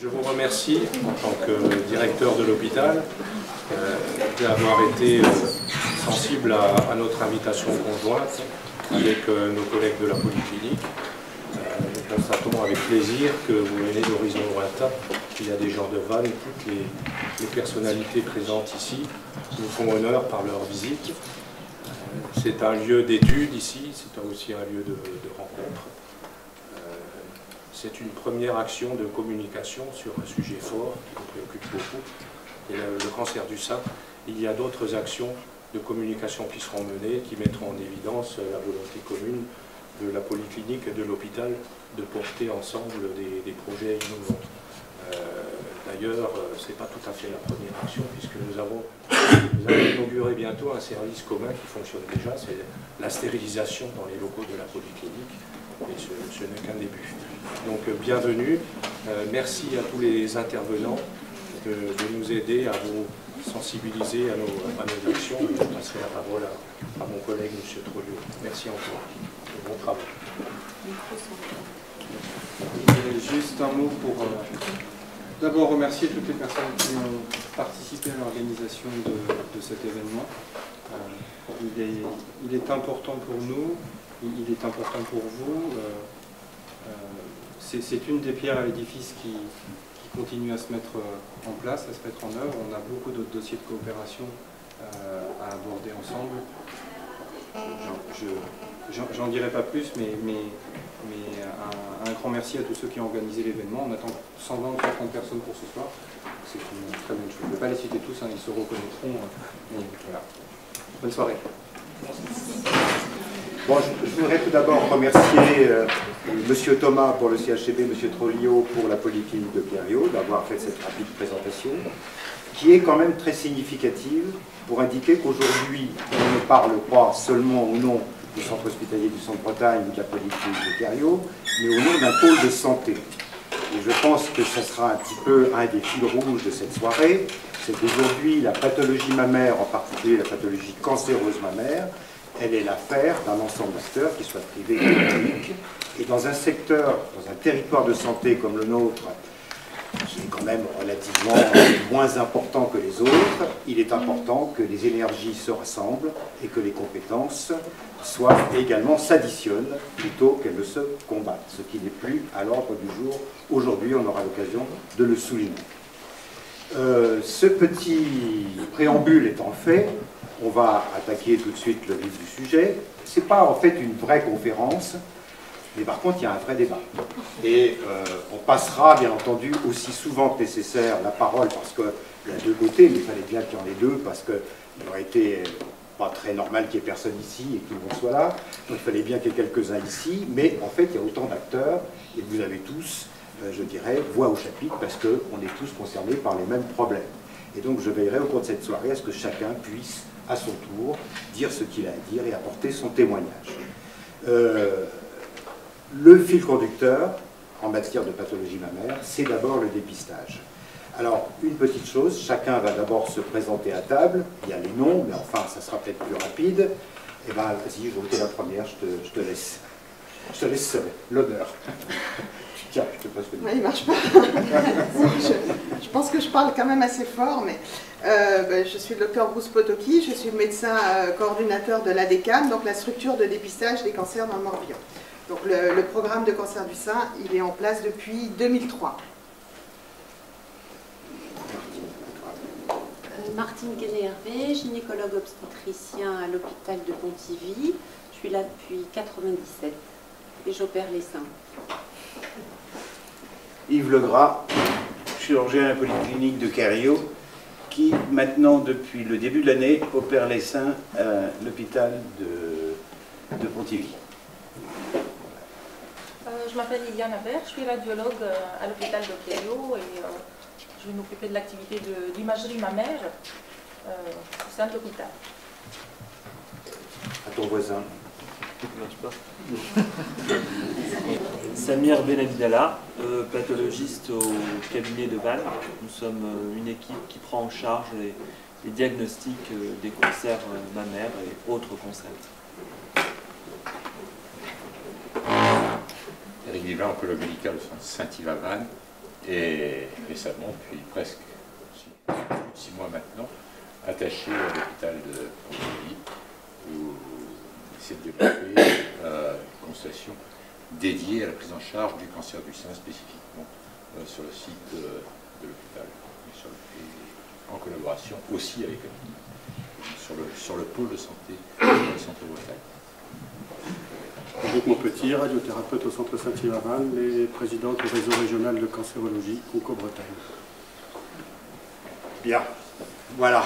Je vous remercie en tant que directeur de l'hôpital d'avoir été sensible à notre invitation conjointe avec nos collègues de la polyclinique. Nous constatons avec plaisir que vous venez d'horizons lointains. Il y a des gens de Vannes, toutes les personnalités présentes ici nous font honneur par leur visite. C'est un lieu d'étude ici, c'est aussi un lieu de rencontre. C'est une première action de communication sur un sujet fort qui nous préoccupe beaucoup, et le cancer du sein. Il y a d'autres actions de communication qui seront menées, qui mettront en évidence la volonté commune de la polyclinique et de l'hôpital de porter ensemble des projets innovants. D'ailleurs, ce n'est pas tout à fait la première action, puisque nous allons inaugurer bientôt un service commun qui fonctionne déjà, c'est la stérilisation dans les locaux de la polyclinique, et ce n'est qu'un début. Donc bienvenue, merci à tous les intervenants de nous aider à vous sensibiliser à nos actions. Je passerai la parole à mon collègue M. Trollio. Merci encore. Bon travail. Juste un mot pour d'abord remercier toutes les personnes qui ont participé à l'organisation de cet événement. Il est important pour nous, il est important pour vous. C'est une des pierres à l'édifice qui continue à se mettre en place, à se mettre en œuvre. On a beaucoup d'autres dossiers de coopération à aborder ensemble. J'en dirai pas plus, mais un grand merci à tous ceux qui ont organisé l'événement. On attend 120 ou 130 personnes pour ce soir. C'est une très bonne chose. Je ne vais pas les citer tous, hein, ils se reconnaîtront. Mais voilà. Bonne soirée. Bon, je voudrais tout d'abord remercier M. Thomas pour le CHCB, M. Trollio pour la polyclinique de Clériot d'avoir fait cette rapide présentation, qui est quand même très significative pour indiquer qu'aujourd'hui, on ne parle pas seulement au nom du centre hospitalier du Centre-Bretagne ou de la polyclinique de Clériot, mais au nom d'un pôle de santé. Et je pense que ce sera un petit peu un des fils rouges de cette soirée, c'est qu'aujourd'hui, la pathologie mammaire, en particulier la pathologie cancéreuse mammaire, elle est l'affaire d'un ensemble d'acteurs, qu'ils soient privés ou publics. Et dans un secteur, dans un territoire de santé comme le nôtre, qui est quand même relativement moins important que les autres, il est important que les énergies se rassemblent et que les compétences soient également s'additionnent plutôt qu'elles ne se combattent, ce qui n'est plus à l'ordre du jour. Aujourd'hui, on aura l'occasion de le souligner. Ce petit préambule étant fait, on va attaquer tout de suite le vif du sujet. Ce n'est pas en fait une vraie conférence, mais par contre il y a un vrai débat. Et on passera bien entendu aussi souvent que nécessaire la parole, parce qu'il y a deux côtés, mais il fallait bien qu'il y en ait deux, parce qu'il aurait été pas très normal qu'il n'y ait personne ici et que tout le monde soit là. Donc il fallait bien qu'il y ait quelques-uns ici, mais en fait il y a autant d'acteurs, et vous avez tous, je dirais, voix au chapitre, parce qu'on est tous concernés par les mêmes problèmes. Et donc je veillerai au cours de cette soirée à ce que chacun puisse, à son tour, dire ce qu'il a à dire et apporter son témoignage. Le fil conducteur, en matière de pathologie mammaire, c'est d'abord le dépistage. Alors, une petite chose, chacun va d'abord se présenter à table, il y a les noms, mais enfin, ça sera peut-être plus rapide. Eh bien, vas-y, je vais la première, je te laisse l'honneur. Tiens, je te passe le micro. Il ne marche pas. Je pense que je parle quand même assez fort, mais je suis le docteur Bruce Potoki, je suis médecin coordinateur de l'ADECAM, donc la structure de dépistage des cancers dans le Morbihan. Donc le programme de cancer du sein, il est en place depuis 2003. Martine Guéné-Hervé, gynécologue obstétricien à l'hôpital de Pontivy. Je suis là depuis 1997 et j'opère les seins. Yves Legras, chirurgien à la polyclinique de Clériot, qui maintenant, depuis le début de l'année, opère les seins à l'hôpital de Pontivy. Je m'appelle Liliane Habert, je suis radiologue à l'hôpital de Clériot et je vais m'occuper de l'activité d'imagerie mammaire au sein de l'hôpital. À ton voisin. Samir Benabdallah, pathologiste au cabinet de Vannes. Nous sommes une équipe qui prend en charge les diagnostics des cancers mammaires et autres cancers. Éric Vivin, oncologue médical au centre Saint-Yves à Vannes. Et récemment, depuis presque 6 mois maintenant, attaché à l'hôpital de Pontivy, où il s'est développé une constellation dédiée à la prise en charge du cancer du sein spécifiquement sur le site de l'hôpital, en collaboration aussi avec sur le pôle de santé du centre Bretagne. Éric Montpetit, radiothérapeute au centre Saint-Yves-Aval et président du réseau régional de cancérologie Conco-Bretagne. Bien, voilà.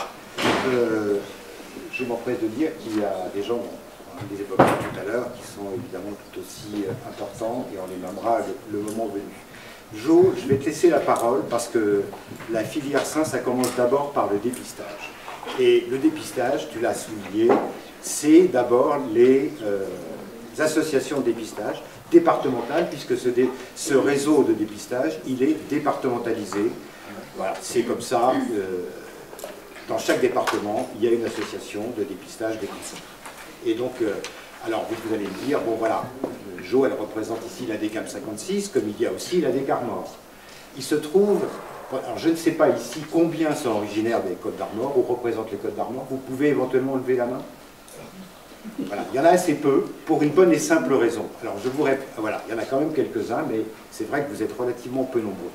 Je m'empresse de dire qu'il y a des gens, on les évoquait tout à l'heure, qui sont évidemment tout aussi importants et on les nommera le moment venu. Jo, je vais te laisser la parole parce que la filière sein, ça commence d'abord par le dépistage. Et le dépistage, tu l'as souligné, c'est d'abord les associations de dépistage départementales, puisque ce réseau de dépistage, il est départementalisé. Voilà, c'est comme ça, dans chaque département, il y a une association de dépistage des cancers. Et donc, alors vous allez me dire, bon voilà, Jo, elle représente ici la DECAM 56, comme il y a aussi la DECARMOR. Il se trouve, alors je ne sais pas ici combien sont originaires des Côtes d'Armor ou représentent les Côtes d'Armor, vous pouvez éventuellement lever la main? Voilà, il y en a assez peu, pour une bonne et simple raison. Alors je vous répète, voilà, il y en a quand même quelques-uns, mais c'est vrai que vous êtes relativement peu nombreux.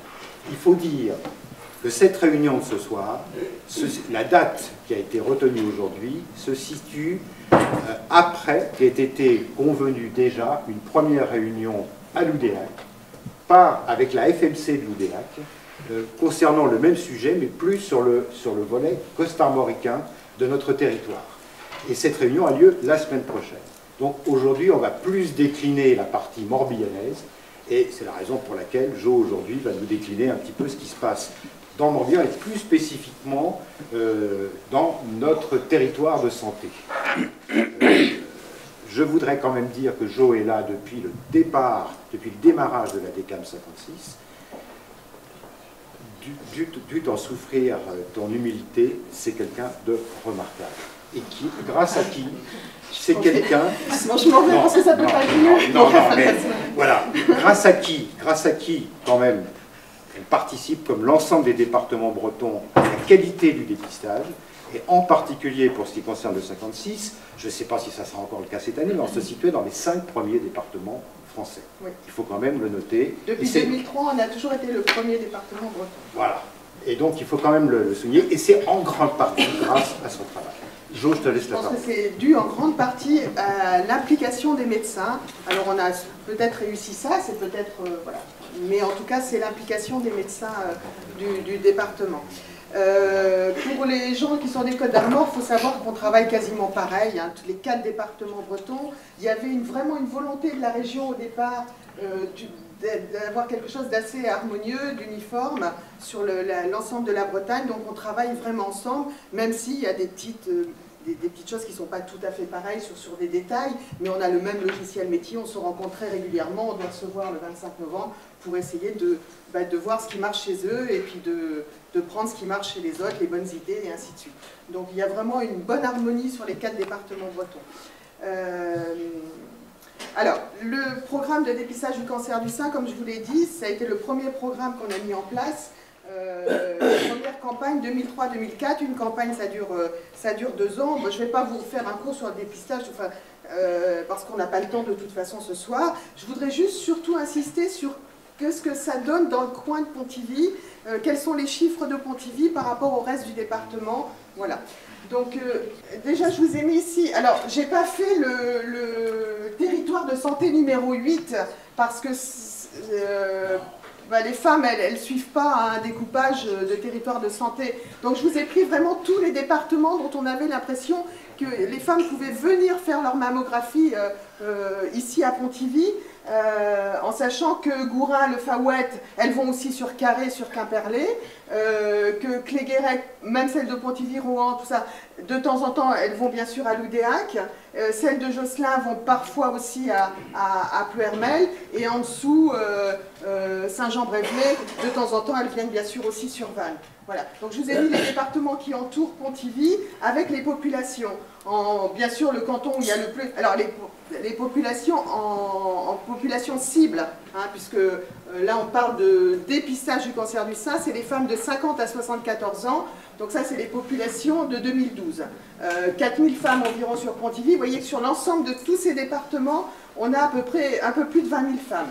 Il faut dire que cette réunion de ce soir, la date qui a été retenue aujourd'hui, se situe après qu'ait été convenue déjà une première réunion à l'UDEAC, avec la FMC de l'UDEAC, concernant le même sujet, mais plus sur le volet costarmoricain de notre territoire. Et cette réunion a lieu la semaine prochaine. Donc aujourd'hui, on va plus décliner la partie morbihanaise, et c'est la raison pour laquelle Jo aujourd'hui va nous décliner un petit peu ce qui se passe dans Morbihan et plus spécifiquement dans notre territoire de santé. Je voudrais quand même dire que Jo est là depuis le démarrage de la DECAM 56. Dû t'en souffrir ton humilité, c'est quelqu'un de remarquable. Et qui, grâce à qui, c'est quelqu'un... Je m'en vais parce que ça peut pas être mieux. Non, mais voilà. Grâce à qui, quand même, on participe, comme l'ensemble des départements bretons, à la qualité du dépistage, et en particulier pour ce qui concerne le 56, je ne sais pas si ça sera encore le cas cette année, mais on se situait dans les 5 premiers départements français. Oui. Il faut quand même le noter. Depuis 2003, on a toujours été le premier département breton. Voilà. Et donc, il faut quand même le souligner, et c'est en grande partie grâce à son travail. Jo, je te laisse la parole. Je pense que c'est dû en grande partie à l'implication des médecins. Alors, on a peut-être réussi ça, c'est peut-être... voilà. Mais en tout cas, c'est l'implication des médecins du département. Pour les gens qui sont des Côtes d'Armor, il faut savoir qu'on travaille quasiment pareil, hein, tous les 4 départements bretons. Il y avait vraiment une volonté de la région au départ d'avoir quelque chose d'assez harmonieux, d'uniforme sur l'ensemble de la Bretagne. Donc on travaille vraiment ensemble, même s'il y a des petites choses qui ne sont pas tout à fait pareilles sur des détails, mais on a le même logiciel métier, on se rencontre très régulièrement, on doit se voir le 25 novembre pour essayer de voir ce qui marche chez eux et puis de prendre ce qui marche chez les autres, les bonnes idées et ainsi de suite. Donc il y a vraiment une bonne harmonie sur les 4 départements bretons. Alors, le programme de dépistage du cancer du sein, comme je vous l'ai dit, ça a été le premier programme qu'on a mis en place. La première campagne 2003-2004, une campagne ça dure 2 ans. Moi, je ne vais pas vous faire un cours sur le dépistage, enfin, parce qu'on n'a pas le temps de toute façon ce soir. Je voudrais juste surtout insister sur ce que ça donne dans le coin de Pontivy, quels sont les chiffres de Pontivy par rapport au reste du département. Voilà. Donc déjà je vous ai mis ici, alors j'ai pas fait le territoire de santé numéro 8 parce que les femmes elles suivent pas un découpage de territoire de santé, donc je vous ai pris vraiment tous les départements dont on avait l'impression que les femmes pouvaient venir faire leur mammographie ici à Pontivy, en sachant que Gourin, Le Fawet, elles vont aussi sur Carré, sur Quimperlé, que Cléguérec, même celles de Pontivy, Rouen, tout ça, de temps en temps, elles vont bien sûr à l'Udéac, celles de Josselin vont parfois aussi à Pluermel, et en dessous, Saint-Jean-Brévier, de temps en temps, elles viennent bien sûr aussi sur Vannes. Voilà. Donc je vous ai mis les départements qui entourent Pontivy avec les populations. Bien sûr, le canton où il y a le plus... Alors les populations en population cible, hein, puisque Là, on parle de dépistage du cancer du sein, c'est les femmes de 50 à 74 ans. Donc ça, c'est les populations de 2012. 4000 femmes environ sur Pontivy. Vous voyez que sur l'ensemble de tous ces départements, on a à peu près un peu plus de 20 000 femmes.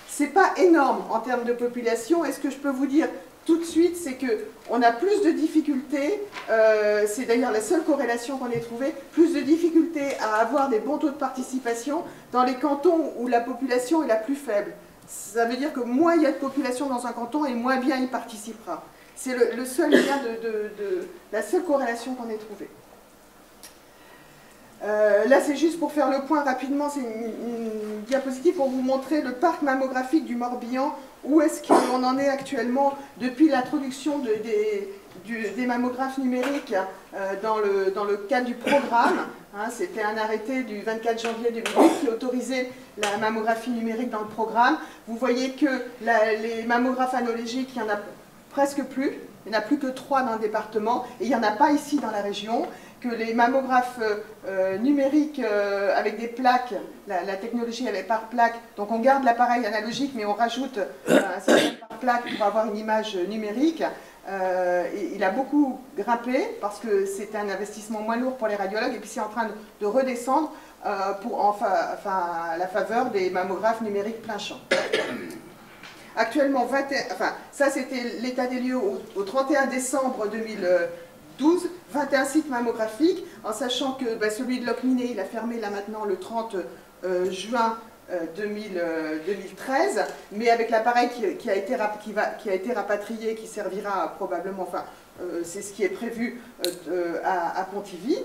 C'est pas énorme en termes de population. Et ce que je peux vous dire tout de suite, c'est qu'on a plus de difficultés, c'est d'ailleurs la seule corrélation qu'on ait trouvée, plus de difficultés à avoir des bons taux de participation dans les cantons où la population est la plus faible. Ça veut dire que moins il y a de population dans un canton et moins bien il participera. C'est le seul lien la seule corrélation qu'on ait trouvée. Là, c'est juste pour faire le point rapidement, c'est une diapositive pour vous montrer le parc mammographique du Morbihan, où est-ce qu'on en est actuellement depuis l'introduction des mammographes numériques dans le cadre du programme. Hein, c'était un arrêté du 24 janvier 2008 qui autorisait la mammographie numérique dans le programme. Vous voyez que les mammographes analogiques, il n'y en a presque plus. Il n'y en a plus que 3 dans le département et il n'y en a pas ici dans la région. Que les mammographes numériques avec des plaques, la technologie elle est par plaque, donc on garde l'appareil analogique mais on rajoute un système par plaque pour avoir une image numérique. Il a beaucoup grimpé parce que c'est un investissement moins lourd pour les radiologues et puis c'est en train de redescendre à la faveur des mammographes numériques plein champ. Actuellement, ça c'était l'état des lieux au 31 décembre 2012, 21 sites mammographiques, en sachant que celui de Locminé, il a fermé là maintenant le 30 juin 2013, mais avec l'appareil qui a été rapatrié, qui servira probablement, c'est ce qui est prévu à Pontivy,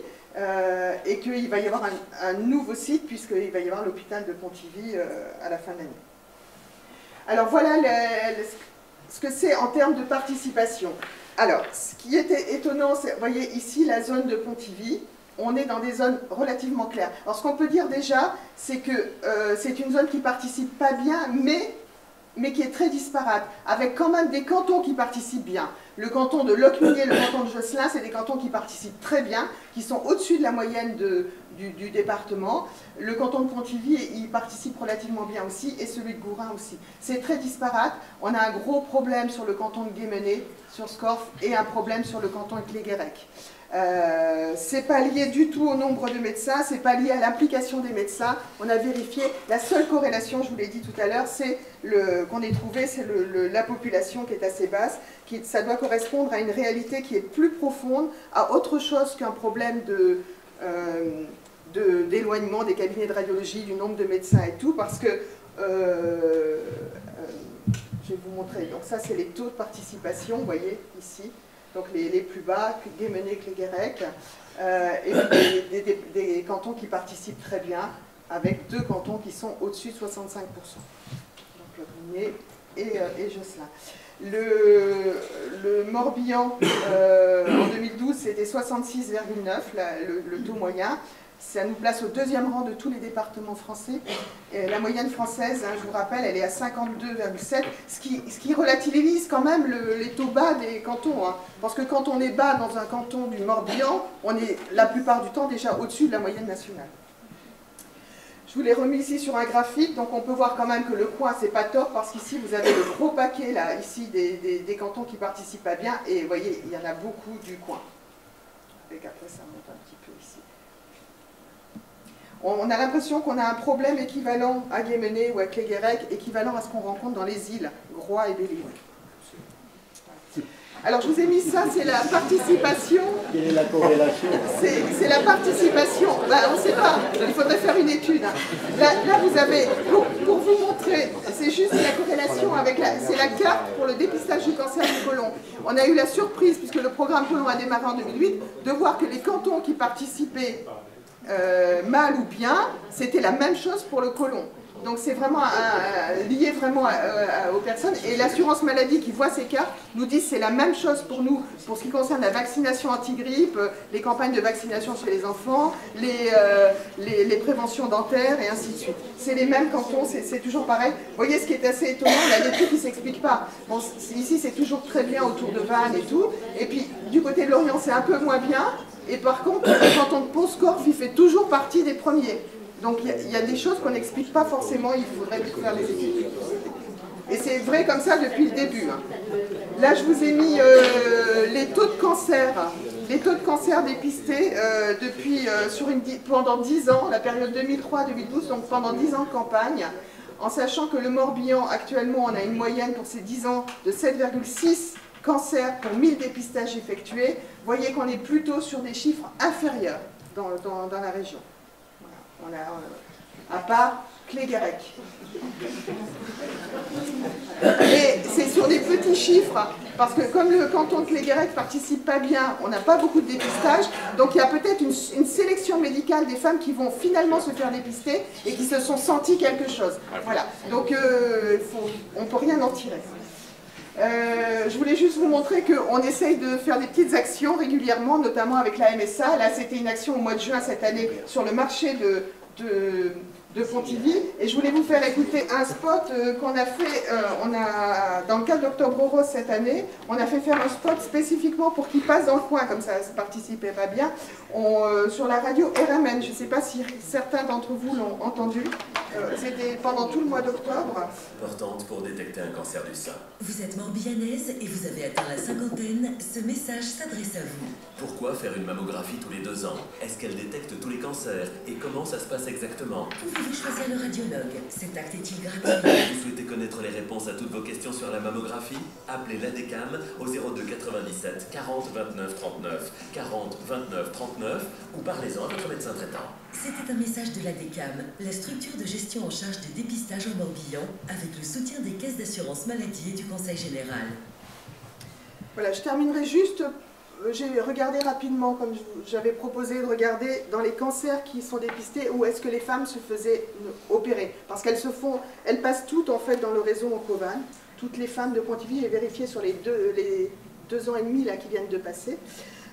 et qu'il va y avoir un nouveau site, puisqu'il va y avoir l'hôpital de Pontivy à la fin de l'année. Alors voilà ce que c'est en termes de participation. Alors, ce qui était étonnant, c'est, vous voyez ici la zone de Pontivy, on est dans des zones relativement claires. Alors ce qu'on peut dire déjà, c'est que c'est une zone qui ne participe pas bien, mais qui est très disparate, avec quand même des cantons qui participent bien. Le canton de Locminé et le canton de Josselin, c'est des cantons qui participent très bien, qui sont au-dessus de la moyenne du département. Le canton de Pontivy, il participe relativement bien aussi, et celui de Gourin aussi. C'est très disparate. On a un gros problème sur le canton de Guémené, sur Scorff, et un problème sur le canton de Cléguérec. C'est pas lié du tout au nombre de médecins, c'est pas lié à l'implication des médecins. On a vérifié, la seule corrélation, je vous l'ai dit tout à l'heure, c'est qu'on ait trouvé, c'est la population qui est assez basse, ça doit correspondre à une réalité qui est plus profonde, à autre chose qu'un problème d'éloignement des cabinets de radiologie, du nombre de médecins et tout, parce que je vais vous montrer, donc ça c'est les taux de participation, vous voyez ici. Donc les plus bas, Guémené, Cléguérec, et puis des cantons qui participent très bien, avec 2 cantons qui sont au-dessus de 65%. Donc Locminé et Josselin. Le Morbihan, en 2012, c'était 66,9, le taux moyen. Ça nous place au 2e rang de tous les départements français. Et la moyenne française, hein, je vous rappelle, elle est à 52,7, ce qui relativise quand même les taux bas des cantons. Hein, parce que quand on est bas dans un canton du Morbihan, on est la plupart du temps déjà au-dessus de la moyenne nationale. Je vous l'ai remis ici sur un graphique, donc on peut voir quand même que le coin, c'est pas top, parce qu'ici, vous avez le gros paquet, là, ici, des cantons qui participent pas bien, et vous voyez, il y en a beaucoup du coin. Et après, ça monte un petit peu ici. On a l'impression qu'on a un problème équivalent à Guémené ou à Cléguérec, équivalent à ce qu'on rencontre dans les îles, Groix et Belle-Île. Alors je vous ai mis ça, c'est la participation. Quelle est la corrélation? C'est la participation, on ne sait pas, il faudrait faire une étude. Là vous avez, pour vous montrer, c'est juste la corrélation avec c'est la carte pour le dépistage du cancer du côlon. On a eu la surprise, puisque le programme côlon a démarré en 2008, de voir que les cantons qui participaient mal ou bien, c'était la même chose pour le côlon. Donc c'est vraiment lié vraiment aux personnes. Et l'assurance maladie qui voit ces cartes nous dit que c'est la même chose pour nous, pour ce qui concerne la vaccination anti-grippe, les campagnes de vaccination chez les enfants, les préventions dentaires et ainsi de suite. C'est les mêmes cantons, c'est toujours pareil. Vous voyez ce qui est assez étonnant, il y a des trucs qui ne s'expliquent pas. Bon, ici c'est toujours très bien autour de Vannes et tout. Et puis du côté de l'Orient c'est un peu moins bien. Et par contre, le canton de Pont-Scorff, il fait toujours partie des premiers. Donc il y a des choses qu'on n'explique pas forcément, il faudrait faire des études. Et c'est vrai comme ça depuis le début. Hein. Là, je vous ai mis les taux de cancer. Les taux de cancer dépistés pendant 10 ans, la période 2003-2012, donc pendant 10 ans de campagne, en sachant que le Morbihan, actuellement, on a une moyenne pour ces 10 ans de 7,6 cancers pour 1000 dépistages effectués. Vous voyez qu'on est plutôt sur des chiffres inférieurs dans la région. Voilà. À part Cléguérec. Et c'est sur des petits chiffres, parce que comme le canton de Cléguérec ne participe pas bien, on n'a pas beaucoup de dépistage, donc il y a peut-être une sélection médicale des femmes qui vont finalement se faire dépister et qui se sont senties quelque chose. Voilà, donc on ne peut rien en tirer. Je voulais juste vous montrer qu'on essaye de faire des petites actions régulièrement, notamment avec la MSA. Là, c'était une action au mois de juin cette année sur le marché de Pontivy, et je voulais vous faire écouter un spot qu'on a fait, dans le cadre d'Octobre Rose cette année, on a fait faire un spot spécifiquement pour qu'il passe dans le coin, comme ça ne participait pas bien, sur la radio RMN, je ne sais pas si certains d'entre vous l'ont entendu, c'était pendant tout le mois d'octobre. Importante pour détecter un cancer du sein. Vous êtes morbihanaise et vous avez atteint la cinquantaine, ce message s'adresse à vous. Pourquoi faire une mammographie tous les 2 ans? Est-ce qu'elle détecte tous les cancers? Et comment ça se passe exactement? Pouvez-vous choisir le radiologue? Cet acte est-il gratuit? Vous souhaitez connaître les réponses à toutes vos questions sur la mammographie? Appelez l'ADECAM au 02 97 40 29 39 40 29 39 ou parlez-en à votre médecin traitant. C'était un message de l'ADECAM, la structure de gestion en charge des dépistages en Morbihan, avec le soutien des caisses d'assurance maladie et du Conseil général. Voilà, je terminerai juste. J'ai regardé rapidement, comme j'avais proposé de regarder dans les cancers qui sont dépistés, où est-ce que les femmes se faisaient opérer. Parce elles passent toutes en fait dans le réseau Oncovan. Toutes les femmes de Pontivy, j'ai vérifié sur les 2 ans et demi là, qui viennent de passer.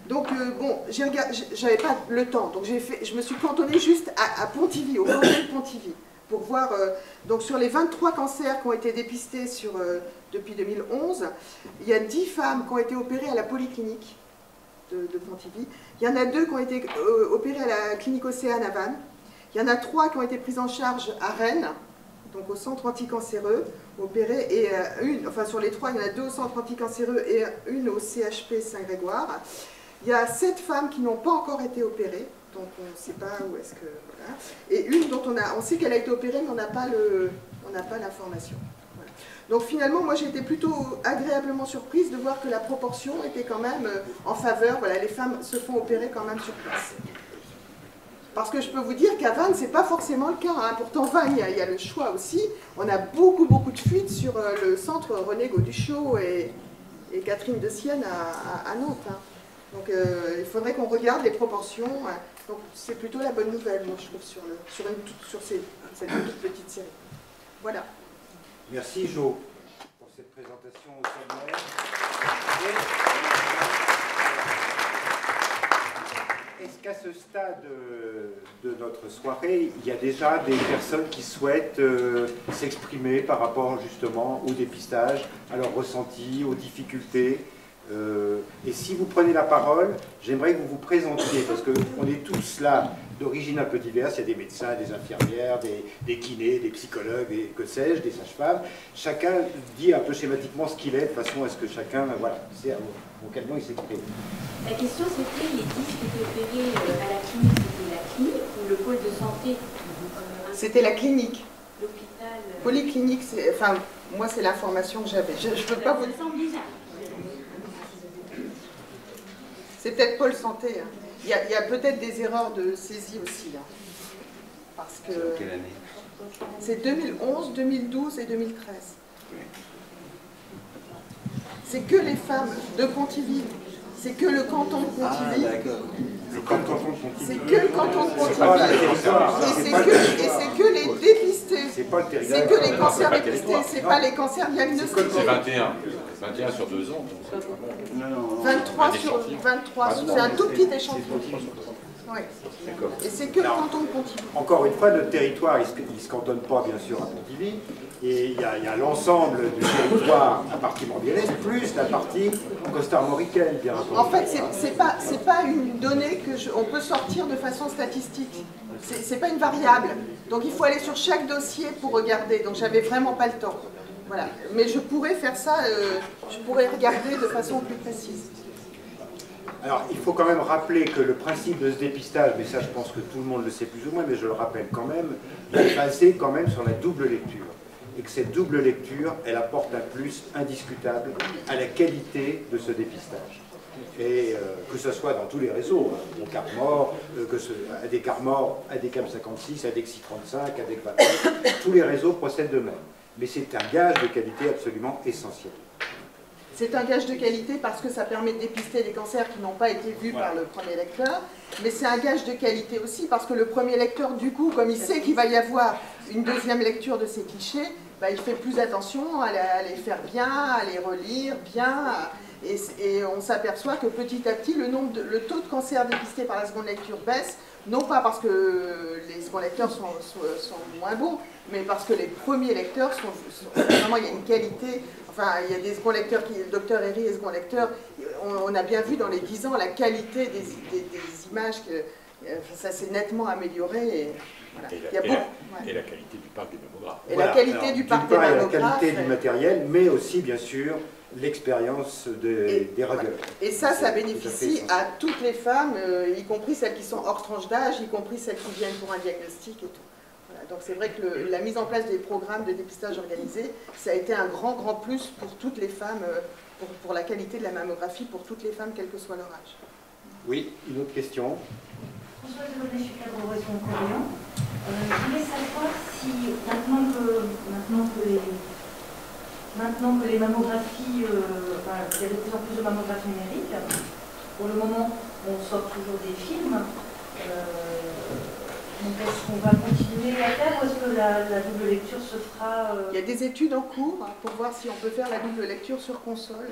Donc bon, j'avais pas le temps, donc je me suis cantonnée juste à Pontivy, au canton de Pontivy, pour voir, donc sur les 23 cancers qui ont été dépistés depuis 2011, il y a 10 femmes qui ont été opérées à la polyclinique de Pontivy. Il y en a 2 qui ont été opérées à la clinique Océane à Vannes. Il y en a 3 qui ont été prises en charge à Rennes, donc au centre anticancéreux, opérées, et sur les 3, il y en a 2 au centre anticancéreux et une au CHP Saint-Grégoire. Il y a 7 femmes qui n'ont pas encore été opérées, donc on ne sait pas où est-ce que... Voilà. Et une dont on sait qu'elle a été opérée, mais on n'a pas l'information. Voilà. Donc finalement, moi j'ai été plutôt agréablement surprise de voir que la proportion était quand même en faveur. Voilà, les femmes se font opérer quand même sur place. Parce que je peux vous dire qu'à Vannes, ce n'est pas forcément le cas. Hein. Pourtant, Vannes, il y a le choix aussi. On a beaucoup de fuites sur le centre René Gauduchot et Catherine de Sienne à Nantes. Hein. Donc il faudrait qu'on regarde les proportions. Donc c'est plutôt la bonne nouvelle, moi je trouve, sur cette toute petite série. Voilà. Merci Jo pour cette présentation au sommaire. Est-ce qu'à ce stade de notre soirée, il y a déjà des personnes qui souhaitent s'exprimer par rapport justement au dépistage, à leurs ressentis, aux difficultés? Et si vous prenez la parole, j'aimerais que vous vous présentiez, parce qu'on est tous là d'origine un peu diverse. Il y a des médecins, des infirmières, des kinés, des psychologues, et que sais-je, des sages-femmes. Chacun dit un peu schématiquement ce qu'il est, de façon à ce que chacun, voilà, sait auquel nom il s'exprime. La question c'était, les 10 qui étaient opérés à la clinique, c'était la clinique ou le pôle de santé? C'était la clinique. L'hôpital. Polyclinique, enfin, moi c'est l'information que j'avais. Je ne peux pas vous dire. C'est peut-être Pôle Santé. Hein. Il y a peut-être des erreurs de saisie aussi. Hein. Parce que quelle année? C'est 2011, 2012 et 2013. Oui. C'est que les femmes de Pontivy. C'est que le canton de Pontivy. Ah, d'accord. Le canton de Pontivy. C'est que le canton de Pontivy. Et c'est que les dépistés. C'est pas le territoire. C'est que les cancers dépistés. C'est pas les cancers diagnostiqués. C'est 21 sur 2 ans. Donc non. 23 sur 23. C'est un tout petit échantillon. Oui. Et c'est que le canton de Pontivy. Encore une fois, notre territoire, il ne se cantonne pas bien sûr à Pontivy. Et il y a l'ensemble du territoire, la partie morbihannaise, plus la partie costarmoricaine, bien entendu. En fait, c'est pas une donnée qu'on peut sortir de façon statistique. C'est pas une variable. Donc il faut aller sur chaque dossier pour regarder. Donc j'avais vraiment pas le temps. Voilà. Mais je pourrais faire ça, je pourrais regarder de façon plus précise. Alors, il faut quand même rappeler que le principe de ce dépistage, mais ça je pense que tout le monde le sait plus ou moins, mais je le rappelle quand même, est basé quand même sur la double lecture. Et que cette double lecture, elle apporte un plus indiscutable à la qualité de ce dépistage. Et que ce soit dans tous les réseaux, hein, au Carmor, ADCARMOR, ADCAM 56, ADEXI 35, ADEC 29, tous les réseaux procèdent de même. Mais c'est un gage de qualité absolument essentiel. C'est un gage de qualité parce que ça permet de dépister des cancers qui n'ont pas été vus par le premier lecteur, mais c'est un gage de qualité aussi parce que le premier lecteur, du coup, comme il sait qu'il va y avoir une deuxième lecture de ces clichés, bah, il fait plus attention à les faire bien, à les relire bien, et on s'aperçoit que petit à petit, le taux de cancer dépisté par la seconde lecture baisse, non pas parce que les seconds lecteurs sont moins bons, mais parce que les premiers lecteurs vraiment, il y a une qualité. Enfin, il y a des seconds lecteurs, le docteur Herry est second lecteur, on a bien vu dans les 10 ans la qualité des images, ça s'est nettement amélioré. Et, voilà. Et la qualité du parc des mammographes. Et voilà. La qualité du parc des mammographes. La qualité du matériel, mais aussi, bien sûr, l'expérience des radiologues. Et ça bénéficie à toutes les femmes, y compris celles qui sont hors tranche d'âge, y compris celles qui viennent pour un diagnostic et tout. Donc c'est vrai que la mise en place des programmes de dépistage organisés, ça a été un grand plus pour toutes les femmes, pour la qualité de la mammographie, pour toutes les femmes, quel que soit leur âge. Oui, une autre question. Françoise Bonnet, je suis cadre au réseau Coréen. Je voulais savoir si, maintenant que les mammographies, il y a de plus en plus de mammographies numériques, pour le moment, on sort toujours des films. Donc est-ce qu'on va continuer à faire ou est-ce que la double lecture se fera Il y a des études en cours pour voir si on peut faire la double lecture sur console.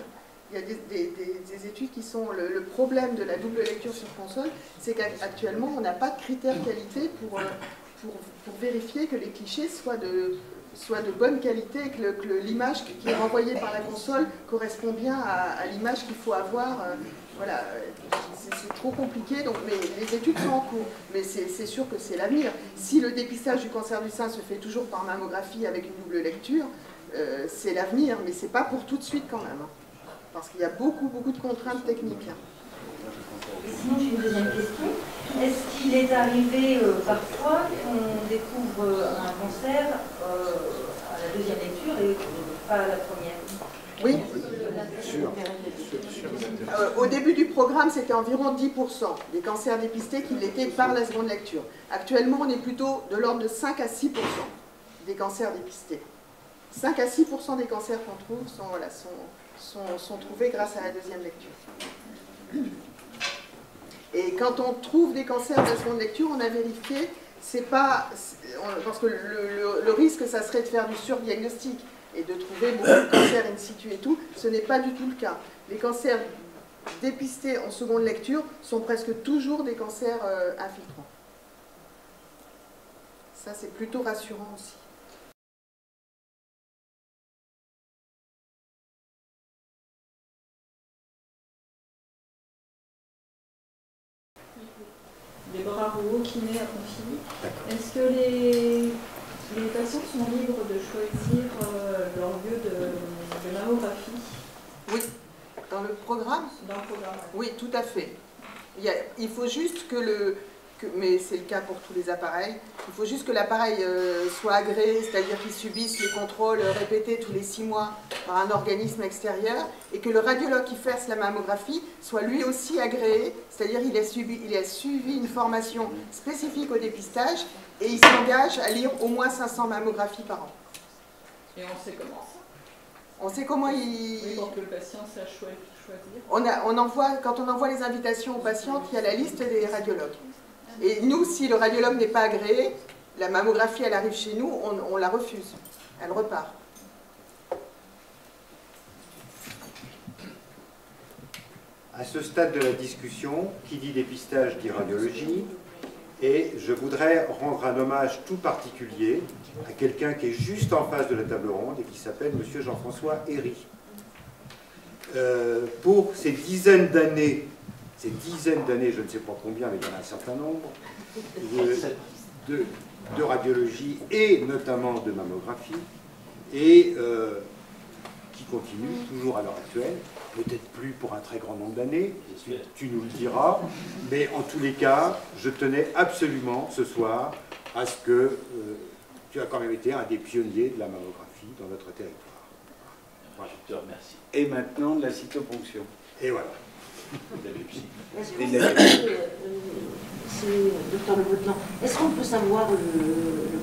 Il y a des études qui sont... Le problème de la double lecture sur console, c'est qu'actuellement, on n'a pas de critères qualité pour vérifier que les clichés soient de bonne qualité et que l'image qui est renvoyée par la console correspond bien à l'image qu'il faut avoir. Voilà, c'est trop compliqué, donc, mais les études sont en cours. Mais c'est sûr que c'est l'avenir. Si le dépistage du cancer du sein se fait toujours par mammographie avec une double lecture, c'est l'avenir, mais c'est pas pour tout de suite quand même. Parce qu'il y a beaucoup de contraintes techniques. Et sinon, j'ai une deuxième question. Est-ce qu'il est arrivé parfois qu'on découvre un cancer à la deuxième lecture et pas à la première? Oui. Au début du programme, c'était environ 10% des cancers dépistés qui l'étaient par la seconde lecture. Actuellement, on est plutôt de l'ordre de 5 à 6% des cancers dépistés. 5 à 6% des cancers qu'on trouve sont trouvés grâce à la deuxième lecture. Et quand on trouve des cancers de la seconde lecture, on a vérifié, c'est pas... Parce que le risque, ça serait de faire du surdiagnostic et de trouver beaucoup de cancers in situ et tout, ce n'est pas du tout le cas. Les cancers dépistés en seconde lecture sont presque toujours des cancers infiltrants. Ça, c'est plutôt rassurant aussi. Déborah Rouault, kiné à Confie. Est-ce que les patients sont libres de choisir leur lieu de mammographie? Oui, dans le programme. Dans le programme. Oui, tout à fait. Il faut juste mais c'est le cas pour tous les appareils, il faut juste que l'appareil soit agréé, c'est-à-dire qu'il subisse les contrôles répétés tous les 6 mois par un organisme extérieur, et que le radiologue qui fasse la mammographie soit lui aussi agréé, c'est-à-dire qu'il a suivi une formation spécifique au dépistage, et il s'engage à lire au moins 500 mammographies par an. Et on sait comment ça? On sait comment Oui, pour que le patient sache choisir. Quand on envoie les invitations aux patientes, il y a la liste des radiologues. Et nous, si le radiologue n'est pas agréé, la mammographie, elle arrive chez nous, on la refuse. Elle repart. À ce stade de la discussion, qui dit dépistage dit radiologie, et je voudrais rendre un hommage tout particulier à quelqu'un qui est juste en face de la table ronde et qui s'appelle M. Jean-François Herry. Pour ces dizaines d'années, je ne sais pas combien, mais il y en a un certain nombre, de radiologie et notamment de mammographie, et qui continue toujours à l'heure actuelle, peut-être plus pour un très grand nombre d'années, tu nous le diras, mais en tous les cas, je tenais absolument ce soir à ce que tu as quand même été un des pionniers de la mammographie dans notre territoire. Voilà. Je te remercie. Et maintenant, de la cytoponction. Et voilà. Docteur Le Breton, est-ce qu'on peut savoir le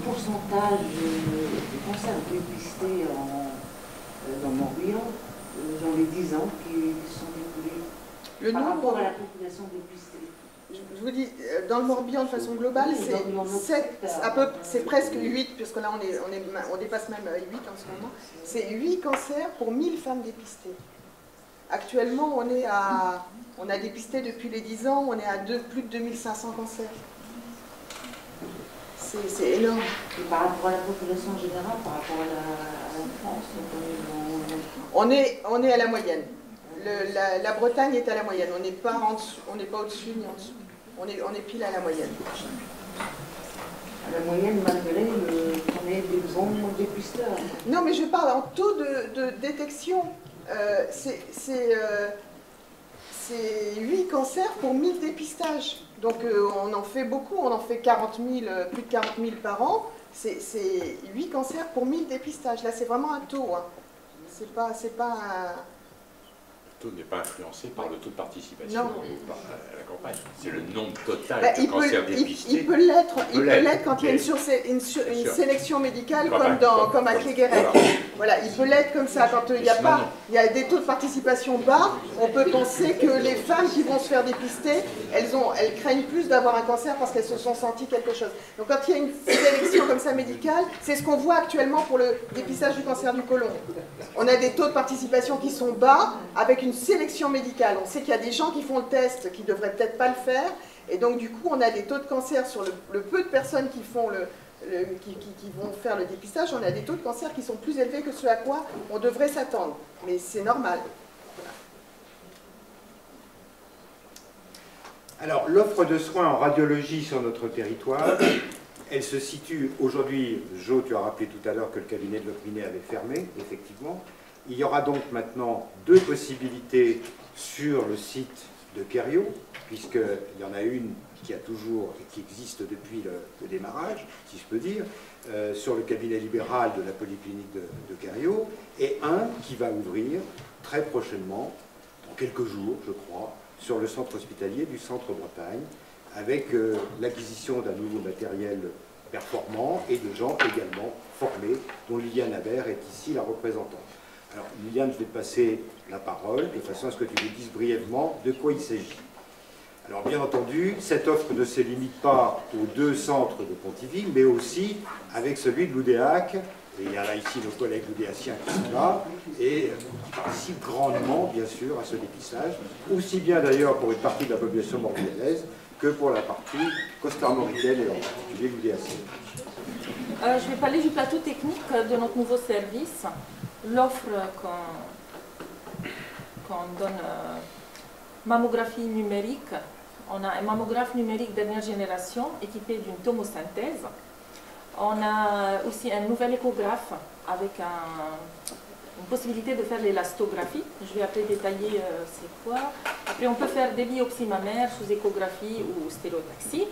pourcentage de cancers dépistés dans Morbihan dans les 10 ans qui sont écoulés par rapport à la population dépistée? Je vous dis, dans le Morbihan de façon globale, c'est presque 8, puisque là on dépasse même 8 en ce moment. C'est 8 cancers pour 1000 femmes dépistées. Actuellement, on a dépisté depuis les 10 ans, on est à plus de 2500 cancers. C'est énorme. Et par rapport à la population générale, par rapport à la France, on est à la moyenne. La Bretagne est à la moyenne. On n'est pas en dessous, on n'est pas au-dessus ni en dessous. On est pile à la moyenne. À la moyenne, malgré qu'on ait des bons dépisteurs. Non, mais je parle en taux de détection. C'est 8 cancers pour 1000 dépistages. Donc on en fait beaucoup, on en fait 40 000, plus de 40 000 par an. C'est 8 cancers pour 1000 dépistages. Là, c'est vraiment un taux. Hein. C'est pas un... Le taux n'est pas influencé par le taux de participation à la campagne. C'est le nombre total de cancers dépistés. Il peut l'être quand il y a une sélection médicale comme à Cléguérec. Voilà, il peut l'être comme ça. Quand il y a des taux de participation bas, on peut penser que les femmes qui vont se faire dépister, elles craignent plus d'avoir un cancer parce qu'elles se sont senties quelque chose. Donc quand il y a une sélection comme ça médicale, c'est ce qu'on voit actuellement pour le dépistage du cancer du côlon. On a des taux de participation qui sont bas avec une sélection médicale. On sait qu'il y a des gens qui font le test qui ne devraient peut-être pas le faire, et donc du coup on a des taux de cancer sur le peu de personnes qui font qui vont faire le dépistage, on a des taux de cancer qui sont plus élevés que ce à quoi on devrait s'attendre. Mais c'est normal. Voilà. Alors l'offre de soins en radiologie sur notre territoire, elle se situe aujourd'hui, Jo, tu as rappelé tout à l'heure que le cabinet de Locminé avait fermé, effectivement. Il y aura donc maintenant 2 possibilités sur le site de Querriot, puisqu'il y en a une qui a toujours et qui existe depuis le démarrage, si je peux dire, sur le cabinet libéral de la polyclinique de Querriot, et un qui va ouvrir très prochainement, dans quelques jours, je crois, sur le centre hospitalier du Centre-Bretagne, avec l'acquisition d'un nouveau matériel performant et de gens également formés, dont Liliane Habert est ici la représentante. Alors Liliane, je vais te passer la parole, de façon à ce que tu nous dises brièvement de quoi il s'agit. Alors bien entendu, cette offre ne se limite pas aux 2 centres de Pontivy, mais aussi avec celui de l'Oudéac, et il y a là ici nos collègues loudéaciens qui sont là, et qui participent grandement, bien sûr, à ce dépistage, aussi bien d'ailleurs pour une partie de la population morbihannaise que pour la partie costarmoricaine et en particulier loudéacienne. Je vais parler du plateau technique de notre nouveau service. L'offre qu'on donne, mammographie numérique. On a un mammographe numérique dernière génération équipé d'une tomosynthèse. On a aussi un nouvel échographe avec une possibilité de faire l'élastographie. Je vais après détailler c'est quoi. Après, on peut faire des biopsies mammaires sous échographie ou stéréotaxie.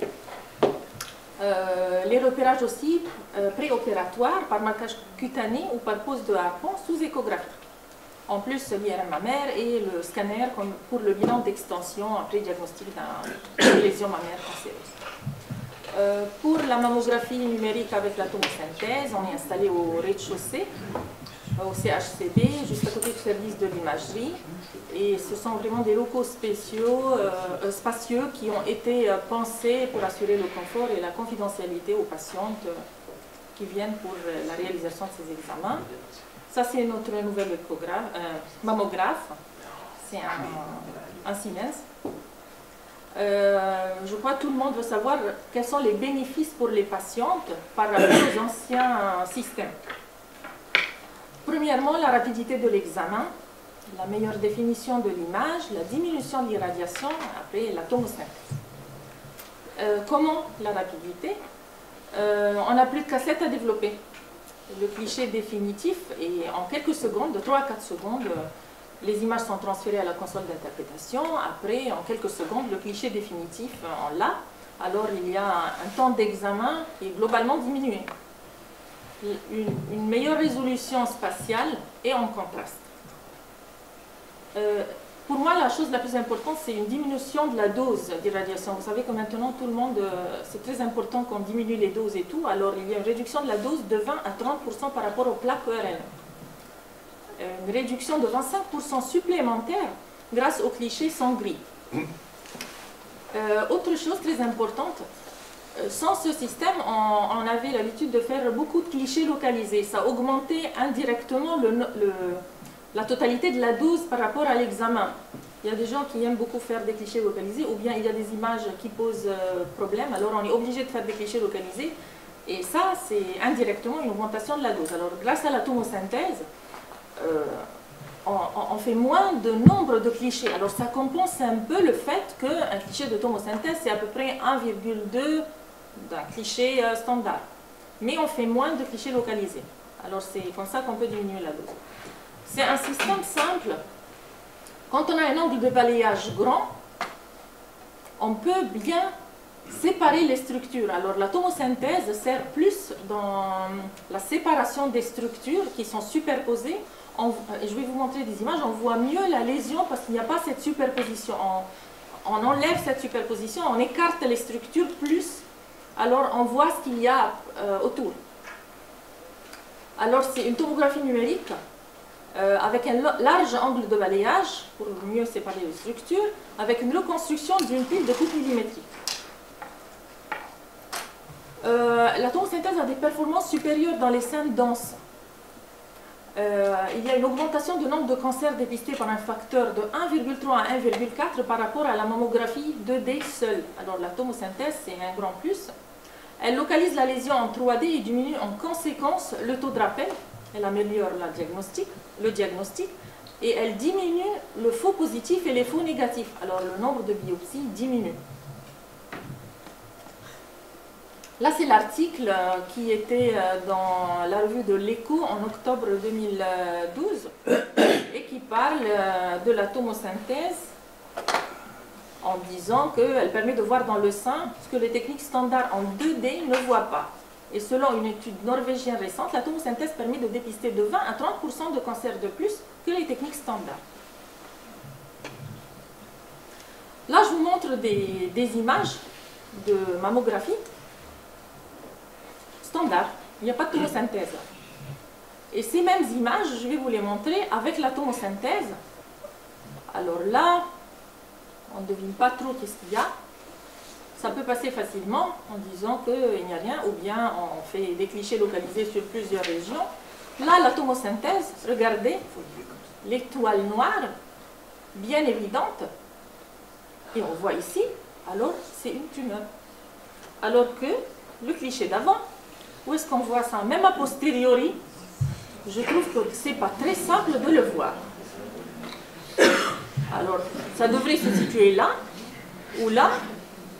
Les repérages aussi préopératoires par marquage cutané ou par pose de harpon sous échographie. En plus, l'IRM mammaire et le scanner comme pour le bilan d'extension après diagnostic d'une lésion mammaire cancéreuse. Pour la mammographie numérique avec la tomosynthèse, on est installé au rez-de-chaussée, au CHCB, juste à côté du service de l'imagerie. Et ce sont vraiment des locaux spacieux qui ont été pensés pour assurer le confort et la confidentialité aux patientes qui viennent pour la réalisation de ces examens. Ça, c'est notre nouvel mammographe. C'est un Siemens. Je crois que tout le monde veut savoir quels sont les bénéfices pour les patientes par rapport aux anciens systèmes. Premièrement, la rapidité de l'examen, la meilleure définition de l'image, la diminution de l'irradiation, après la tomosynthèse. Comment la rapidité? On n'a plus de cassettes à développer. le cliché définitif et en quelques secondes, de 3 à 4 secondes, les images sont transférées à la console d'interprétation. Après, en quelques secondes, le cliché définitif, on l'a. Alors, il y a un temps d'examen qui est globalement diminué. Une meilleure résolution spatiale et en contraste. Pour moi, la chose la plus importante, c'est une diminution de la dose d'irradiation. Vous savez que maintenant, tout le monde, c'est très important qu'on diminue les doses et tout. Alors, il y a une réduction de la dose de 20 à 30% par rapport aux plaques ERN. Une réduction de 25% supplémentaire grâce au cliché sans gris. Autre chose très importante, sans ce système, on avait l'habitude de faire beaucoup de clichés localisés. Ça augmentait indirectement la totalité de la dose par rapport à l'examen. Il y a des gens qui aiment beaucoup faire des clichés localisés, ou bien il y a des images qui posent problème, alors on est obligé de faire des clichés localisés. Et ça, c'est indirectement une augmentation de la dose. Alors, grâce à la tomosynthèse, on fait moins de nombre de clichés. Alors ça compense un peu le fait qu'un cliché de tomosynthèse, c'est à peu près 1,2 d'un cliché standard. Mais on fait moins de clichés localisés. Alors c'est comme ça qu'on peut diminuer la dose. C'est un système simple. Quand on a un angle de balayage grand, on peut bien séparer les structures. Alors la tomosynthèse sert plus dans la séparation des structures qui sont superposées. Je vais vous montrer des images, on voit mieux la lésion parce qu'il n'y a pas cette superposition. On enlève cette superposition, on écarte les structures plus, alors on voit ce qu'il y a autour. Alors c'est une tomographie numérique avec un large angle de balayage pour mieux séparer les structures, avec une reconstruction d'une pile de coupe millimétrique. La tomosynthèse a des performances supérieures dans les scènes denses. Il y a une augmentation du nombre de cancers dépistés par un facteur de 1,3 à 1,4 par rapport à la mammographie 2D seule. Alors la tomosynthèse, c'est un grand plus. Elle localise la lésion en 3D et diminue en conséquence le taux de rappel. Elle améliore le diagnostic et elle diminue le faux positif et les faux négatifs. Alors le nombre de biopsies diminue. Là, c'est l'article qui était dans la revue de l'Écho en octobre 2012 et qui parle de la tomosynthèse en disant qu'elle permet de voir dans le sein ce que les techniques standards en 2D ne voient pas. Et selon une étude norvégienne récente, la tomosynthèse permet de dépister de 20 à 30% de cancers de plus que les techniques standards. Là, je vous montre des images de mammographie standard. Il n'y a pas de tomosynthèse. Et ces mêmes images, je vais vous les montrer avec la tomosynthèse. Alors là, on ne devine pas trop qu'est-ce qu'il y a. Ça peut passer facilement en disant qu'il n'y a rien, ou bien on fait des clichés localisés sur plusieurs régions. Là, la tomosynthèse, regardez, l'étoile noire, bien évidente, et on voit ici, alors c'est une tumeur. Alors que le cliché d'avant, où est-ce qu'on voit ça? Même a posteriori, je trouve que c'est pas très simple de le voir. Alors, ça devrait se situer là, ou là,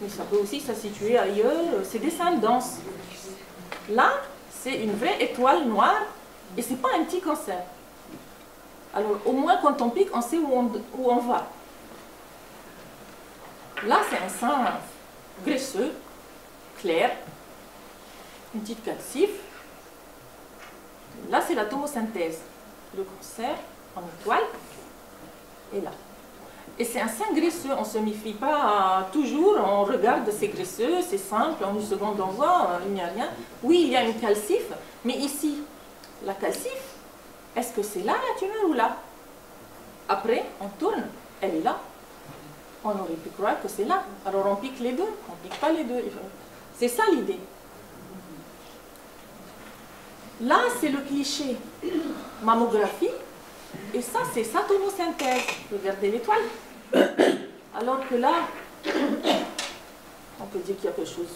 mais ça peut aussi se situer ailleurs, c'est des scènes denses. Là, c'est une vraie étoile noire, et c'est pas un petit cancer. Alors, au moins, quand on pique, on sait où on va. Là, c'est un sein graisseux, clair, une petite calcif. Là, c'est la tomosynthèse. Le cancer en étoile. Et là. Et c'est un sein graisseux. On ne se méfie pas toujours. On regarde, c'est graisseux, c'est simple. En une seconde, on voit, il n'y a rien. Oui, il y a une calcif. Mais ici, la calcif, est-ce que c'est là la tumeur ou là? Après, on tourne. Elle est là. On aurait pu croire que c'est là. Alors, on pique les deux. On ne pique pas les deux. C'est ça l'idée. Là, c'est le cliché mammographie, et ça, c'est sa tomosynthèse. Regardez l'étoile. Alors que là, on peut dire qu'il y a quelque chose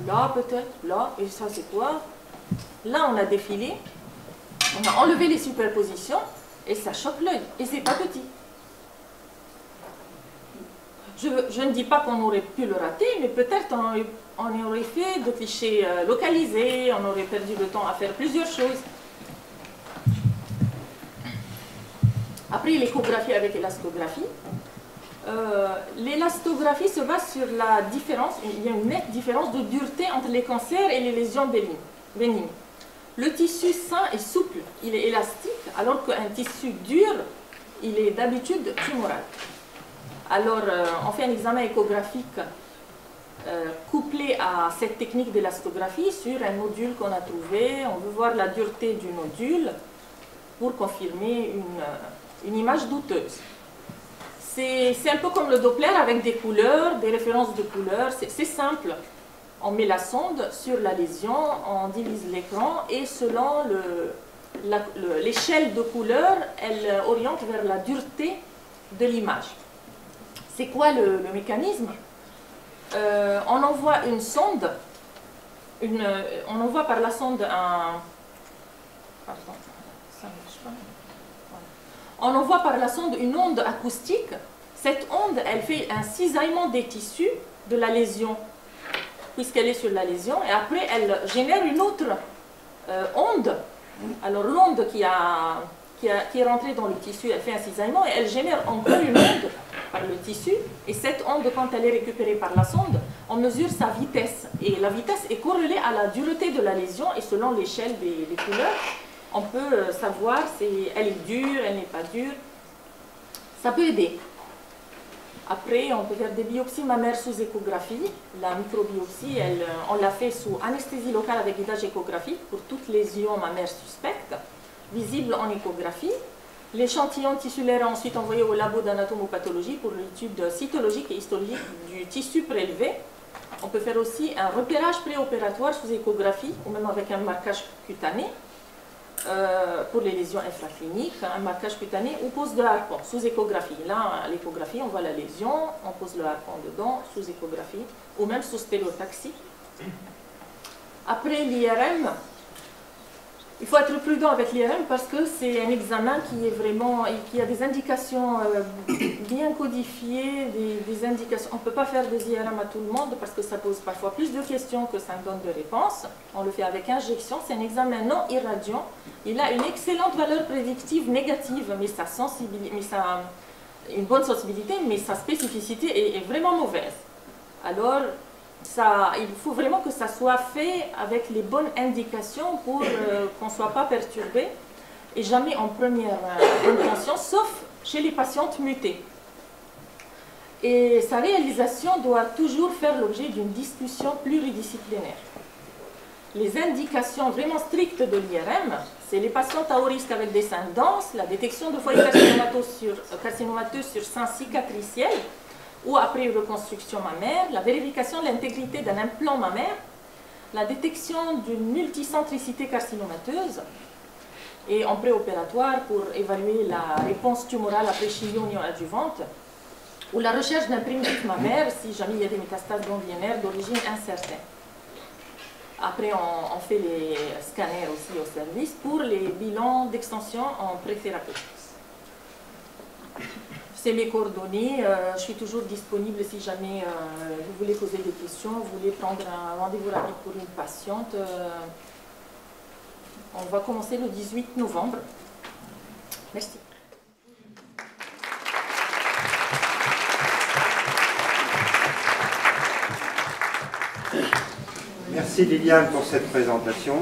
là, peut-être, là, et ça, c'est quoi? Là, on a défilé, on a enlevé les superpositions, et ça choque l'œil, et c'est pas petit. Je ne dis pas qu'on aurait pu le rater, mais peut-être on aurait fait de clichés localisés, on aurait perdu le temps à faire plusieurs choses. Après, l'échographie avec l'élastographie. L'élastographie se base sur la différence, il y a une nette différence de dureté entre les cancers et les lésions bénignes. Le tissu sain est souple, il est élastique, alors qu'un tissu dur, il est d'habitude tumoral. Alors, on fait un examen échographique couplé à cette technique d'élastographie sur un nodule qu'on a trouvé. On veut voir la dureté du nodule pour confirmer une image douteuse. C'est un peu comme le Doppler avec des couleurs, des références de couleurs. C'est simple. On met la sonde sur la lésion, on divise l'écran et selon l'échelle de couleurs, elle oriente vers la dureté de l'image. C'est quoi le mécanisme? On envoie une sonde, on envoie par la sonde un... Pardon, ça ne marche pas. On envoie par la sonde une onde acoustique. Cette onde, elle fait un cisaillement des tissus de la lésion, puisqu'elle est sur la lésion, et après elle génère une autre onde. Alors l'onde qui est rentrée dans le tissu, elle fait un cisaillement, et elle génère encore une onde par le tissu, et cette onde, quand elle est récupérée par la sonde, on mesure sa vitesse, et la vitesse est corrélée à la dureté de la lésion, et selon l'échelle des couleurs, on peut savoir si elle est dure, elle n'est pas dure. Ça peut aider. Après, on peut faire des biopsies mammaires sous échographie. La microbiopsie, on l'a fait sous anesthésie locale avec guidage échographique pour toutes les lésions mammaires suspectes, visibles en échographie. L'échantillon tissulaire est ensuite envoyé au labo d'anatomopathologie pour l'étude cytologique et histologique du tissu prélevé. On peut faire aussi un repérage préopératoire sous échographie ou même avec un marquage cutané. Pour les lésions infracliniques, un marquage cutané ou pose de harpon sous échographie. Là, à l'échographie, on voit la lésion, on pose le harpon dedans, sous échographie, ou même sous stéréotaxie. Après l'IRM, il faut être prudent avec l'IRM parce que c'est un examen qui est vraiment, qui a des indications bien codifiées, des indications. On ne peut pas faire des IRM à tout le monde parce que ça pose parfois plus de questions que ça donne de réponses. On le fait avec injection, c'est un examen non irradiant. Il a une excellente valeur prédictive négative, mais sa sensibilité, une bonne sensibilité, mais sa spécificité est vraiment mauvaise. Alors, il faut vraiment que ça soit fait avec les bonnes indications pour qu'on ne soit pas perturbé et jamais en première intention, sauf chez les patientes mutées. Et sa réalisation doit toujours faire l'objet d'une discussion pluridisciplinaire. Les indications vraiment strictes de l'IRM, c'est les patientes à haut risque avec des seins denses, la détection de foyers carcinomateux sur seins cicatriciels, ou après reconstruction mammaire, la vérification de l'intégrité d'un implant mammaire, la détection d'une multicentricité carcinomateuse, et en préopératoire pour évaluer la réponse tumorale après chimio néoadjuvante, ou la recherche d'un primitif mammaire si jamais il y a des métastases ganglionnaires d'origine incertaine. Après, on fait les scanners aussi au service pour les bilans d'extension en préthérapeutique. C'est mes coordonnées, je suis toujours disponible si jamais vous voulez poser des questions, vous voulez prendre un rendez-vous rapide pour une patiente. On va commencer le 18 novembre. Merci. Merci Liliane pour cette présentation,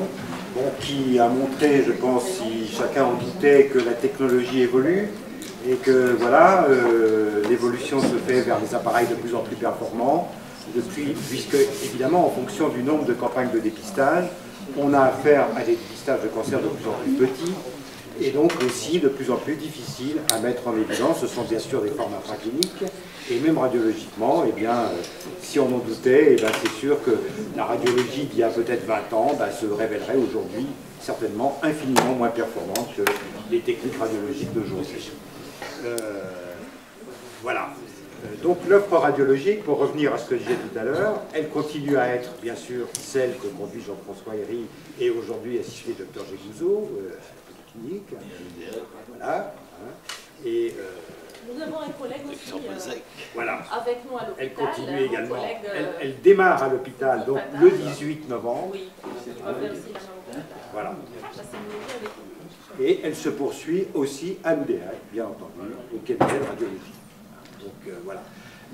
qui a montré, je pense, si chacun en doutait, que la technologie évolue et que voilà, l'évolution se fait vers des appareils de plus en plus performants, puisque évidemment en fonction du nombre de campagnes de dépistage, on a affaire à des dépistages de cancers de plus en plus petits et donc aussi de plus en plus difficiles à mettre en évidence. Ce sont bien sûr des formes infracliniques et même radiologiquement, si on en doutait, c'est sûr que la radiologie d'il y a peut-être 20 ans se révélerait aujourd'hui certainement infiniment moins performante que les techniques radiologiques d'aujourd'hui. Voilà. Donc l'offre radiologique, pour revenir à ce que je disais tout à l'heure, elle continue à être bien sûr celle que conduit Jean-François Herry et aujourd'hui assisté Dr Gégouzot à la clinique. Voilà. Et Nous avons un collègue aussi voilà. avec nous à l'hôpital. Elle continue également. Collègue, Elle démarre à l'hôpital donc le 18 novembre. Oui, il va faire aussi la mammographie. Voilà. Ça, c'est une idée avec nous. Et elle se poursuit aussi à l'UDH, bien entendu, au cabinet de radiologie. Donc voilà.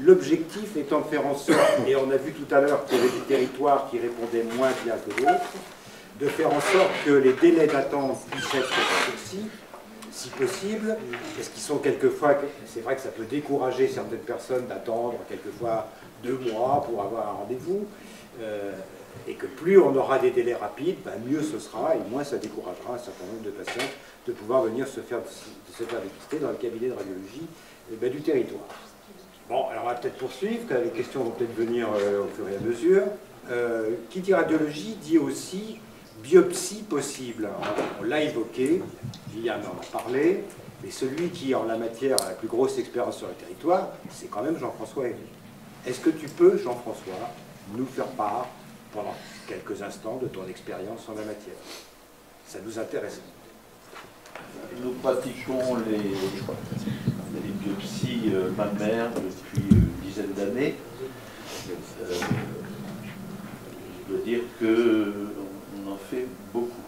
L'objectif étant de faire en sorte, et on a vu tout à l'heure qu'il y avait des territoires qui répondaient moins bien que d'autres, de faire en sorte que les délais d'attente puissent être raccourcis, si possible, parce qu'ils sont quelquefois, c'est vrai que ça peut décourager certaines personnes d'attendre quelquefois 2 mois pour avoir un rendez-vous, et que plus on aura des délais rapides, ben mieux ce sera, et moins ça découragera un certain nombre de patients de pouvoir venir se faire dépister dans le cabinet de radiologie du territoire. Bon, alors on va peut-être poursuivre, car les questions vont peut-être venir au fur et à mesure. Qui dit radiologie dit aussi biopsie possible. On l'a évoqué, Viviane en a parlé, mais celui qui, en la matière, a la plus grosse expérience sur le territoire, c'est quand même Jean-François Héry. Est-ce que tu peux, Jean-François, nous faire part, pendant quelques instants, de ton expérience en la matière? Ça nous intéresse. Nous pratiquons les biopsies mammaires depuis une dizaine d'années. Je dois dire qu'on en fait beaucoup.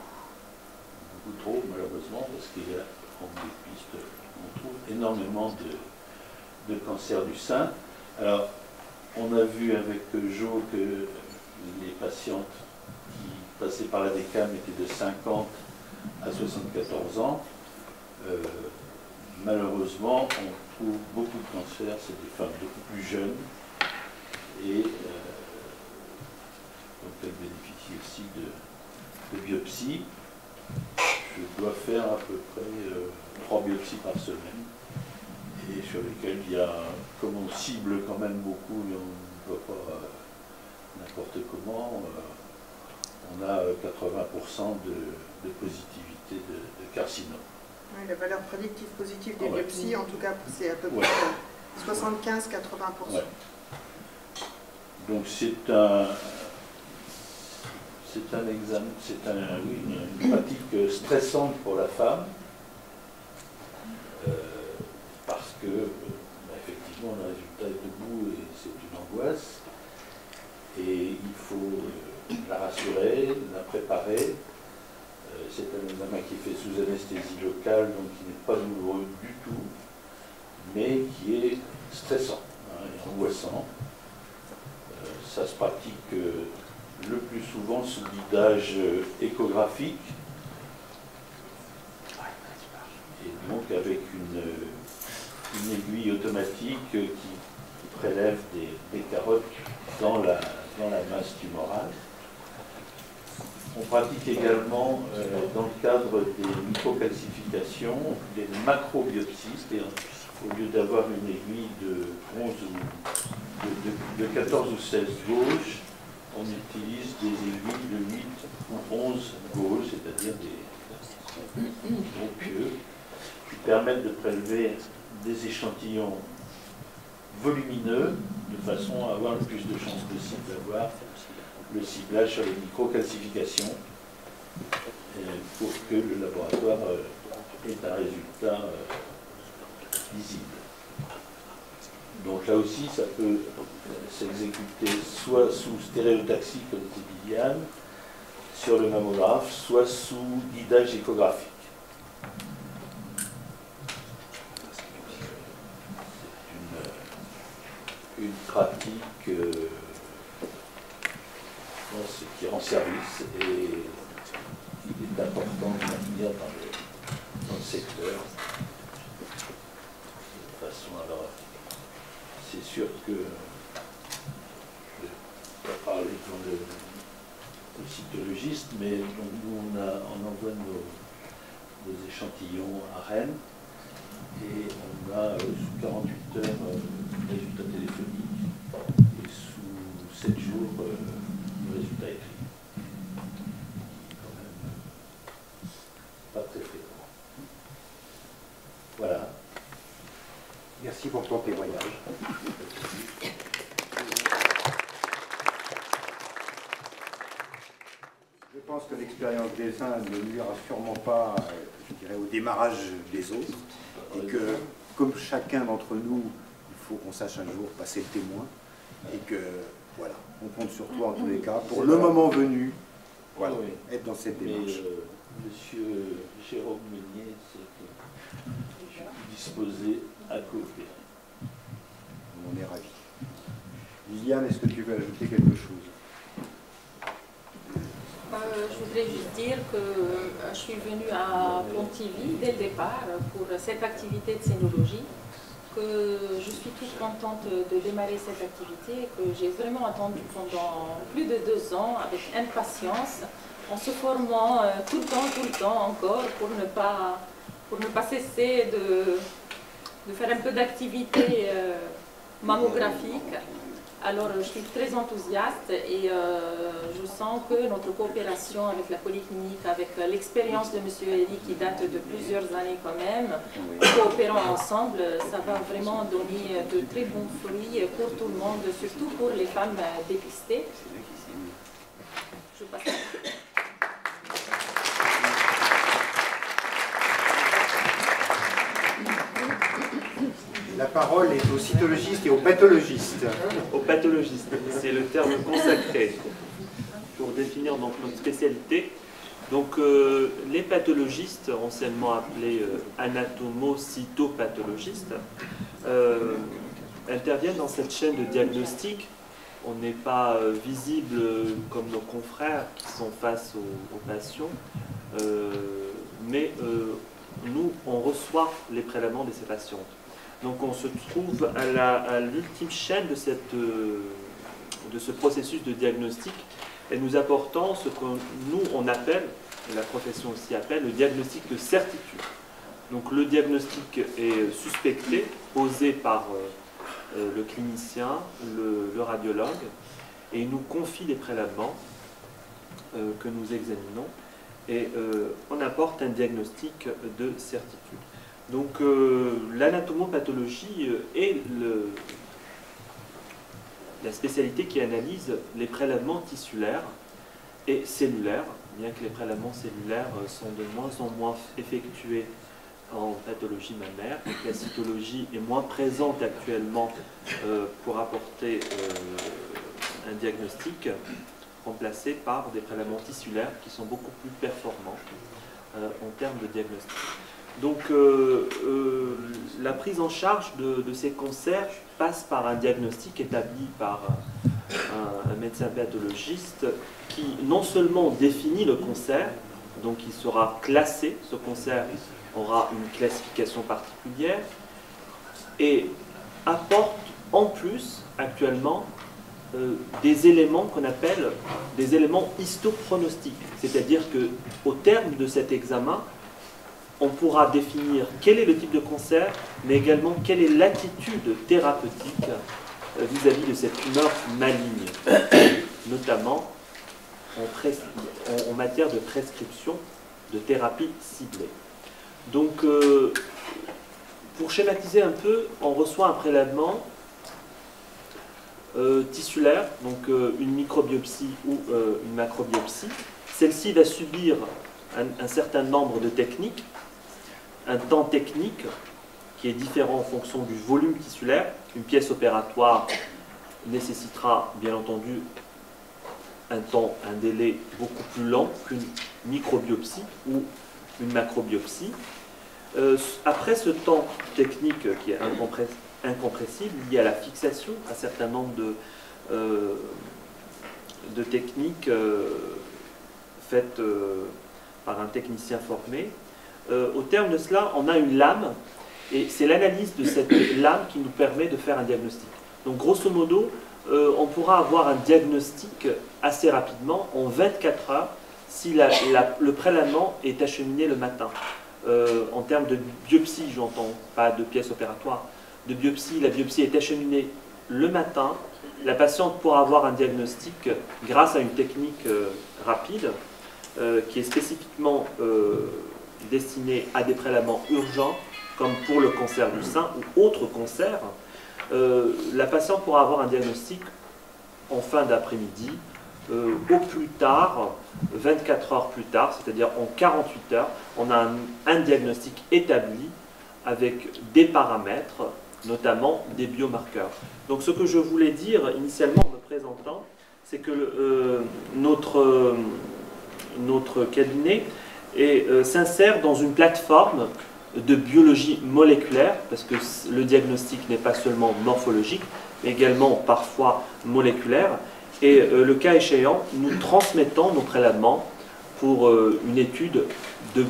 Beaucoup trop, malheureusement, parce qu'on dépiste, on trouve énormément de cancer du sein. Alors, on a vu avec Jo que les patientes qui passaient par la DECAM étaient de 50 à 74 ans. Malheureusement, on trouve beaucoup de cancers, c'est des femmes beaucoup plus jeunes, et donc elles bénéficient aussi de biopsies. Je dois faire à peu près 3 biopsies par semaine, et sur lesquelles il y a, comme on cible quand même beaucoup, et on ne voit pas n'importe comment, on a 80% de positivité de carcinome. Oui, la valeur prédictive positive des biopsies, en tout cas, c'est à peu près 75-80%. Ouais. Donc c'est un examen, une pratique stressante pour la femme, parce que effectivement le résultat est debout et c'est une angoisse, et il faut la rassurer, la préparer. C'est un examen qui est fait sous anesthésie locale, donc qui n'est pas douloureux du tout, mais qui est stressant et angoissant. Ça se pratique le plus souvent sous guidage échographique, et donc avec une aiguille automatique qui prélève des carottes dans la masse tumorale. On pratique également, dans le cadre des microcalcifications, des macrobiopsies, c'est-à-dire au lieu d'avoir une aiguille de 11 ou de 14 ou 16 gauges, on utilise des aiguilles de 8 ou 11 gauges, c'est-à-dire des gros pieux, qui permettent de prélever des échantillons volumineux, de façon à avoir le plus de chances possible d'avoir le ciblage sur les microcalcifications, pour que le laboratoire ait un résultat visible. Donc là aussi, ça peut s'exécuter soit sous stéréotaxie, comme dit Viviane, sur le mammographe, soit sous guidage échographique. C'est une pratique qui rend service, et il est important de maintenir dans le secteur. De façon, alors, c'est sûr que je ne vais pas parler devant le cytologiste, mais donc nous on envoie nos échantillons à Rennes, et on a sous 48 heures résultat téléphonique, et sous 7 jours le résultat écrit. Quand même pas très fréquent. Voilà. Merci pour ton témoignage. Je pense que l'expérience des uns ne nuira sûrement pas, je dirais, au démarrage des autres, et que comme chacun d'entre nous, il faut qu'on sache un jour passer le témoin, et que, voilà, on compte sur toi en tous les cas, pour le moment venu, voilà, être dans cette démarche. Monsieur Jérôme Meunier, c'est que je suis disposé à coopérer. On est ravis. Liliane, est-ce que tu veux ajouter quelque chose? Je voudrais juste dire que je suis venue à Pontivy dès le départ pour cette activité de scénologie, que je suis toute contente de démarrer cette activité, que j'ai vraiment attendu pendant plus de 2 ans avec impatience, en se formant tout le temps encore pour ne pas cesser de faire un peu d'activité mammographique. Alors je suis très enthousiaste et je sens que notre coopération avec la polyclinique, avec l'expérience de M. Elie qui date de plusieurs années quand même, coopérant ensemble, ça va vraiment donner de très bons fruits pour tout le monde, surtout pour les femmes dépistées. Je passe. La parole est aux cytologistes et aux pathologistes. Aux pathologistes, c'est le terme consacré pour définir donc notre spécialité. Donc les pathologistes, anciennement appelés anatomo-cytopathologistes, interviennent dans cette chaîne de diagnostic. On n'est pas visible comme nos confrères qui sont face aux patients, mais nous, on reçoit les prélèvements de ces patients. Donc on se trouve à l'ultime chaîne de ce processus de diagnostic et nous apportons ce que nous on appelle, et la profession aussi appelle, le diagnostic de certitude. Donc le diagnostic est suspecté, posé par le clinicien, le radiologue, et il nous confie des prélèvements que nous examinons et on apporte un diagnostic de certitude. Donc l'anatomopathologie est la spécialité qui analyse les prélèvements tissulaires et cellulaires, bien que les prélèvements cellulaires sont de moins en moins effectués en pathologie mammaire, donc la cytologie est moins présente actuellement pour apporter un diagnostic, remplacé par des prélèvements tissulaires qui sont beaucoup plus performants en termes de diagnostic. Donc la prise en charge de ces cancers passe par un diagnostic établi par un médecin pathologiste qui non seulement définit le cancer, donc il sera classé, ce cancer aura une classification particulière, et apporte en plus actuellement des éléments qu'on appelle des éléments histopronostiques, c'est-à-dire qu'au terme de cet examen, on pourra définir quel est le type de cancer, mais également quelle est l'attitude thérapeutique vis-à-vis de cette tumeur maligne, notamment en matière de prescription de thérapie ciblée. Donc, pour schématiser un peu, on reçoit un prélèvement tissulaire, donc une microbiopsie ou une macrobiopsie. Celle-ci va subir un certain nombre de techniques, un temps technique qui est différent en fonction du volume tissulaire. Une pièce opératoire nécessitera bien entendu un délai beaucoup plus lent qu'une microbiopsie ou une macrobiopsie. Après ce temps technique qui est incompressible, lié à la fixation, un certain nombre de techniques faites par un technicien formé. Au terme de cela, on a une lame, et c'est l'analyse de cette lame qui nous permet de faire un diagnostic. Donc grosso modo, on pourra avoir un diagnostic assez rapidement, en 24 heures, si le prélèvement est acheminé le matin. En termes de biopsie, j'entends pas de pièce opératoire, de biopsie, la biopsie est acheminée le matin, la patiente pourra avoir un diagnostic grâce à une technique rapide qui est spécifiquement destinée à des prélèvements urgents, comme pour le cancer du sein ou autre cancer. La patiente pourra avoir un diagnostic en fin d'après-midi, au plus tard, 24 heures plus tard, c'est-à-dire en 48 heures, on a un diagnostic établi avec des paramètres, notamment des biomarqueurs. Donc ce que je voulais dire initialement en me présentant, c'est que notre cabinet s'insère dans une plateforme de biologie moléculaire, parce que le diagnostic n'est pas seulement morphologique, mais également parfois moléculaire. Et le cas échéant, nous transmettons nos prélèvements pour une étude de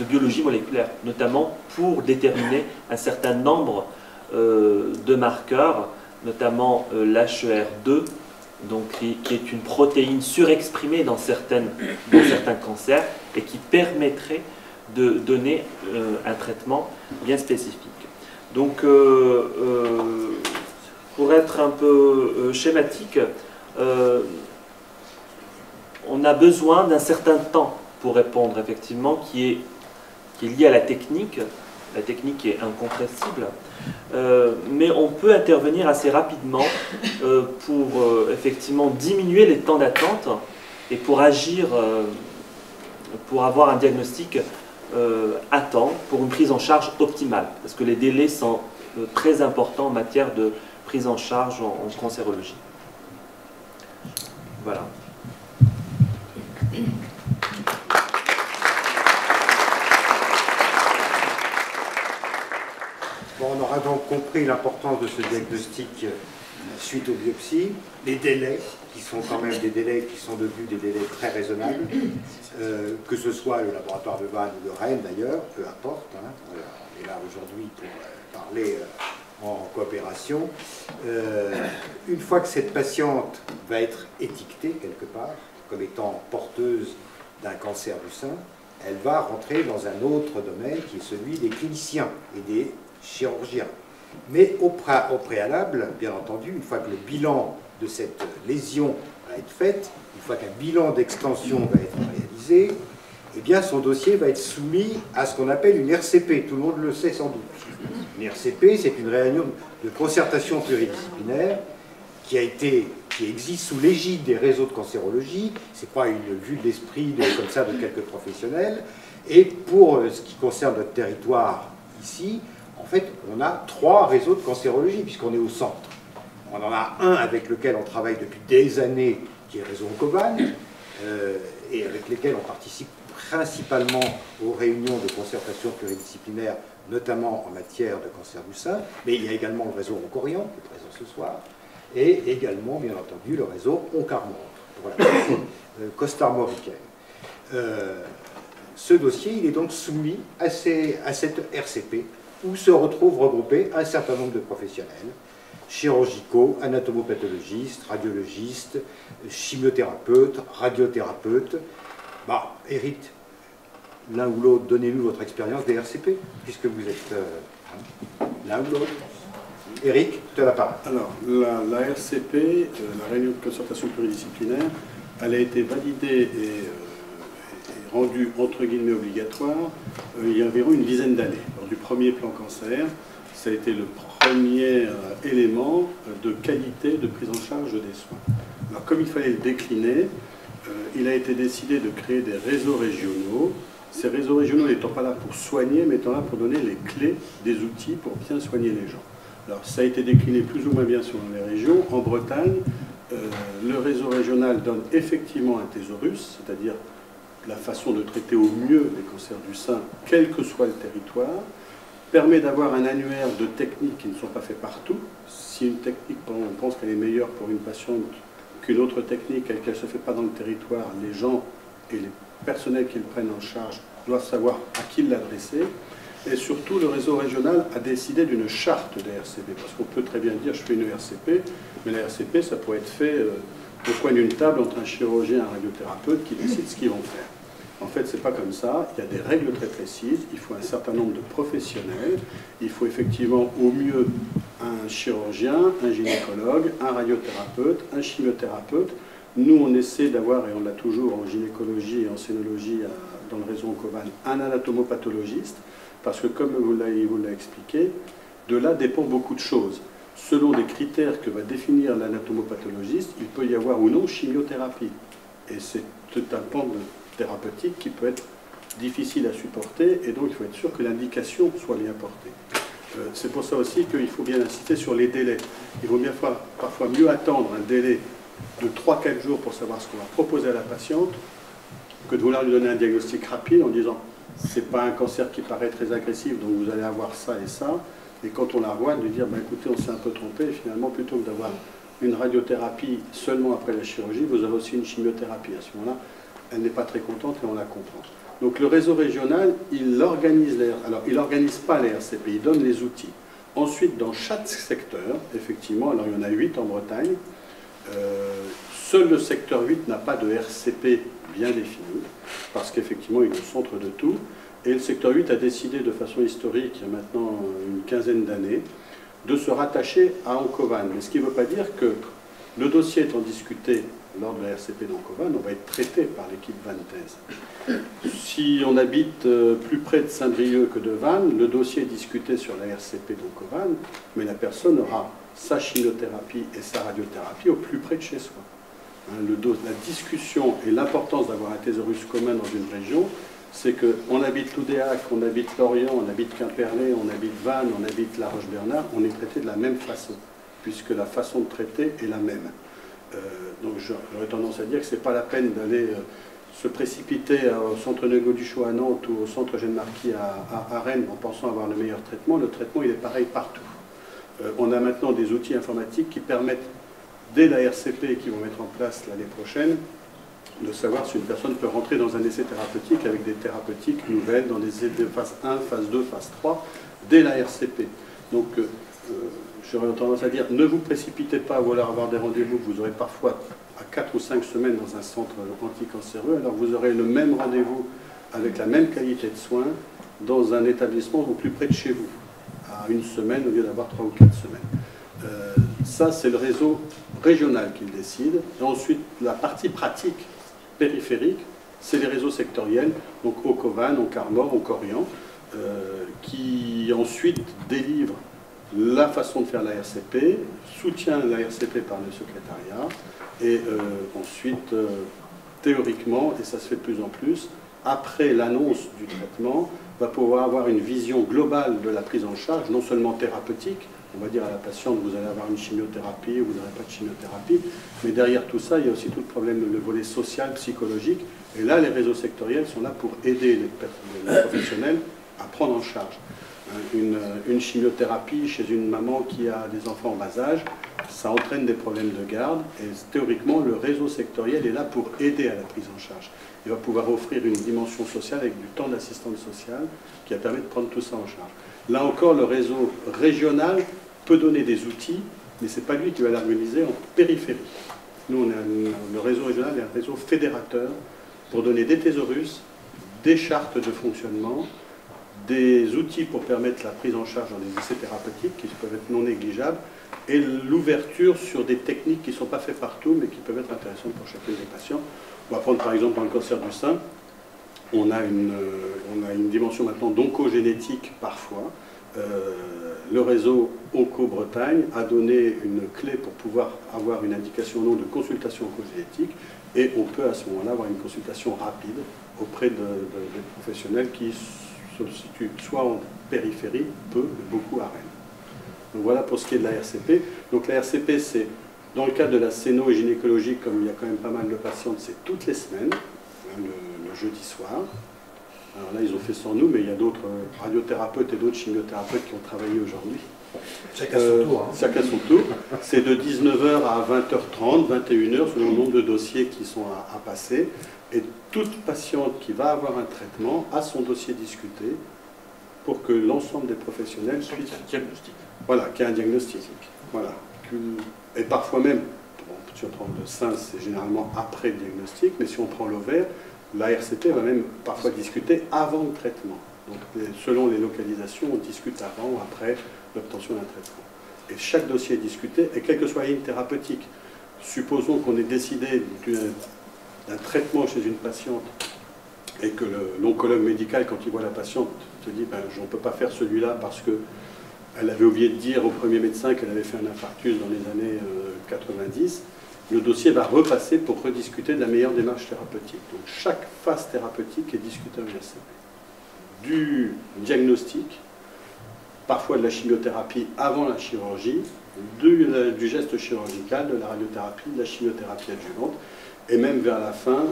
biologie moléculaire, notamment pour déterminer un certain nombre de marqueurs, notamment l'HER2, donc, qui est une protéine surexprimée dans certains cancers et qui permettrait de donner un traitement bien spécifique. Donc, pour être un peu schématique, on a besoin d'un certain temps pour répondre, effectivement, qui est lié à la technique. La technique est incompressible, mais on peut intervenir assez rapidement pour effectivement diminuer les temps d'attente et pour agir, pour avoir un diagnostic à temps, pour une prise en charge optimale, parce que les délais sont très importants en matière de prise en charge en cancérologie. Voilà. Bon, on aura donc compris l'importance de ce diagnostic suite aux biopsies, les délais, qui sont quand même des délais qui sont devenus des délais très raisonnables, que ce soit le laboratoire de Vannes ou de Rennes d'ailleurs, peu importe, hein, on est là aujourd'hui pour parler en coopération. Une fois que cette patiente va être étiquetée quelque part, comme étant porteuse d'un cancer du sein, elle va rentrer dans un autre domaine qui est celui des cliniciens et des chirurgiens. Mais au préalable, bien entendu, une fois que le bilan de cette lésion va être fait, une fois qu'un bilan d'extension va être réalisé, eh bien son dossier va être soumis à ce qu'on appelle une RCP. Tout le monde le sait sans doute. Une RCP, c'est une réunion de concertation pluridisciplinaire qui existe sous l'égide des réseaux de cancérologie. C'est pas une vue de l'esprit comme ça de quelques professionnels. Et pour ce qui concerne notre territoire ici, en fait, on a 3 réseaux de cancérologie, puisqu'on est au centre. On en a un avec lequel on travaille depuis des années, qui est le réseau Oncovan, et avec lesquels on participe principalement aux réunions de concertation pluridisciplinaire, notamment en matière de cancer du sein. Mais il y a également le réseau Oncorian, qui est présent ce soir, et également, bien entendu, le réseau Oncarmonde, pour la partie costarmoricaine. Ce dossier, il est donc soumis à cette RCP, où se retrouvent regroupés un certain nombre de professionnels, chirurgicaux, anatomopathologistes, radiologistes, chimiothérapeutes, radiothérapeutes. Bah, Eric, l'un ou l'autre, donnez-nous votre expérience des RCP, puisque vous êtes l'un ou l'autre. Eric, tu as la parole. Alors, la RCP, la réunion de concertation pluridisciplinaire, elle a été validée et rendue entre guillemets obligatoire il y a environ une dizaine d'années. Lors du premier plan cancer, ça a été le premier élément de qualité de prise en charge des soins. Alors comme il fallait le décliner, il a été décidé de créer des réseaux régionaux. Ces réseaux régionaux n'étant pas là pour soigner, mais étant là pour donner les clés des outils pour bien soigner les gens. Alors ça a été décliné plus ou moins bien selon les régions. En Bretagne, le réseau régional donne effectivement un thésaurus, c'est-à-dire la façon de traiter au mieux les cancers du sein, quel que soit le territoire, permet d'avoir un annuaire de techniques qui ne sont pas faits partout. Si une technique, on pense qu'elle est meilleure pour une patiente qu'une autre technique, qu'elle ne se fait pas dans le territoire, les gens et les personnels qui le prennent en charge doivent savoir à qui l'adresser. Et surtout, le réseau régional a décidé d'une charte des RCP, parce qu'on peut très bien dire je fais une RCP, mais la RCP, ça pourrait être fait au coin d'une table entre un chirurgien et un radiothérapeute qui décide ce qu'ils vont faire. En fait, c'est pas comme ça. Il y a des règles très précises. Il faut un certain nombre de professionnels. Il faut effectivement au mieux un chirurgien, un gynécologue, un radiothérapeute, un chimiothérapeute. Nous, on essaie d'avoir, et on l'a toujours en gynécologie et en scénologie dans le réseau Oncovan, un anatomopathologiste, parce que comme vous l'avez expliqué, de là dépend beaucoup de choses. Selon des critères que va définir l'anatomopathologiste, il peut y avoir ou non chimiothérapie. Et c'est tout un pan thérapeutique qui peut être difficile à supporter, et donc il faut être sûr que l'indication soit bien portée. C'est pour ça aussi qu'il faut bien insister sur les délais. Il vaut bien parfois mieux attendre un délai de 3-4 jours pour savoir ce qu'on va proposer à la patiente, que de vouloir lui donner un diagnostic rapide en disant c'est pas un cancer qui paraît très agressif, donc vous allez avoir ça et ça, et quand on la revoit, de lui dire écoutez, on s'est un peu trompé, et finalement, plutôt que d'avoir une radiothérapie seulement après la chirurgie, vous avez aussi une chimiothérapie. À ce moment-là, elle n'est pas très contente et on la comprend. Donc le réseau régional, il organise il n'organise pas les RCP, il donne les outils. Ensuite, dans chaque secteur, effectivement, alors il y en a 8 en Bretagne, seul le secteur 8 n'a pas de RCP bien défini, parce qu'effectivement, il est au centre de tout. Et le secteur 8 a décidé de façon historique, il y a maintenant une quinzaine d'années, de se rattacher à Oncovan. Mais ce qui ne veut pas dire que le dossier étant discuté lors de la RCP d'Oncovan, on va être traité par l'équipe Vannes-Thèse. Si on habite plus près de Saint-Brieuc que de Vannes, le dossier est discuté sur la RCP d'Oncovan, mais la personne aura sa chimiothérapie et sa radiothérapie au plus près de chez soi. La discussion et l'importance d'avoir un thésaurus commun dans une région, c'est qu'on habite Loudéac, on habite Lorient, on habite Quimperlé, on habite Vannes, on habite La Roche-Bernard, on est traité de la même façon, puisque la façon de traiter est la même. Donc j'aurais tendance à dire que ce n'est pas la peine d'aller se précipiter au centre Neugo-du-Chau à Nantes ou au centre Eugène Marquis à Rennes en pensant avoir le meilleur traitement. Le traitement, il est pareil partout. On a maintenant des outils informatiques qui permettent, dès la RCP qu'ils vont mettre en place l'année prochaine, de savoir si une personne peut rentrer dans un essai thérapeutique avec des thérapeutiques nouvelles dans des essais de phase 1, phase 2, phase 3, dès la RCP. Donc, j'aurais tendance à dire, ne vous précipitez pas à vouloir avoir des rendez-vous que vous aurez parfois à 4 ou 5 semaines dans un centre anticancéreux, alors vous aurez le même rendez-vous avec la même qualité de soins dans un établissement au plus près de chez vous, à une semaine au lieu d'avoir 3 ou 4 semaines. Ça, c'est le réseau régional qui le décide. Et ensuite, la partie pratique périphérique, c'est les réseaux sectoriels, donc Oncovan, Oncarmor, Oncorian, qui ensuite délivrent la façon de faire la RCP, soutient la RCP par le secrétariat, et ensuite, théoriquement, et ça se fait de plus en plus, après l'annonce du traitement, va pouvoir avoir une vision globale de la prise en charge, non seulement thérapeutique, on va dire à la patiente, vous allez avoir une chimiothérapie ou vous n'aurez pas de chimiothérapie, mais derrière tout ça, il y a aussi tout le problème, le volet social, psychologique, et là, les réseaux sectoriels sont là pour aider les professionnels à prendre en charge. Une chimiothérapie chez une maman qui a des enfants en bas âge, ça entraîne des problèmes de garde, et théoriquement, le réseau sectoriel est là pour aider à la prise en charge. Il va pouvoir offrir une dimension sociale avec du temps d'assistance sociale qui va permettre de prendre tout ça en charge. Là encore, le réseau régional peut donner des outils, mais ce n'est pas lui qui va l'organiser en périphérie. Nous, le réseau régional est un réseau fédérateur pour donner des thésaurus, des chartes de fonctionnement, des outils pour permettre la prise en charge dans des essais thérapeutiques qui peuvent être non négligeables, et l'ouverture sur des techniques qui ne sont pas faites partout, mais qui peuvent être intéressantes pour chacun des patients. On va prendre par exemple dans le cancer du sein, on a une dimension maintenant d'oncogénétique parfois. Le réseau Onco-Bretagne a donné une clé pour pouvoir avoir une indication au nom de consultation oncogénétique, et on peut à ce moment-là avoir une consultation rapide auprès des professionnels qui se situent soit en périphérie, peu, beaucoup à Rennes. Donc voilà pour ce qui est de la RCP. Donc la RCP, c'est dans le cadre de la céno et gynécologie, comme il y a quand même pas mal de patientes, c'est toutes les semaines, le jeudi soir. Alors là, ils ont fait sans nous, mais il y a d'autres radiothérapeutes et d'autres chimiothérapeutes qui ont travaillé aujourd'hui. Chacun son tour. Hein. Chacun son tour. C'est de 19h à 20h30, 21h, selon le nombre de dossiers qui sont à passer. Et toute patiente qui va avoir un traitement a son dossier discuté pour que l'ensemble des professionnels puissent... un diagnostic. Voilà, qu'il y ait un diagnostic. Voilà. Et parfois même, si on prend le sein, c'est généralement après le diagnostic, mais si on prend l'ovaire, la RCP va même parfois discuter avant le traitement. Donc, selon les localisations, on discute avant ou après l'obtention d'un traitement. Et chaque dossier est discuté, et quelle que soit la ligne thérapeutique, supposons qu'on ait décidé d'un traitement chez une patiente et que l'oncologue médical, quand il voit la patiente, se dit ben, on ne peut pas faire celui-là parce qu'elle avait oublié de dire au premier médecin qu'elle avait fait un infarctus dans les années 90, le dossier va repasser pour rediscuter de la meilleure démarche thérapeutique. Donc chaque phase thérapeutique est discutée en RCP. Du diagnostic, parfois de la chimiothérapie avant la chirurgie, du geste chirurgical, de la radiothérapie, de la chimiothérapie adjuvante, et même vers la fin,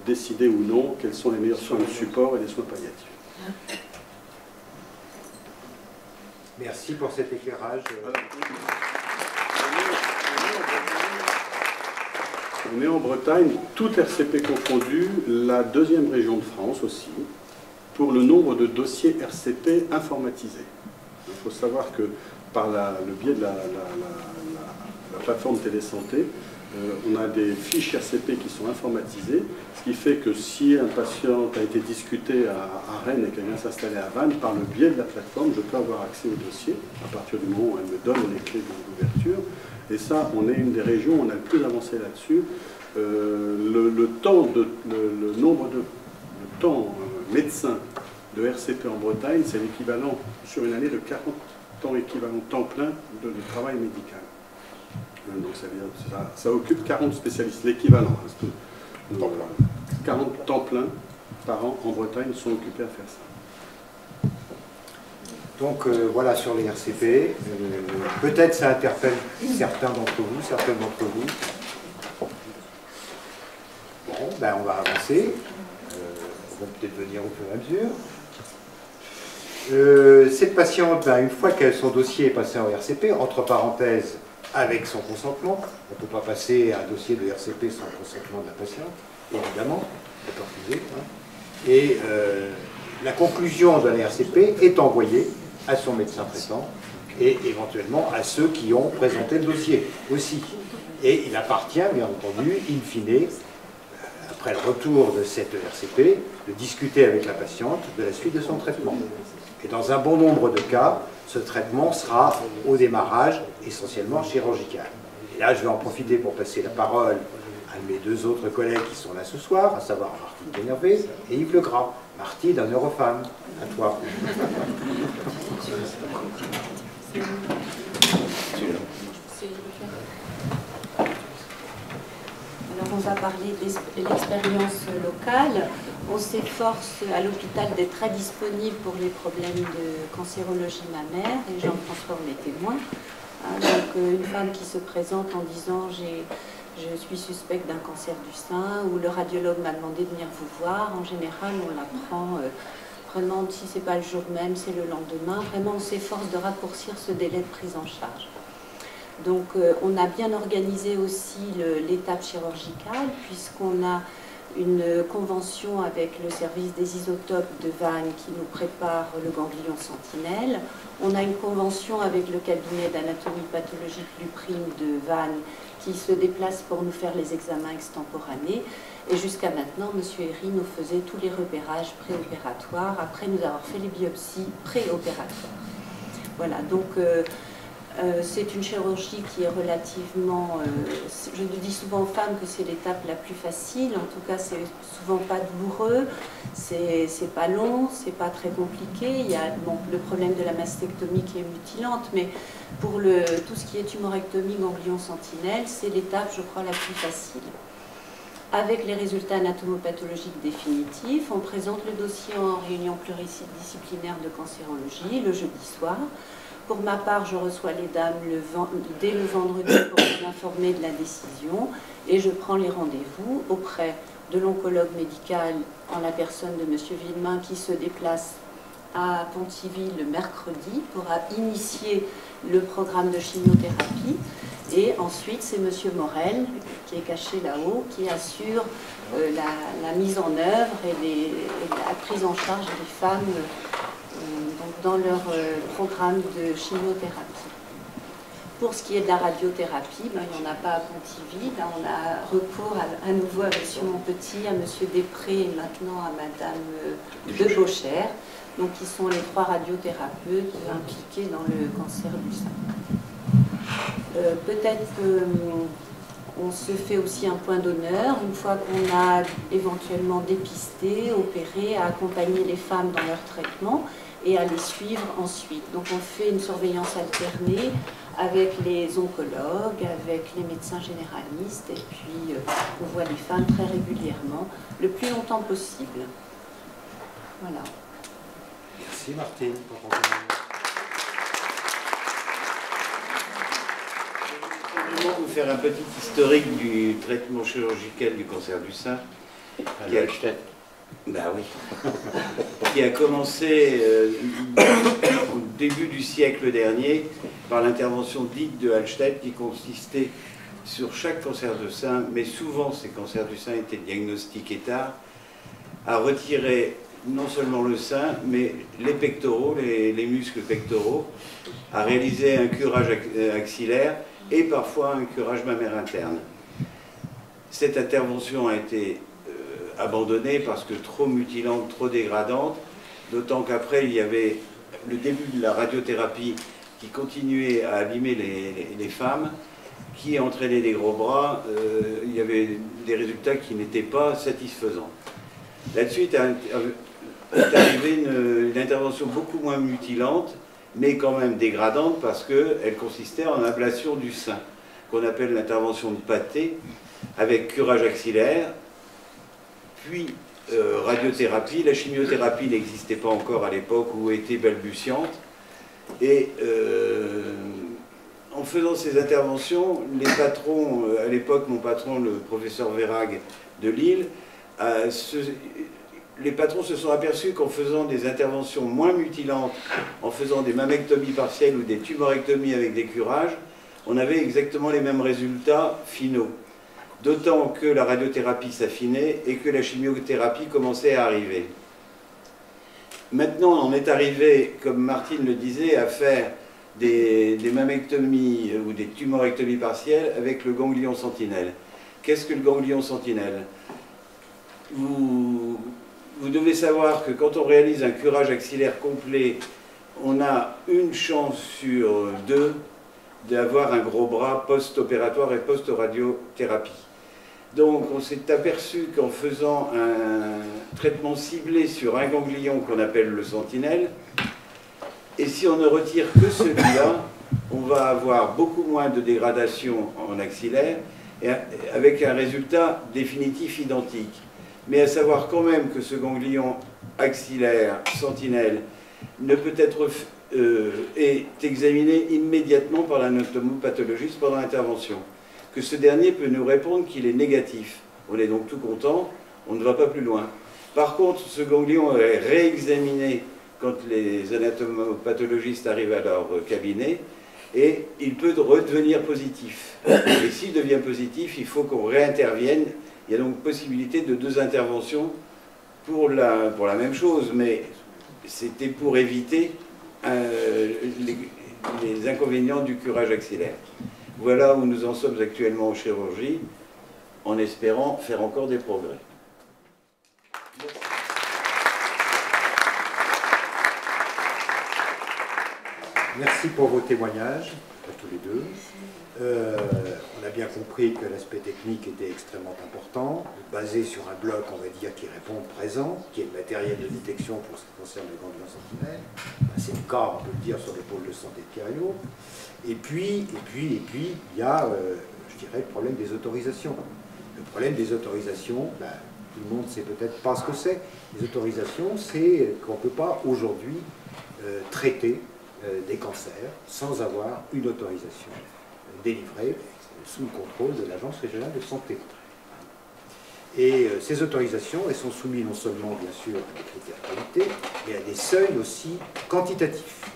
décider ou non quels sont les meilleurs soins de support et les soins palliatifs. Merci pour cet éclairage. On est en Bretagne, toute RCP confondue, la deuxième région de France aussi, pour le nombre de dossiers RCP informatisés. Il faut savoir que par le biais de la plateforme Télésanté, on a des fiches RCP qui sont informatisées, ce qui fait que si un patient a été discuté à Rennes et qu'elle vient s'installer à Vannes, par le biais de la plateforme, je peux avoir accès au dossier à partir du moment où elle me donne les clés d'ouverture. Et ça, on est une des régions où on a le plus avancé là-dessus. Le nombre de médecins de RCP en Bretagne, c'est l'équivalent sur une année de 40 temps équivalent temps plein de travail médical. Donc ça occupe 40 spécialistes, l'équivalent. 40 temps plein par an en Bretagne sont occupés à faire ça. Donc voilà sur les RCP. Peut-être ça interpelle certains d'entre vous, certaines d'entre vous. Bon, ben on va avancer. On va peut-être venir au fur et à mesure. Cette patiente, ben, une fois que son dossier est passé en RCP, entre parenthèses, avec son consentement, on ne peut pas passer un dossier de RCP sans le consentement de la patiente, évidemment, on peut refuser. Hein. Et la conclusion de la RCP est envoyée à son médecin traitant et éventuellement à ceux qui ont présenté le dossier aussi. Et il appartient, bien entendu, in fine, après le retour de cette RCP, de discuter avec la patiente de la suite de son traitement. Et dans un bon nombre de cas, ce traitement sera au démarrage essentiellement chirurgical. Et là, je vais en profiter pour passer la parole à mes deux autres collègues qui sont là ce soir, à savoir Martine Dénervé et Yves Legras. Martine, d'un Eurofemme, à toi. Alors on va parler de l'expérience locale. On s'efforce à l'hôpital d'être très disponible pour les problèmes de cancérologie mammaire, et Jean-François en est témoin. Donc une femme qui se présente en disant je suis suspecte d'un cancer du sein, ou le radiologue m'a demandé de venir vous voir, en général on la prend vraiment, si ce n'est pas le jour même, c'est le lendemain. Vraiment on s'efforce de raccourcir ce délai de prise en charge. Donc on a bien organisé aussi l'étape chirurgicale, puisqu'on a une convention avec le service des isotopes de Vannes qui nous prépare le ganglion sentinelle. On a une convention avec le cabinet d'anatomie pathologique Luprine de Vannes qui se déplace pour nous faire les examens extemporanés. Et jusqu'à maintenant, M. Herry nous faisait tous les repérages préopératoires après nous avoir fait les biopsies préopératoires. Voilà, donc c'est une chirurgie qui est relativement, je le dis souvent aux femmes que c'est l'étape la plus facile, en tout cas c'est souvent pas douloureux, c'est pas long, c'est pas très compliqué. Il y a bon, le problème de la mastectomie qui est mutilante, mais pour tout ce qui est tumorectomie, ganglion sentinelle, c'est l'étape je crois la plus facile. Avec les résultats anatomopathologiques définitifs, on présente le dossier en réunion pluridisciplinaire de cancérologie le jeudi soir. Pour ma part, je reçois les dames dès le vendredi pour m'informer de la décision et je prends les rendez-vous auprès de l'oncologue médical en la personne de M. Villemain qui se déplace à Pontivy le mercredi pour initier le programme de chimiothérapie. Et ensuite, c'est M. Morel, qui est caché là-haut, qui assure la mise en œuvre et la prise en charge des femmes dans leur programme de chimiothérapie. Pour ce qui est de la radiothérapie, il n'y en a pas à Pontivy. Là, on a recours à nouveau à M. Montpetit, à M. Després et maintenant à Mme de Beauchère, donc qui sont les 3 radiothérapeutes impliqués dans le cancer du sein. Peut-être qu'on se fait aussi un point d'honneur, une fois qu'on a éventuellement dépisté, opéré, à accompagner les femmes dans leur traitement. et à les suivre ensuite. Donc on fait une surveillance alternée avec les oncologues, avec les médecins généralistes, et puis on voit les femmes très régulièrement, le plus longtemps possible. Voilà. Merci Martine. Je vais vous faire un petit historique du traitement chirurgical du cancer du sein. Ben oui. Qui a commencé au début du siècle dernier par l'intervention dite de Hallstedt qui consistait sur chaque cancer de sein, mais souvent ces cancers du sein étaient diagnostiqués tard, à retirer non seulement le sein, mais les pectoraux, les muscles pectoraux, à réaliser un curage axillaire et parfois un curage mammaire interne. Cette intervention a été abandonnée parce que trop mutilante, trop dégradante, d'autant qu'après il y avait le début de la radiothérapie qui continuait à abîmer les femmes, qui entraînait des gros bras, il y avait des résultats qui n'étaient pas satisfaisants. Là-dessus est arrivée une intervention beaucoup moins mutilante, mais quand même dégradante parce qu'elle consistait en ablation du sein, qu'on appelle l'intervention de Pathé, avec curage axillaire, puis radiothérapie. La chimiothérapie n'existait pas encore à l'époque ou était balbutiante. Et en faisant ces interventions, les patrons, à l'époque mon patron, le professeur Verhaeghe de Lille, les patrons se sont aperçus qu'en faisant des interventions moins mutilantes, en faisant des mammectomies partielles ou des tumorectomies avec des curages, on avait exactement les mêmes résultats finaux. D'autant que la radiothérapie s'affinait et que la chimiothérapie commençait à arriver. Maintenant, on en est arrivé, comme Martine le disait, à faire des mammectomies ou des tumorectomies partielles avec le ganglion sentinelle. Qu'est-ce que le ganglion sentinelle ? Vous devez savoir que quand on réalise un curage axillaire complet, on a une chance sur 2 d'avoir un gros bras post-opératoire et post-radiothérapie. Donc on s'est aperçu qu'en faisant un traitement ciblé sur un ganglion qu'on appelle le sentinelle, et si on ne retire que celui-là, on va avoir beaucoup moins de dégradation en axillaire, et avec un résultat définitif identique. Mais à savoir quand même que ce ganglion axillaire sentinelle ne peut être est examiné immédiatement par l'anatomopathologiste pendant l'intervention. Que ce dernier peut nous répondre qu'il est négatif. On est donc tout content, on ne va pas plus loin. Par contre, ce ganglion est réexaminé quand les anatomopathologistes arrivent à leur cabinet et il peut redevenir positif. Et s'il devient positif, il faut qu'on réintervienne. Il y a donc possibilité de 2 interventions pour la même chose, mais c'était pour éviter les inconvénients du curage axillaire. Voilà où nous en sommes actuellement en chirurgie, en espérant faire encore des progrès. Merci pour vos témoignages, à tous les deux. On a bien compris que l'aspect technique était extrêmement important, basé sur un bloc, on va dire, qui répond présent, qui est le matériel de détection pour ce qui concerne le ganglion sentinelle. C'est le cas, on peut le dire, sur les pôles de santé de Quériot. Et puis, il y a, je dirais, le problème des autorisations. Le problème des autorisations, tout le monde ne sait peut-être pas ce que c'est. Les autorisations, c'est qu'on ne peut pas aujourd'hui traiter des cancers sans avoir une autorisation délivrée sous le contrôle de l'Agence régionale de santé. Et ces autorisations, elles sont soumises non seulement, bien sûr, à des critères de qualité, mais à des seuils aussi quantitatifs.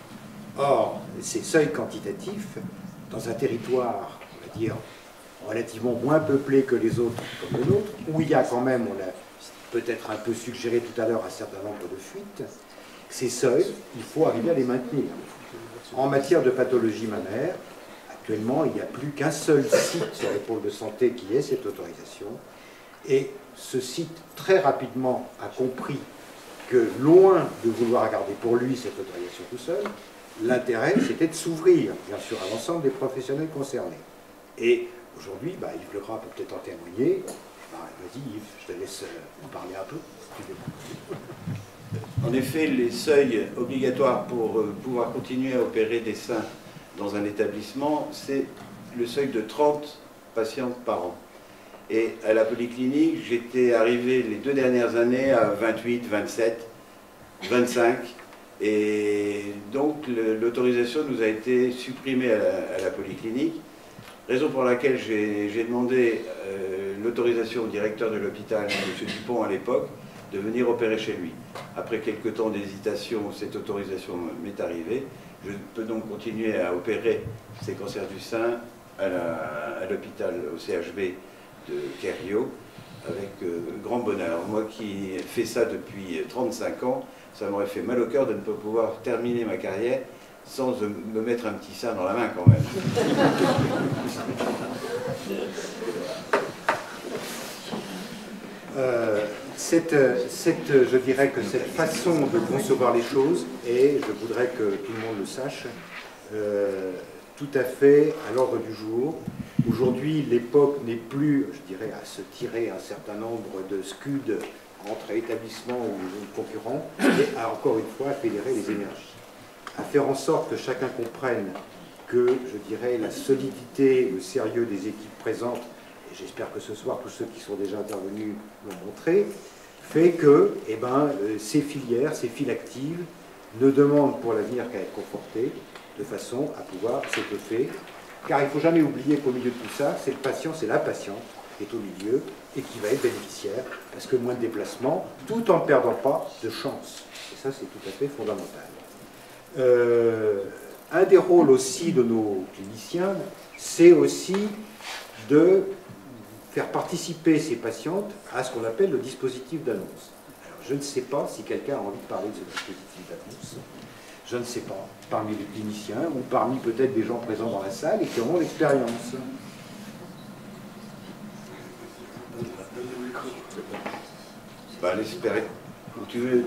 Or, ces seuils quantitatifs, dans un territoire, on va dire, relativement moins peuplé que les autres, comme le nôtre, où il y a quand même, on l'a peut-être un peu suggéré tout à l'heure, un certain nombre de fuites, ces seuils, il faut arriver à les maintenir. En matière de pathologie mammaire, actuellement, il n'y a plus qu'un seul site sur les pôles de santé qui ait cette autorisation. Et ce site, très rapidement, a compris que, loin de vouloir garder pour lui cette autorisation tout seul, l'intérêt, c'était de s'ouvrir, bien sûr, à l'ensemble des professionnels concernés. Et aujourd'hui, Yves Legras peut peut-être en témoigner. Vas-y Yves, je te laisse en parler un peu, si tu veux. En effet, les seuils obligatoires pour pouvoir continuer à opérer des seins dans un établissement, c'est le seuil de 30 patientes par an. Et à la polyclinique, j'étais arrivé les 2 dernières années à 28, 27, 25. Et donc l'autorisation nous a été supprimée à la polyclinique, raison pour laquelle j'ai demandé l'autorisation au directeur de l'hôpital, M. Dupont à l'époque, de venir opérer chez lui. Après quelques temps d'hésitation, cette autorisation m'est arrivée. Je peux donc continuer à opérer ces cancers du sein à l'hôpital, au CHB de Querrieux, avec grand bonheur. Moi qui fais ça depuis 35 ans, ça m'aurait fait mal au cœur de ne pas pouvoir terminer ma carrière sans me mettre un petit sein dans la main quand même. Je dirais que cette façon de concevoir les choses, et je voudrais que tout le monde le sache, tout à fait à l'ordre du jour. Aujourd'hui, l'époque n'est plus, je dirais, à se tirer un certain nombre de scuds entre établissements ou concurrents, mais à, encore une fois, fédérer les énergies. À faire en sorte que chacun comprenne que, je dirais, la solidité, le sérieux des équipes présentes, et j'espère que ce soir, tous ceux qui sont déjà intervenus l'ont montré, fait que ces filières, ces files actives, ne demandent pour l'avenir qu'à être confortées, de façon à pouvoir s'étoffer. Car il ne faut jamais oublier qu'au milieu de tout ça, c'est le patient, c'est la patiente qui est au milieu et qui va être bénéficiaire, parce que moins de déplacements, tout en ne perdant pas de chance. Et ça, c'est tout à fait fondamental. Un des rôles aussi de nos cliniciens, c'est aussi de faire participer ces patientes à ce qu'on appelle le dispositif d'annonce. Je ne sais pas si quelqu'un a envie de parler de ce dispositif d'annonce. Je ne sais pas, parmi les cliniciens ou parmi peut-être des gens présents dans la salle et qui auront l'expérience. Bah, l'espérer. Où tu veux.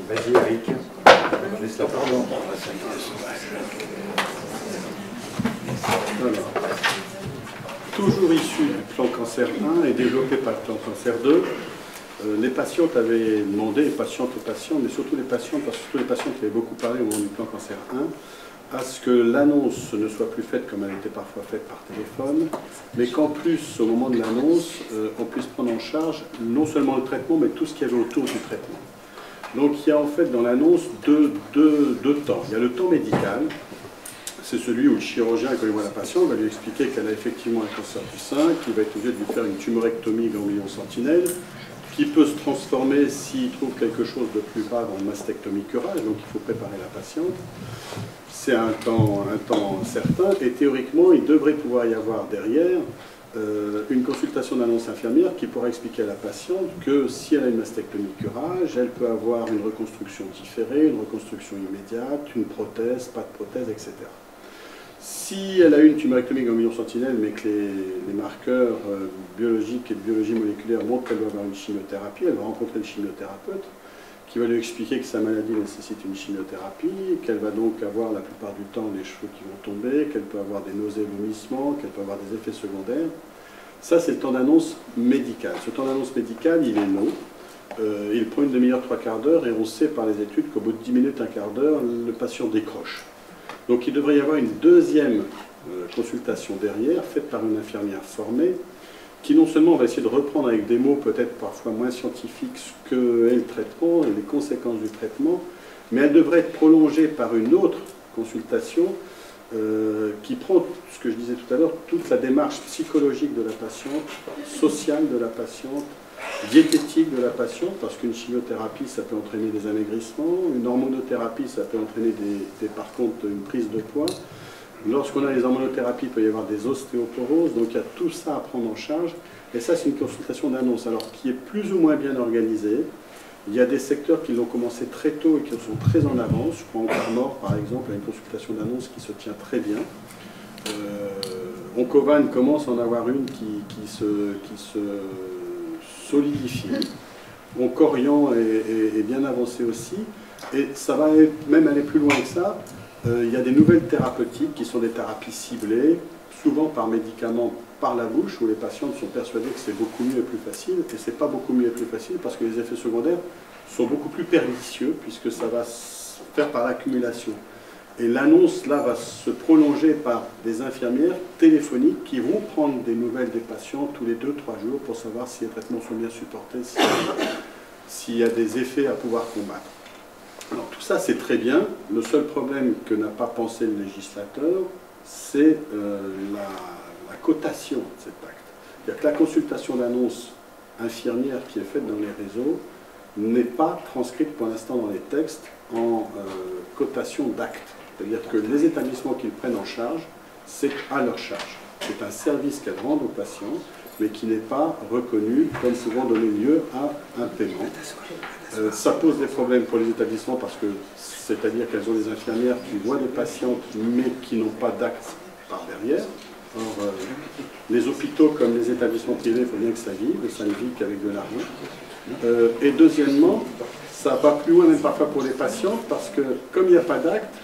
Vas-y, Eric. Laisse la parole. Toujours issu du plan cancer 1 et développé par le plan cancer 2, les patientes avaient demandé, les patientes et patients, mais surtout les patientes, parce que surtout les patientes qui avaient beaucoup parlé au moment du plan cancer 1, à ce que l'annonce ne soit plus faite comme elle était parfois faite par téléphone, mais qu'en plus, au moment de l'annonce, on puisse prendre en charge non seulement le traitement, mais tout ce qu'il y avait autour du traitement. Donc il y a en fait dans l'annonce deux temps. Il y a le temps médical, c'est celui où le chirurgien, quand il voit la patiente, va lui expliquer qu'elle a effectivement un cancer du sein, qu'il va être obligé de lui faire une tumorectomie ganglion sentinelle, qui peut se transformer s'il trouve quelque chose de plus grave en mastectomie curage, donc il faut préparer la patiente. C'est un temps certain, et théoriquement, il devrait pouvoir y avoir derrière une consultation d'annonce infirmière qui pourra expliquer à la patiente que si elle a une mastectomie curage, elle peut avoir une reconstruction différée, une reconstruction immédiate, une prothèse, pas de prothèse, etc. Si elle a eu une tumorectomie ganglion sentinelle, mais que les marqueurs biologiques et de biologie moléculaire montrent qu'elle doit avoir une chimiothérapie, elle va rencontrer le chimiothérapeute qui va lui expliquer que sa maladie nécessite une chimiothérapie, qu'elle va donc avoir la plupart du temps les cheveux qui vont tomber, qu'elle peut avoir des nausées, vomissements, qu'elle peut avoir des effets secondaires. Ça, c'est le temps d'annonce médical. Ce temps d'annonce médical, il est long. Il prend une demi-heure, 3/4 d'heure, et on sait par les études qu'au bout de 10 minutes, un quart d'heure, le patient décroche. Donc il devrait y avoir une deuxième consultation derrière, faite par une infirmière formée, qui non seulement va essayer de reprendre avec des mots peut-être parfois moins scientifiques ce qu'est le traitement et les conséquences du traitement, mais elle devrait être prolongée par une autre consultation qui prend, ce que je disais tout à l'heure, toute la démarche psychologique de la patiente, sociale de la patiente, diététique de la patiente, parce qu'une chimiothérapie, ça peut entraîner des amaigrissements, une hormonothérapie, ça peut entraîner par contre une prise de poids. Lorsqu'on a les hormonothérapies, il peut y avoir des ostéoporoses, donc il y a tout ça à prendre en charge, et ça c'est une consultation d'annonce, alors qui est plus ou moins bien organisée. Il y a des secteurs qui l'ont commencé très tôt et qui sont très en avance. Je crois en Nord, par exemple, à une consultation d'annonce qui se tient très bien. Oncovan commence à en avoir une qui se solidifie. Oncorian est bien avancé aussi. Et ça va même aller plus loin que ça. Il y a des nouvelles thérapeutiques qui sont des thérapies ciblées, souvent par médicaments par la bouche, où les patientes sont persuadées que c'est beaucoup mieux et plus facile. Et c'est pas beaucoup mieux et plus facile parce que les effets secondaires sont beaucoup plus pernicieux, puisque ça va se faire par accumulation. Et l'annonce, là, va se prolonger par des infirmières téléphoniques qui vont prendre des nouvelles des patients tous les 2-3 jours pour savoir si les traitements sont bien supportés, s'il y a des effets à pouvoir combattre. Alors tout ça, c'est très bien. Le seul problème que n'a pas pensé le législateur, c'est la cotation de cet acte. C'est-à-dire que la consultation d'annonce infirmière qui est faite dans les réseaux n'est pas transcrite pour l'instant dans les textes en cotation d'actes. C'est-à-dire que les établissements qu'ils prennent en charge, c'est à leur charge. C'est un service qu'elles rendent aux patients, mais qui n'est pas reconnu comme pouvant donner lieu à un paiement. Ça pose des problèmes pour les établissements parce que, c'est-à-dire qu'elles ont des infirmières qui voient des patientes, mais qui n'ont pas d'actes par derrière. Or, les hôpitaux comme les établissements privés, il faut bien que ça vive, et ça ne vit qu'avec de l'argent. Et deuxièmement, ça va plus loin même parfois pour les patients, parce que comme il n'y a pas d'acte,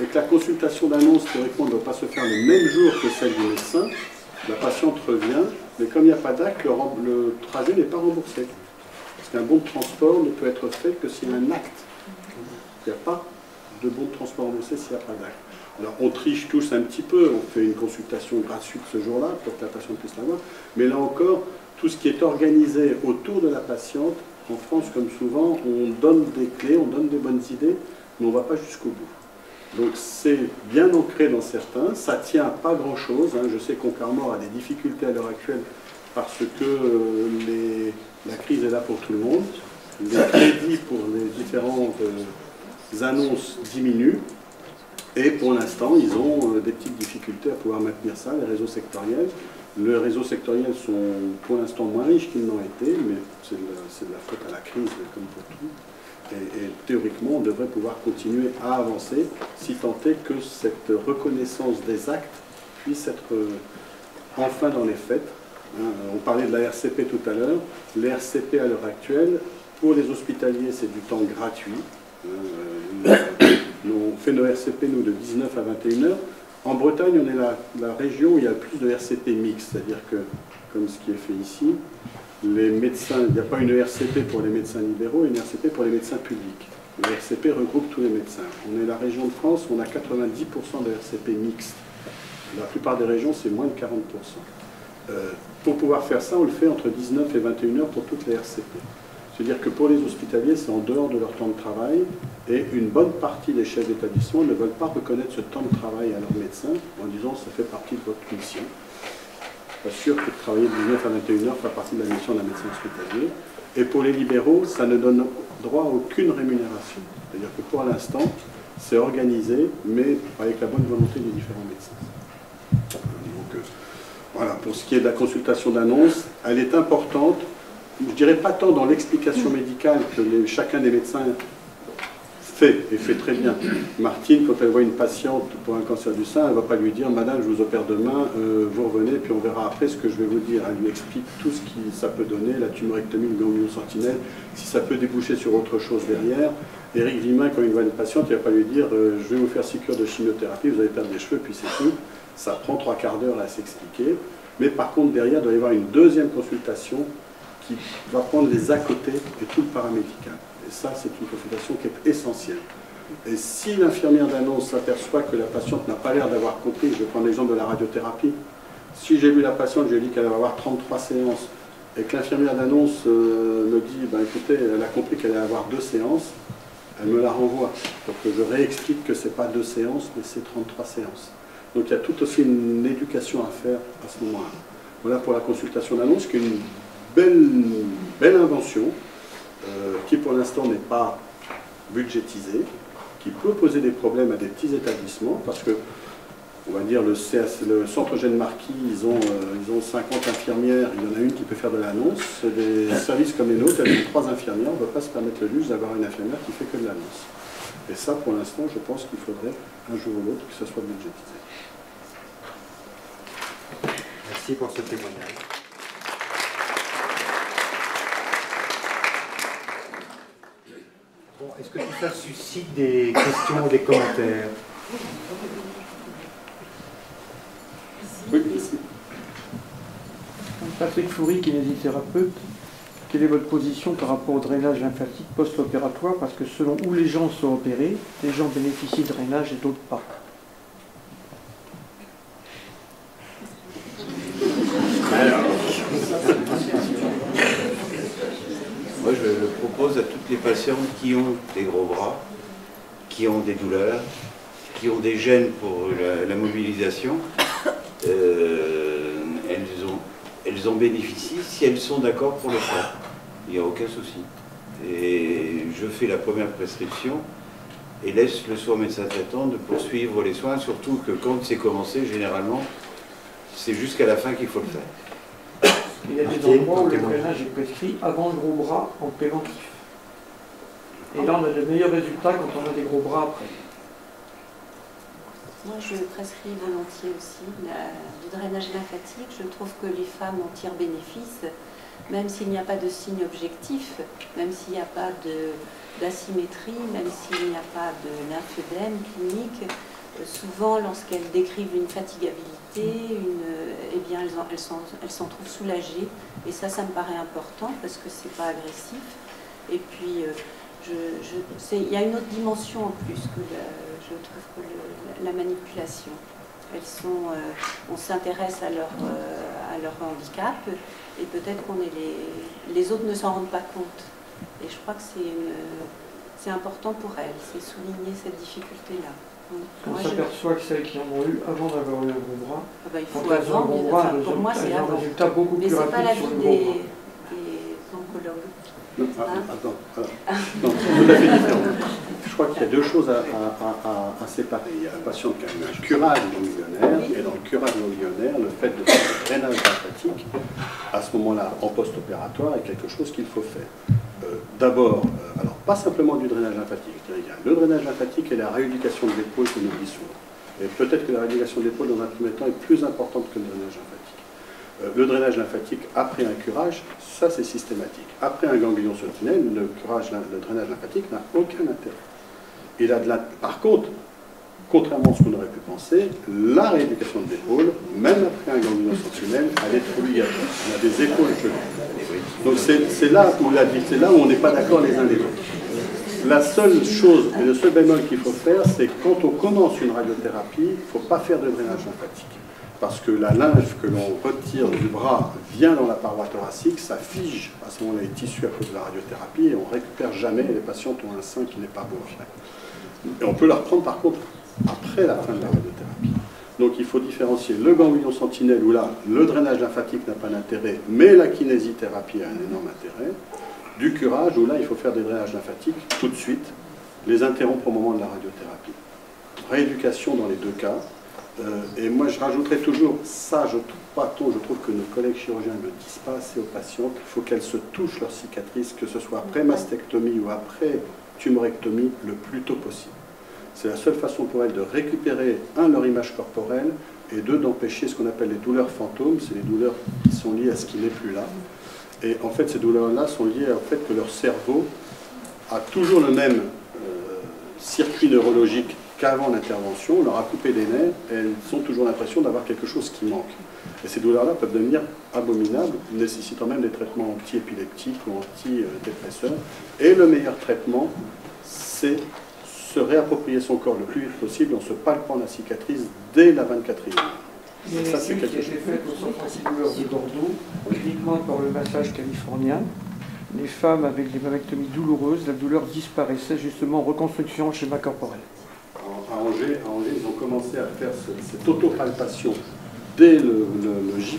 et que la consultation d'annonce, théoriquement, ne doit pas se faire le même jour que celle du médecin, la patiente revient, mais comme il n'y a pas d'acte, le trajet n'est pas remboursé. Parce qu'un bon de transport ne peut être fait que s'il y a un acte. Il n'y a pas de bon de transport remboursé s'il n'y a pas d'acte. Alors on triche tous un petit peu, on fait une consultation gratuite ce jour-là pour que la patiente puisse l'avoir, mais là encore, tout ce qui est organisé autour de la patiente, en France comme souvent, on donne des clés, on donne des bonnes idées, mais on ne va pas jusqu'au bout. Donc c'est bien ancré dans certains, ça ne tient à pas grand-chose. Je sais qu'Oncarmore a des difficultés à l'heure actuelle parce que la crise est là pour tout le monde. Les crédits pour les différentes annonces diminuent et pour l'instant ils ont des petites difficultés à pouvoir maintenir ça, les réseaux sectoriels. Les réseaux sectoriels sont pour l'instant moins riches qu'ils n'ont été, mais c'est de la faute à la crise comme pour tout. Et théoriquement, on devrait pouvoir continuer à avancer, si tant est que cette reconnaissance des actes puisse être enfin dans les faits. On parlait de la RCP tout à l'heure. Les RCP à l'heure actuelle, pour les hospitaliers, c'est du temps gratuit. On fait nos RCP, nous, de 19 à 21 heures. En Bretagne, on est la région où il y a le plus de RCP mixtes, c'est-à-dire que, comme ce qui est fait ici, les médecins, il n'y a pas une RCP pour les médecins libéraux et une RCP pour les médecins publics. La RCP regroupe tous les médecins. On est la région de France où on a 90% de RCP mixtes. La plupart des régions, c'est moins de 40%. Pour pouvoir faire ça, on le fait entre 19 et 21 heures pour toutes les RCP. C'est-à-dire que pour les hospitaliers, c'est en dehors de leur temps de travail et une bonne partie des chefs d'établissement ne veulent pas reconnaître ce temps de travail à leurs médecins en disant ça fait partie de votre mission. Pas sûr que de travailler de 19 à 21 heures fait partie de la mission d'un médecin hospitalier. Et pour les libéraux, ça ne donne droit à aucune rémunération. C'est-à-dire que pour l'instant, c'est organisé, mais avec la bonne volonté des différents médecins. Donc, voilà, pour ce qui est de la consultation d'annonce, elle est importante. Je ne dirais pas tant dans l'explication médicale que chacun des médecins fait, et fait très bien. Martine, quand elle voit une patiente pour un cancer du sein, elle ne va pas lui dire « Madame, je vous opère demain, vous revenez, puis on verra après ce que je vais vous dire ». Elle lui explique tout ce que ça peut donner, la tumorectomie, le ganglion sentinelle, si ça peut déboucher sur autre chose derrière. Éric Vimin, quand il voit une patiente, il ne va pas lui dire « Je vais vous faire 6 cures de chimiothérapie, vous allez perdre des cheveux, puis c'est tout ». Ça prend 3/4 d'heure à s'expliquer. Mais par contre, derrière, il doit y avoir une deuxième consultation qui va prendre les à côté et tout le paramédical. Et ça, c'est une consultation qui est essentielle. Et si l'infirmière d'annonce s'aperçoit que la patiente n'a pas l'air d'avoir compris, je vais prendre l'exemple de la radiothérapie, si j'ai vu la patiente, je lui ai dit qu'elle allait avoir 33 séances, et que l'infirmière d'annonce me dit, écoutez, elle a compris qu'elle allait avoir 2 séances, elle me la renvoie, pour que je réexplique que ce n'est pas 2 séances, mais c'est 33 séances. Donc il y a tout aussi une éducation à faire à ce moment-là. Voilà pour la consultation d'annonce, qui est une belle invention, qui pour l'instant n'est pas budgétisée, qui peut poser des problèmes à des petits établissements, parce que, on va dire, le centre Eugène Marquis, ils ont 50 infirmières, il y en a une qui peut faire de l'annonce. Des services comme les nôtres, il y a 3 infirmières, on ne peut pas se permettre le luxe d'avoir une infirmière qui fait que de l'annonce. Et ça, pour l'instant, je pense qu'il faudrait, un jour ou l'autre, que ce soit budgétisé. Merci pour ce témoignage. Bon, est-ce que tout ça suscite des questions ou des commentaires? Oui. Patrick Foury, kinésithérapeute. quelle est votre position par rapport au drainage lymphatique post-opératoire? Parce que selon où les gens sont opérés, les gens bénéficient de drainage et d'autres pas. Alors, moi je le propose à toutes les patientes qui ont des gros bras, qui ont des douleurs, qui ont des gènes pour la mobilisation, elles en bénéficient si elles sont d'accord pour le faire. Il n'y a aucun souci. Et je fais la première prescription et laisse le soin médecin traitant de poursuivre les soins, surtout que quand c'est commencé, généralement, c'est jusqu'à la fin qu'il faut le faire. Il y a des endroits où le drainage est prescrit avant le gros bras en préventif. Et là, on a de meilleurs résultats quand on a des gros bras après. Moi, je prescris volontiers aussi du drainage lymphatique. Je trouve que les femmes en tirent bénéfice, même s'il n'y a pas de signe objectif, même s'il n'y a pas d'asymétrie, même s'il n'y a pas de lymphœdème clinique. Souvent, lorsqu'elles décrivent une fatigabilité, eh bien, elles s'en trouvent soulagées. Et ça me paraît important parce que c'est pas agressif. Et puis, il y a une autre dimension en plus que je trouve que la manipulation. On s'intéresse à leur handicap et peut-être qu'on les autres ne s'en rendent pas compte. Et je crois que c'est important pour elles, c'est souligner cette difficulté-là. On s'aperçoit que celles qui en ont eu avant d'avoir eu le gros bras, il faut avant, pour moi c'est avant. Mais c'est pas l'avis des oncologues. Non, attends, non, tout à fait différent. Je crois qu'il y a deux choses à séparer. Il y a la patiente qui a eu un curage ganglionnaire, et dans le curage ganglionnaire, le fait de faire le drainage lymphatique, à ce moment-là, en post-opératoire, est quelque chose qu'il faut faire. D'abord, alors pas simplement du drainage lymphatique, il y a le drainage lymphatique et la rééducation de l'épaule que nous dit souvent. Et peut-être que la rééducation de l'épaule, dans un premier temps, est plus importante que le drainage lymphatique. Le drainage lymphatique après un curage, ça c'est systématique. Après un ganglion sentinelle, le drainage lymphatique n'a aucun intérêt. Par contre, contrairement à ce qu'on aurait pu penser, la rééducation de l'épaule, même après un ganglion sentinelle, elle est obligatoire. On a des épaules gelées. Donc c'est là où on n'est pas d'accord les uns les autres. La seule chose et le seul bémol qu'il faut faire, c'est que quand on commence une radiothérapie, il ne faut pas faire de drainage lymphatique. Parce que la lymphe que l'on retire du bras vient dans la paroi thoracique, ça fige à ce moment-là les tissus à cause de la radiothérapie et on ne récupère jamais. Les patientes ont un sein qui n'est pas beau. Et on peut la reprendre par contre après la fin de la radiothérapie. Donc il faut différencier le ganglion sentinelle où là, le drainage lymphatique n'a pas d'intérêt, mais la kinésithérapie a un énorme intérêt, du curage où là, il faut faire des drainages lymphatiques tout de suite, les interrompre au moment de la radiothérapie. Rééducation dans les deux cas. Et moi, je rajouterais toujours, ça, je trouve que nos collègues chirurgiens ne le disent pas assez aux patientes, il faut qu'elles se touchent leurs cicatrices, que ce soit après mastectomie ou après tumorectomie, le plus tôt possible. C'est la seule façon pour elles de récupérer, leur image corporelle, et d'empêcher ce qu'on appelle les douleurs fantômes, c'est les douleurs qui sont liées à ce qui n'est plus là. Et en fait, ces douleurs-là sont liées au fait que leur cerveau a toujours le même circuit neurologique qu'avant l'intervention, on leur a coupé des nerfs et elles ont toujours l'impression d'avoir quelque chose qui manque. Et ces douleurs-là peuvent devenir abominables, nécessitant même des traitements anti-épileptiques ou antidépresseurs. Et le meilleur traitement, c'est se réapproprier son corps le plus vite possible en se palpant la cicatrice dès la 24e. Il y a une étude qui a été faite au centre antidouleur de Bordeaux, uniquement par le massage californien. Les femmes avec des mammectomies douloureuses, la douleur disparaissait justement en reconstruction en schéma corporel. À Angers, ils ont commencé à faire cette autopalpation dès le J+1.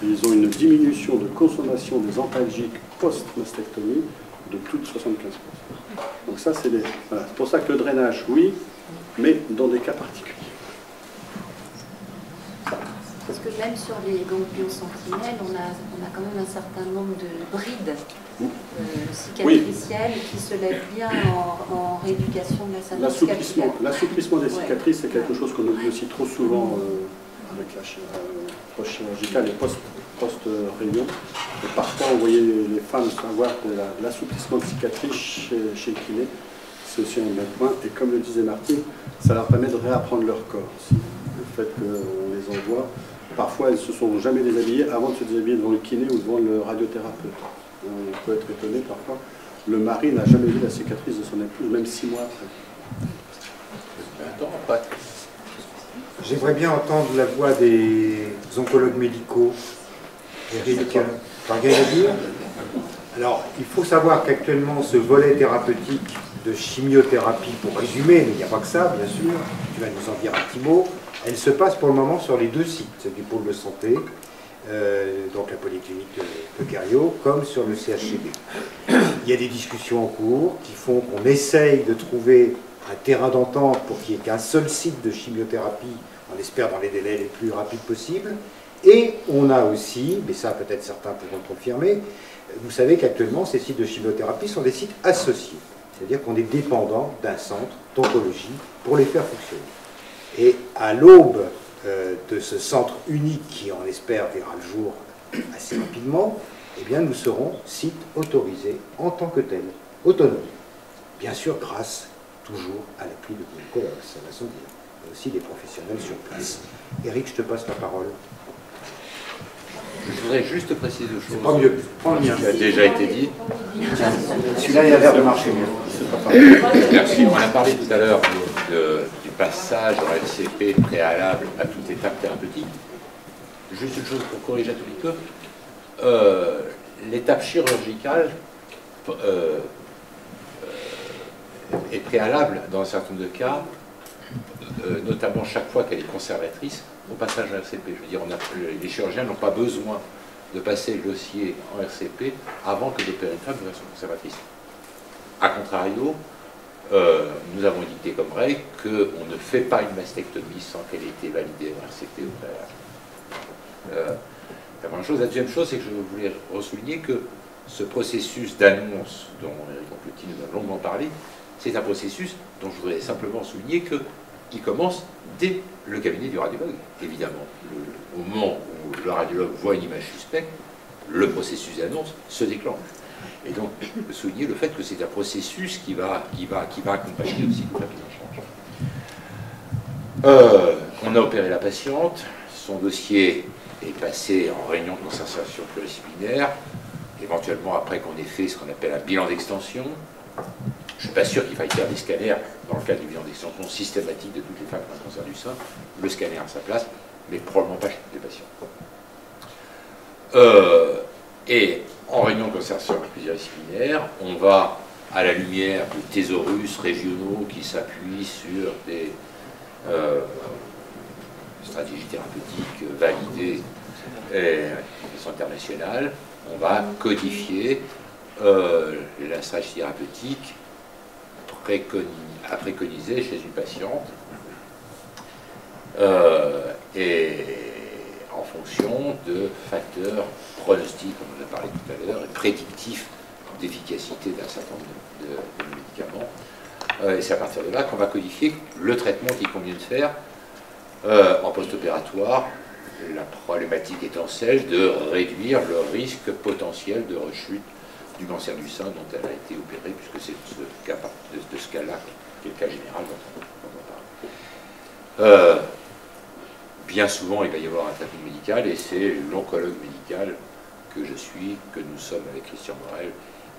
Ils ont une diminution de consommation des antalgiques post-mastectomie de plus de 75%. Donc ça, c'est pour ça que le drainage, oui, mais dans des cas particuliers. Parce que même sur les ganglions sentinelles, on a quand même un certain nombre de brides cicatricielles qui se lèvent bien en rééducation de la synapse. L'assouplissement des cicatrices, c'est quelque chose qu'on oublie aussi trop souvent avec l'approche chirurgicale et post-réunion. Et parfois, on voyait les femmes savoir que l'assouplissement de cicatrices chez le kiné, c'est aussi un bon point. Et comme le disait Martine, ça leur permet de réapprendre leur corps aussi. Le fait qu'on les envoie. Parfois, elles ne se sont jamais déshabillées avant de se déshabiller devant le kiné ou devant le radiothérapeute. On peut être étonné parfois. Le mari n'a jamais vu la cicatrice de son épouse, même 6 mois après. J'aimerais bien entendre la voix des oncologues médicaux. Eric, tu as rien à dire? Alors, il faut savoir qu'actuellement, ce volet thérapeutique de chimiothérapie, pour résumer, mais il n'y a pas que ça, bien sûr, tu vas nous en dire un petit mot, elle se passe pour le moment sur les 2 sites du pôle de santé, donc la polyclinique de Querrieux, comme sur le CHCB. Il y a des discussions en cours qui font qu'on essaye de trouver un terrain d'entente pour qu'il n'y ait qu'un seul site de chimiothérapie, on espère dans les délais les plus rapides possibles. Et on a aussi, mais ça peut-être certains pourront le confirmer, vous savez qu'actuellement ces sites de chimiothérapie sont des sites associés, c'est-à-dire qu'on est dépendant d'un centre d'oncologie pour les faire fonctionner. Et à l'aube de ce centre unique qui, on espère, verra le jour assez rapidement, eh bien nous serons site autorisé en tant que tel, autonome. Bien sûr grâce toujours à l'appui de gynécologues, ça va sans dire, mais aussi des professionnels sur place. Eric, je te passe la parole. Je voudrais juste préciser deux choses. C'est pas mieux. Prends le mien. Qui a déjà été dit. Celui-là, il a l'air de marcher mieux. Merci. On a parlé tout à l'heure du passage en LCP préalable à toute étape thérapeutique. Juste une chose pour corriger tout petit peu. L'étape chirurgicale est préalable dans un certain nombre de cas, notamment chaque fois qu'elle est conservatrice, au passage en RCP. Je veux dire, les chirurgiens n'ont pas besoin de passer le dossier en RCP avant que d'opérer une femme de version conservatrice. A contrario, nous avons dicté comme règle qu'on ne fait pas une mastectomie sans qu'elle ait été validée en RCP au préalable. La première chose. La deuxième chose, c'est que je voulais ressouligner que ce processus d'annonce dont Eric Complotti nous a longuement parlé, c'est un processus dont je voudrais simplement souligner qu'il commence dès le cabinet du radiologue. Évidemment, au moment où le radiologue voit une image suspecte, le processus d'annonce se déclenche. Et donc, souligner le fait que c'est un processus qui va accompagner aussi toute la prise en charge. On a opéré la patiente, son dossier est passé en réunion de concertation pluridisciplinaire, éventuellement après qu'on ait fait ce qu'on appelle un bilan d'extension. Je ne suis pas sûr qu'il faille faire des scanners dans le cadre du bilan d'extension systématique de toutes les femmes qui ont un cancer du sein. Le scanner à sa place, mais probablement pas chez tous les patients. Et en réunion de concertation pluridisciplinaire, on va, à la lumière de thésaurus régionaux qui s'appuient sur des stratégies thérapeutiques validées de façon internationale, on va codifier la stratégie thérapeutique à préconiser chez une patiente et en fonction de facteurs pronostiques, comme on en a parlé tout à l'heure, et prédictifs d'efficacité d'un certain nombre de médicaments. Et c'est à partir de là qu'on va codifier le traitement qu'il convient de faire en post-opératoire, la problématique étant celle de réduire le risque potentiel de rechute du cancer du sein dont elle a été opérée, puisque c'est de ce cas-là, qui est le cas général dont on parle. Bien souvent, il va y avoir un traitement médical, et c'est l'oncologue médical que je suis, que nous sommes avec Christian Morel,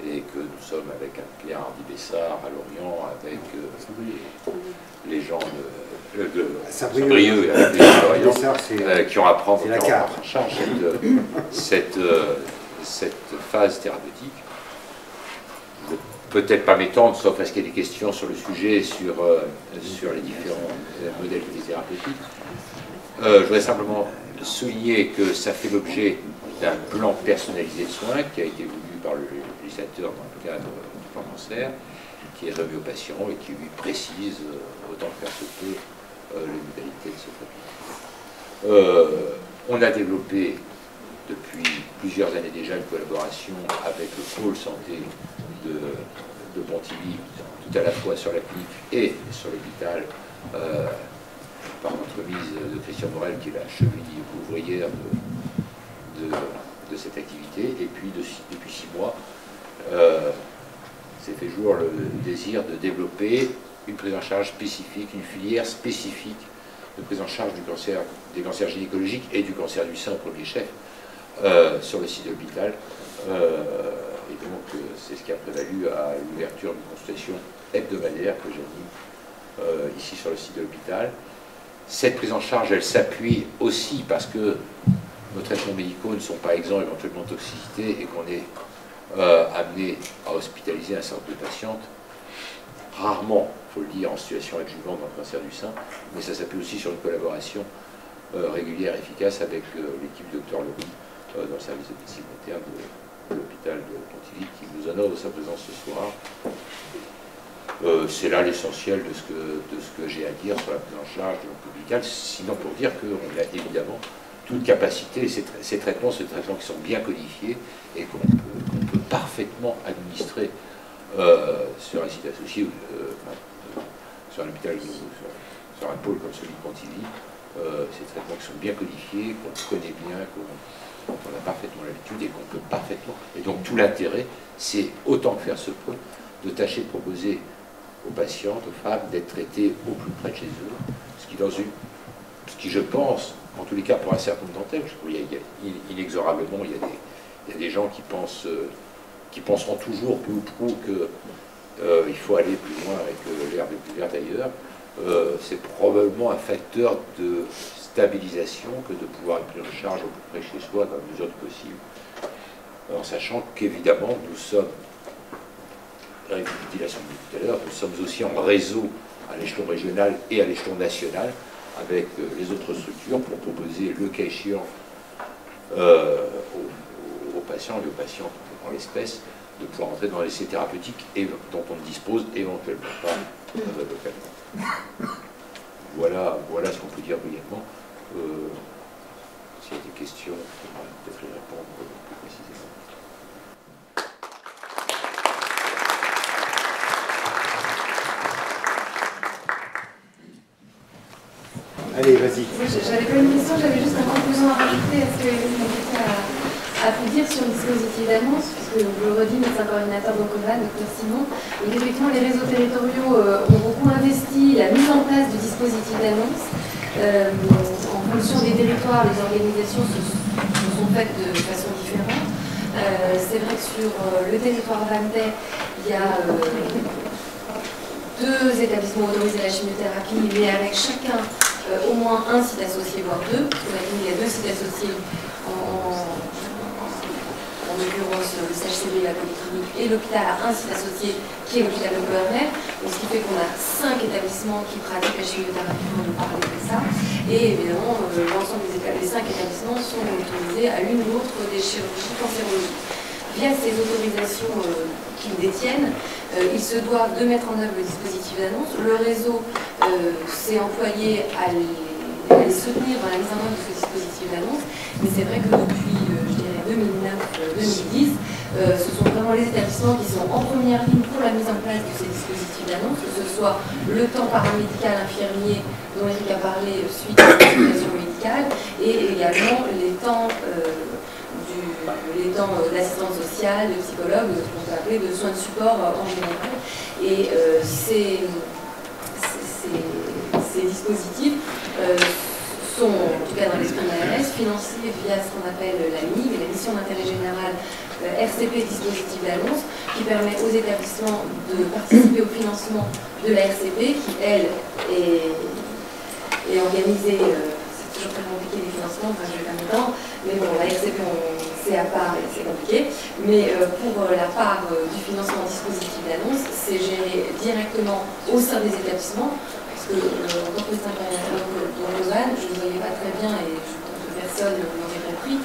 et que nous sommes avec Claire Hardy-Bessard à Lorient, avec les gens de Saint-Brieuc et avec les gens de Lorient, qui ont à prendre en charge cette phase thérapeutique. Je ne vais peut-être pas m'étendre, sauf à ce qu'il y ait des questions sur le sujet, sur les différents modèles thérapeutiques. Je voudrais simplement souligner que ça fait l'objet d'un plan personnalisé de soins qui a été voulu par le législateur dans le cadre du plan cancer, qui est remis au patient et qui lui précise, autant que faire se peut, les modalités de ce traitement. On a développé depuis plusieurs années déjà une collaboration avec le pôle santé de Pontivy, tout à la fois sur la clinique et sur l'hôpital, par l'entremise de Christian Morel, qui est la cheville ouvrière de cette activité. Et puis, depuis 6 mois, s'est fait jour le désir de développer une prise en charge spécifique, une filière spécifique de prise en charge des cancers gynécologiques et du cancer du sein au premier chef sur le site de l'hôpital, Et donc, c'est ce qui a prévalu à l'ouverture d'une consultation hebdomadaire que j'anime ici sur le site de l'hôpital. Cette prise en charge, elle s'appuie aussi parce que nos traitements médicaux ne sont pas exempts éventuellement de toxicité et qu'on est amené à hospitaliser un certain nombre de patientes, rarement, il faut le dire, en situation adjuvante dans le cancer du sein, mais ça s'appuie aussi sur une collaboration régulière et efficace avec l'équipe du Dr Leroux dans le service de médecine interne de l'hôpital de Pontivy, qui nous honore de sa présence ce soir. C'est là l'essentiel de ce que j'ai à dire sur la prise en charge de l'oncomédical, sinon pour dire qu'on a évidemment toute capacité, ces traitements qui sont bien codifiés et qu'on peut parfaitement administrer sur un site associé, sur un hôpital, sur un pôle comme celui de Pontivy, ces traitements qui sont bien codifiés, qu'on connaît bien, qu'on a parfaitement l'habitude et qu'on peut parfaitement. Et donc tout l'intérêt, c'est autant que faire se peut, de tâcher de proposer aux patientes, aux femmes, d'être traitées au plus près de chez eux, ce qui je pense, en tous les cas pour un certain nombre d'entre elles, inexorablement, il y a des gens qui penseront toujours peu ou prou qu'il faut aller plus loin avec l'herbe est plus verte ailleurs. C'est probablement un facteur de stabilisation que de pouvoir être pris en charge au plus près de chez soi dans la mesure du possible, en sachant qu'évidemment nous sommes, avec l'utilisation de tout à l'heure, nous sommes aussi en réseau à l'échelon régional et à l'échelon national avec les autres structures pour proposer le cas échéant aux patients et aux patientes en l'espèce de pouvoir entrer dans l'essai thérapeutique et dont on ne dispose éventuellement pas localement. Voilà ce qu'on peut dire brièvement. S'il y a des questions, on va peut-être y répondre plus précisément. Allez, vas-y. J'avais pas une question, j'avais juste une conclusion à rajouter. Est-ce que vous avez à vous dire sur le dispositif d'annonce, puisque je le redis, médecin coordinateur d'Oncovan, Dr Simon, et effectivement les réseaux territoriaux ont beaucoup investi la mise en place du dispositif d'annonce. En fonction des territoires, les organisations se sont faites de façon différente. C'est vrai que sur le territoire vendais, il y a 2 établissements autorisés à la chimiothérapie, mais avec chacun au moins un site associé, voire 2, parce qu'il y a 2 sites associés en l'occurrence le CHCB, la polyclinique, et l'hôpital a un site associé qui est l'hôpital de Beauharnais, ce qui fait qu'on a 5 établissements qui pratiquent la chimiothérapie, on nous parler de ça, et évidemment l'ensemble des 5 établissements sont autorisés à l'une ou l'autre des chirurgies cancérologiques. Via ces autorisations qu'ils détiennent, ils se doivent de mettre en œuvre le dispositif d'annonce. Le réseau s'est employé à les soutenir dans la mise en œuvre de ce dispositif d'annonce, mais c'est vrai que depuis, je dirais, 2009-2010, ce sont vraiment les établissements qui sont en première ligne pour la mise en place de ces dispositifs d'annonce, que ce soit le temps paramédical infirmier dont Eric a parlé suite à la consultation médicale, et également les temps d'assistance sociale, de psychologue, ce qu'on peut appeler de soins de support en général. Et ces dispositifs sont, en tout cas dans l'esprit de l'ARS, financés via ce qu'on appelle la MIG, la mission d'intérêt général RCP dispositif d'annonce, qui permet aux établissements de participer au financement de la RCP, qui elle est organisée, c'est toujours très compliqué les financements, enfin je vais pas mettre temps, mais bon, la RCP c'est à part et c'est compliqué, mais pour la part du financement dispositif d'annonce, c'est géré directement au sein des établissements, parce que en tant que médecin coordinateur d'Oncovan, je ne voyais pas très bien, et je pense que personne ne l'aurait compris,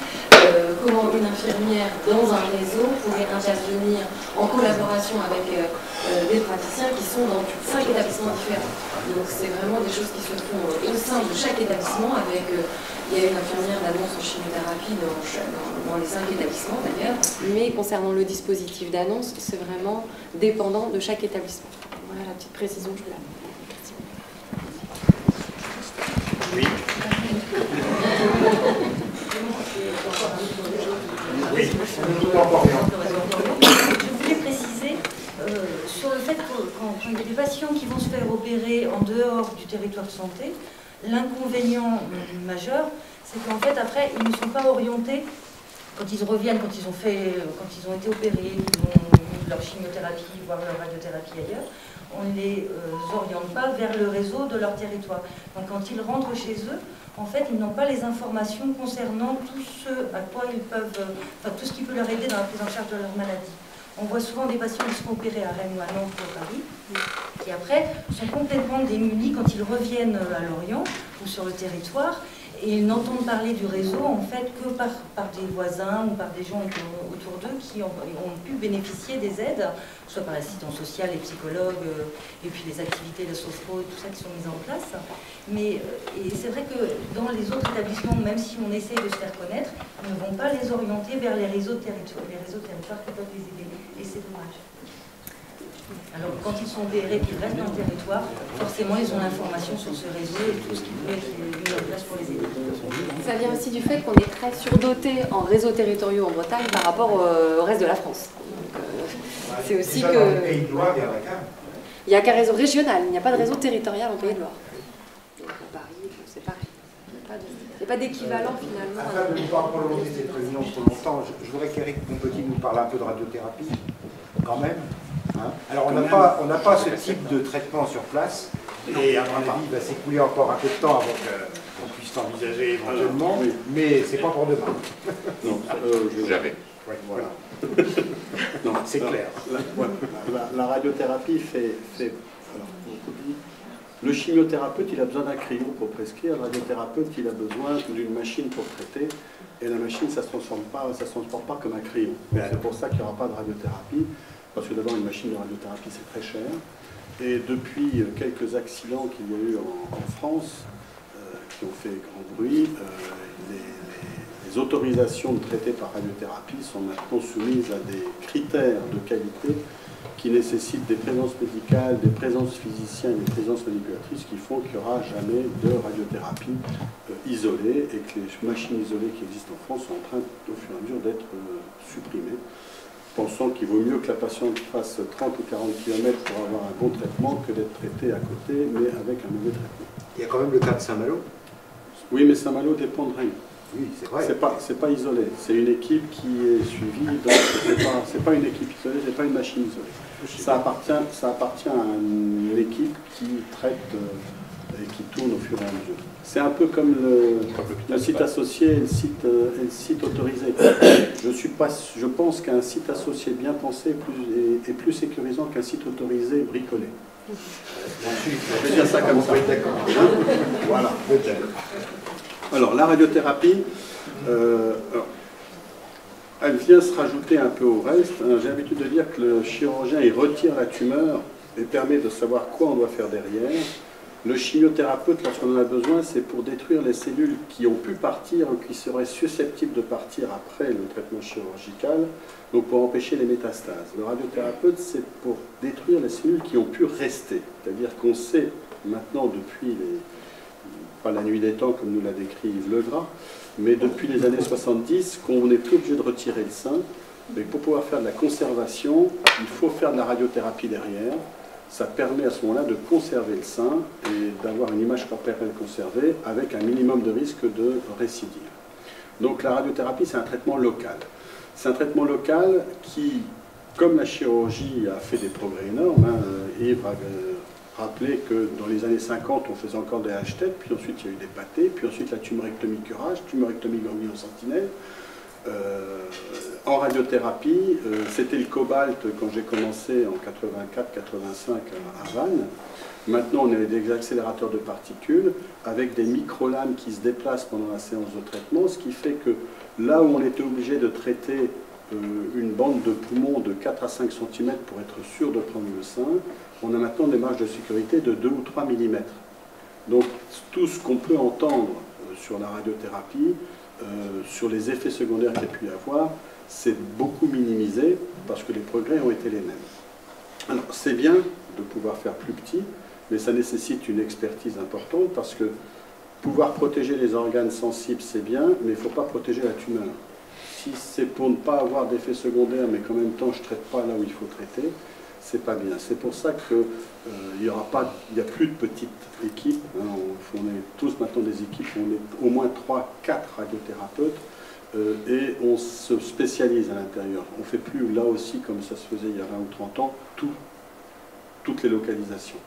comment une infirmière dans un réseau pourrait intervenir en collaboration avec des praticiens qui sont dans 5 établissements différents. Donc c'est vraiment des choses qui se font au sein de chaque établissement avec... il y a une infirmière d'annonce en chimiothérapie dans les 5 établissements d'ailleurs. Mais concernant le dispositif d'annonce, c'est vraiment dépendant de chaque établissement. Voilà la petite précision que je voulais avoir. Oui. Oui, je voulais préciser sur le fait que quand il y a des patients qui vont se faire opérer en dehors du territoire de santé, l'inconvénient majeur, c'est qu'en fait, après, ils ne sont pas orientés quand ils reviennent, quand ils ont été opérés, qu'ils ont eu leur chimiothérapie, voire leur radiothérapie ailleurs, on ne les oriente pas vers le réseau de leur territoire. Donc quand ils rentrent chez eux, en fait, ils n'ont pas les informations concernant tout ce à quoi ils peuvent, tout ce qui peut leur aider dans la prise en charge de leur maladie. On voit souvent des patients qui sont opérés à Rennes ou à Nantes ou à Paris, qui après sont complètement démunis quand ils reviennent à Lorient ou sur le territoire, et ils n'entendent parler du réseau en fait que par des voisins ou par des gens autour d'eux qui ont pu bénéficier des aides, soit par l'assistance sociale, les psychologues, et puis les activités de sophro et tout ça qui sont mises en place. Mais et c'est vrai que dans les autres établissements, même si on essaye de se faire connaître, ils ne vont pas les orienter vers les réseaux de territoire qui peuvent les aider. Et c'est dommage. Alors quand ils sont opérés, qu'ils restent dans le territoire, forcément ils ont l'information sur ce réseau et tout ce qui peut être mis en place pour les aider. Ça vient aussi du fait qu'on est très surdoté en réseaux territoriaux en Bretagne par rapport au reste de la France. C'est aussi que... Dans le Pays de Loire, il n'y a qu'un réseau régional, il n'y a pas de réseau territorial en Pays de Loire. Donc à Paris, c'est pareil. Il n'y a pas d'équivalent finalement. Afin de ne pas prolonger cette réunion trop longtemps, je voudrais qu'Éric Monpetit nous parle un peu de radiothérapie, quand même. Hein. Alors on n'a pas ce type de traitement sur place, et à mon avis il va s'écouler encore un peu de temps avant qu'on puisse l'envisager éventuellement, mais c'est pas pour demain. Non, jamais. Ouais, voilà. Non, c'est clair. La radiothérapie fait alors, le chimiothérapeute, il a besoin d'un crayon pour prescrire, le radiothérapeute, il a besoin d'une machine pour traiter, et la machine, ça ne se transporte pas comme un crayon. C'est pour ça qu'il n'y aura pas de radiothérapie, parce que d'abord, une machine de radiothérapie, c'est très cher, et depuis quelques accidents qu'il y a eu en France, qui ont fait grand bruit, les autorisations de traiter par radiothérapie sont maintenant soumises à des critères de qualité qui nécessitent des présences médicales, des présences physiciennes, des présences manipulatrices qui font qu'il n'y aura jamais de radiothérapie isolée et que les machines isolées qui existent en France sont en train au fur et à mesure d'être supprimées, pensant qu'il vaut mieux que la patiente fasse 30 ou 40 km pour avoir un bon traitement que d'être traitée à côté, mais avec un mauvais traitement. Il y a quand même le cas de Saint-Malo. Oui, mais Saint-Malo dépend de Rennes. Oui, c'est vrai. C'est pas isolé. C'est une équipe qui est suivie, donc c'est pas une équipe isolée, c'est pas une machine isolée. Ça appartient à une équipe qui traite et qui tourne au fur et à mesure. C'est un peu comme le site associé et le site autorisé. Je pense qu'un site associé bien pensé est plus sécurisant qu'un site autorisé bricolé. Je vais dire ça comme ça. Voilà. Alors, la radiothérapie, elle vient se rajouter un peu au reste. J'ai l'habitude de dire que le chirurgien, il retire la tumeur et permet de savoir quoi on doit faire derrière. Le chimiothérapeute, lorsqu'on en a besoin, c'est pour détruire les cellules qui ont pu partir ou qui seraient susceptibles de partir après le traitement chirurgical, donc pour empêcher les métastases. Le radiothérapeute, c'est pour détruire les cellules qui ont pu rester. C'est-à-dire qu'on sait maintenant depuis pas la nuit des temps comme nous l'a décrit Yves Legras, mais depuis les années 70, qu'on n'est plus obligé de retirer le sein. Mais pour pouvoir faire de la conservation, il faut faire de la radiothérapie derrière. Ça permet à ce moment-là de conserver le sein et d'avoir une image corporelle conservée avec un minimum de risque de récidive. Donc la radiothérapie, c'est un traitement local. C'est un traitement local qui, comme la chirurgie, a fait des progrès énormes. Yves a rappelé que dans les années 50, on faisait encore des haches-têtes, puis ensuite il y a eu des pâtés, puis ensuite la tumorectomie curage, tumorectomie ganglion sentinelle. En radiothérapie, c'était le cobalt quand j'ai commencé en 84-85 à Vannes. Maintenant, on a des accélérateurs de particules avec des microlames qui se déplacent pendant la séance de traitement, ce qui fait que là où on était obligé de traiter une bande de poumon de 4 à 5 cm pour être sûr de prendre le sein, on a maintenant des marges de sécurité de 2 ou 3 mm. Donc tout ce qu'on peut entendre sur la radiothérapie, sur les effets secondaires qu'il y a pu y avoir, c'est beaucoup minimisé parce que les progrès ont été les mêmes. Alors c'est bien de pouvoir faire plus petit, mais ça nécessite une expertise importante parce que pouvoir protéger les organes sensibles c'est bien, mais il ne faut pas protéger la tumeur. Si c'est pour ne pas avoir d'effets secondaires, mais qu'en même temps je ne traite pas là où il faut traiter, c'est pas bien. C'est pour ça qu'il n'y a plus de petites équipes. On est tous maintenant des équipes où on est au moins 3-4 radiothérapeutes et on se spécialise à l'intérieur. On ne fait plus, là aussi, comme ça se faisait il y a 20 ou 30 ans, toutes les localisations.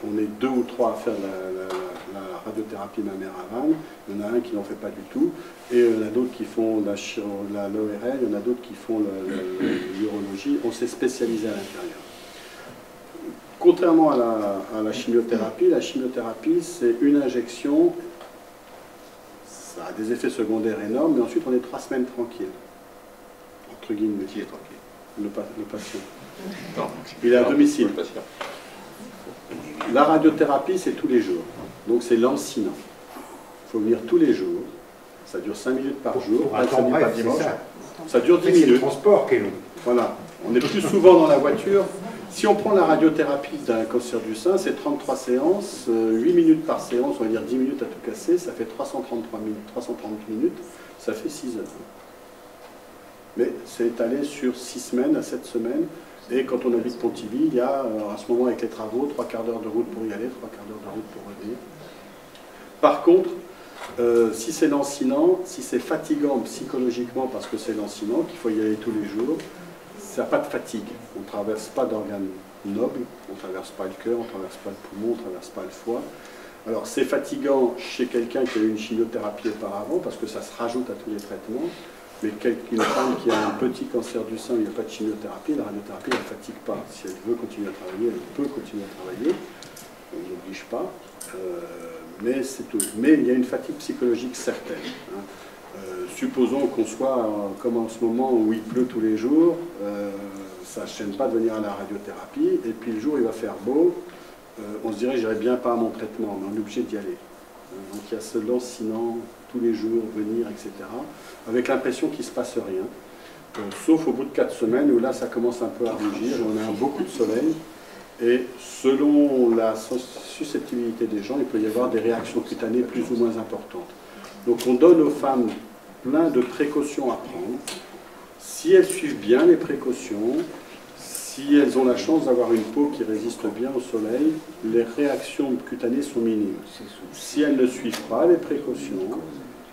On est 2 ou 3 à faire la radiothérapie mammaire à Vannes, il y en a un qui n'en fait pas du tout, et il y en a d'autres qui font l'ORL, il y en a d'autres qui font l'urologie. On s'est spécialisé à l'intérieur. Contrairement à la chimiothérapie, c'est une injection, ça a des effets secondaires énormes, mais ensuite on est 3 semaines tranquille. Entre guillemets. Qui est tranquille? Le patient. Non, il est à domicile. Le patient. La radiothérapie, c'est tous les jours. Donc c'est lancinant. Il faut venir tous les jours. Ça dure 5 minutes par jour. Pour un temps bref, c'est ça. Ça dure 10 minutes. C'est le transport qui est long. Voilà. On est plus souvent dans la voiture. Si on prend la radiothérapie d'un cancer du sein, c'est 33 séances, 8 minutes par séance, on va dire 10 minutes à tout casser, ça fait 330 minutes, ça fait 6 heures. Mais c'est étalé sur 6 semaines à 7 semaines. Et quand on habite Pontivy, il y a à ce moment avec les travaux, 3 quarts d'heure de route pour y aller, 3 quarts d'heure de route pour revenir. Par contre, si c'est lancinant, si c'est fatigant psychologiquement parce que c'est lancinant, qu'il faut y aller tous les jours, ça n'a pas de fatigue. On ne traverse pas d'organes nobles, on ne traverse pas le cœur, on ne traverse pas le poumon, on ne traverse pas le foie. Alors c'est fatigant chez quelqu'un qui a eu une chimiothérapie auparavant parce que ça se rajoute à tous les traitements. Mais une femme qui a un petit cancer du sein, il n'y a pas de chimiothérapie, la radiothérapie, elle ne fatigue pas. Si elle veut continuer à travailler, elle peut continuer à travailler. On n'oblige pas. Mais c'est tout. Mais il y a une fatigue psychologique certaine. Hein. Supposons qu'on soit comme en ce moment où il pleut tous les jours, ça ne gêne pas de venir à la radiothérapie. Et puis le jour, il va faire beau. On se dirait, j'irai bien pas à mon traitement, mais on est obligé d'y aller. Donc il y a ce lancinant, tous les jours, venir, etc. Avec l'impression qu'il ne se passe rien. Sauf au bout de 4 semaines où là ça commence un peu à rougir, on a beaucoup de soleil. Et selon la susceptibilité des gens, il peut y avoir des réactions cutanées plus ou moins importantes. Donc on donne aux femmes plein de précautions à prendre. Si elles suivent bien les précautions, si elles ont la chance d'avoir une peau qui résiste bien au soleil, les réactions cutanées sont minimes. Si elles ne suivent pas les précautions,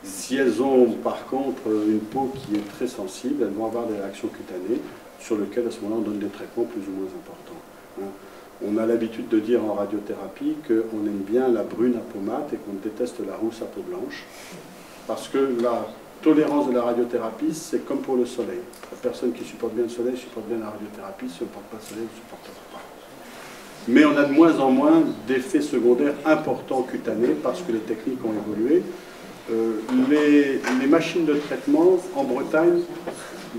si elles ont par contre une peau qui est très sensible, elles vont avoir des réactions cutanées sur lesquelles à ce moment-là on donne des traitements plus ou moins importants. On a l'habitude de dire en radiothérapie qu'on aime bien la brune à peau mate et qu'on déteste la rousse à peau blanche. Parce que la tolérance de la radiothérapie, c'est comme pour le soleil. La personne qui supporte bien le soleil supporte bien la radiothérapie, si on ne supporte pas le soleil, ne supportera pas. Mais on a de moins en moins d'effets secondaires importants cutanés parce que les techniques ont évolué. Les machines de traitement en Bretagne,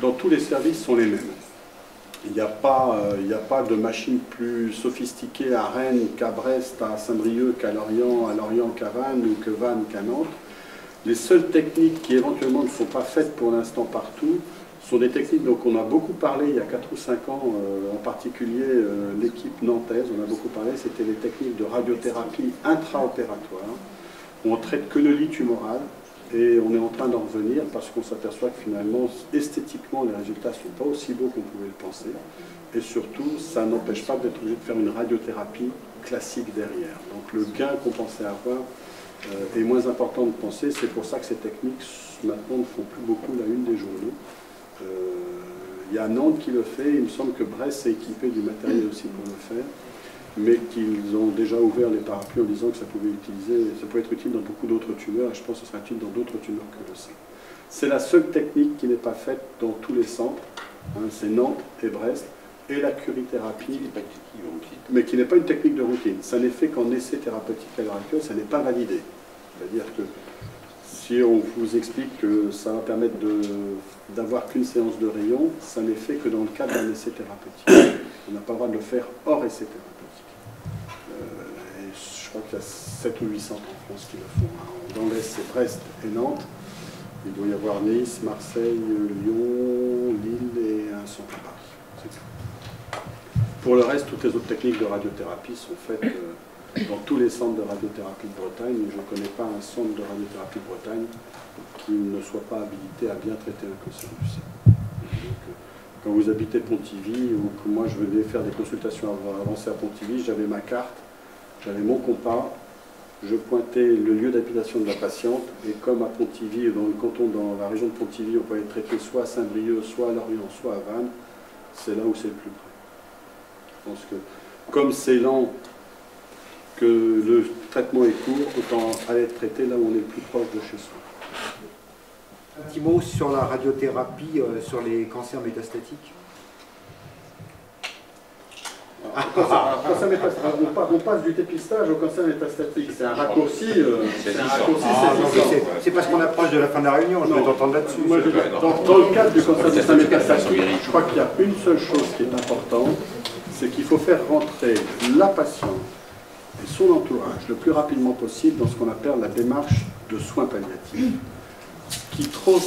dans tous les services, sont les mêmes. Il n'y a pas de machine plus sophistiquée à Rennes qu'à Brest, à Saint-Brieuc, qu'à Lorient qu'à Vannes ou que Vannes qu'à Nantes. Les seules techniques qui éventuellement ne sont pas faites pour l'instant partout sont des techniques dont on a beaucoup parlé il y a 4 ou 5 ans, en particulier l'équipe nantaise, on a beaucoup parlé, c'était les techniques de radiothérapie intraopératoire, où on ne traite que le lit tumoral, et on est en train d'en revenir parce qu'on s'aperçoit que finalement, esthétiquement, les résultats ne sont pas aussi beaux qu'on pouvait le penser, et surtout, ça n'empêche pas d'être obligé de faire une radiothérapie classique derrière. Donc le gain qu'on pensait avoir est moins important de penser, c'est pour ça que ces techniques maintenant ne font plus beaucoup la une des journaux. Il y a Nantes qui le fait, il me semble que Brest s'est équipé du matériel aussi pour le faire, mais qu'ils ont déjà ouvert les parapluies en disant que ça pouvait être utile dans beaucoup d'autres tumeurs, et je pense que ce sera utile dans d'autres tumeurs que le sein. C'est la seule technique qui n'est pas faite dans tous les centres, hein, c'est Nantes et Brest, et la curithérapie, mais qui n'est pas une technique de routine. Ça n'est fait qu'en essai thérapeutique à l'heure actuelle, ça n'est pas validé. C'est-à-dire que si on vous explique que ça va permettre d'avoir qu'une séance de rayon, ça n'est fait que dans le cadre d'un essai thérapeutique. On n'a pas le droit de le faire hors essai thérapeutique. Et je crois qu'il y a 7 ou 8 centres en France qui le font. Dans l'Est, c'est Brest et Nantes. Il doit y avoir Nice, Marseille, Lyon, Lille et un centre à Paris. C'est tout. Pour le reste, toutes les autres techniques de radiothérapie sont faites dans tous les centres de radiothérapie de Bretagne. Je ne connais pas un centre de radiothérapie de Bretagne qui ne soit pas habilité à bien traiter un cancer du sein. Donc, quand vous habitez Pontivy, ou que moi je venais faire des consultations avancées à Pontivy, j'avais ma carte, j'avais mon compas, je pointais le lieu d'habitation de la patiente, et comme à Pontivy, dans le canton, dans la région de Pontivy, on peut être traité soit à Saint-Brieuc, soit à Lorient, soit à Vannes, c'est là où c'est le plus près. Je pense que, comme c'est lent, que le traitement est court, autant aller être traité là où on est le plus proche de chez soi. Un petit mot sur la radiothérapie, sur les cancers métastatiques. On passe du dépistage au cancer métastatique. C'est un raccourci. C'est parce qu'on approche de la fin de la réunion, je vais t'entendre là-dessus. Dans le cadre du cancer du sein métastatique, je crois qu'il y a une seule chose qui est importante, c'est qu'il faut faire rentrer la patiente et son entourage le plus rapidement possible dans ce qu'on appelle la démarche de soins palliatifs, qui trop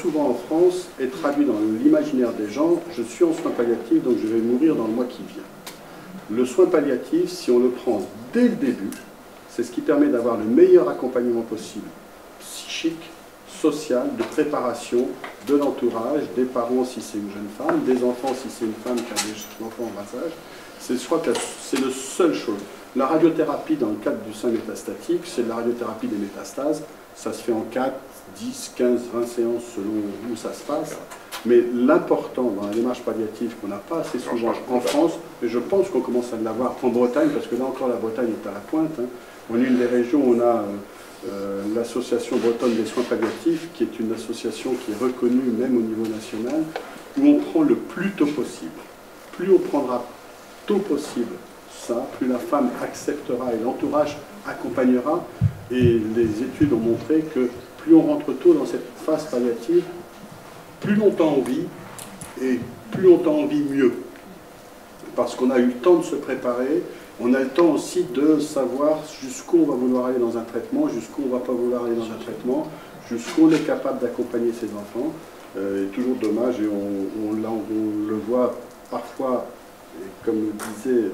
souvent en France est traduit dans l'imaginaire des gens. Je suis en soins palliatifs, donc je vais mourir dans le mois qui vient. Le soin palliatif, si on le prend dès le début, c'est ce qui permet d'avoir le meilleur accompagnement possible, psychique, social, de préparation de l'entourage, des parents si c'est une jeune femme, des enfants si c'est une femme qui a des enfants en bas âge. Je crois que c'est la seule chose. La radiothérapie dans le cadre du sein métastatique, c'est de la radiothérapie des métastases. Ça se fait en 4, 10, 15, 20 séances selon où ça se passe. Mais l'important dans la démarche palliative qu'on n'a pas assez souvent en France, et je pense qu'on commence à l'avoir en Bretagne, parce que là encore la Bretagne est à la pointe, hein. On est une des régions où on a l'association bretonne des soins palliatifs, qui est une association qui est reconnue même au niveau national, où on prend le plus tôt possible. Plus on prendra tôt possible ça, plus la femme acceptera et l'entourage accompagnera. Et les études ont montré que plus on rentre tôt dans cette phase palliative, plus longtemps on vit, et plus longtemps on vit mieux. Parce qu'on a eu le temps de se préparer, on a le temps aussi de savoir jusqu'où on va vouloir aller dans un traitement, jusqu'où on ne va pas vouloir aller dans un traitement, jusqu'où on est capable d'accompagner ses enfants. Toujours dommage, et on le voit parfois, et comme le disait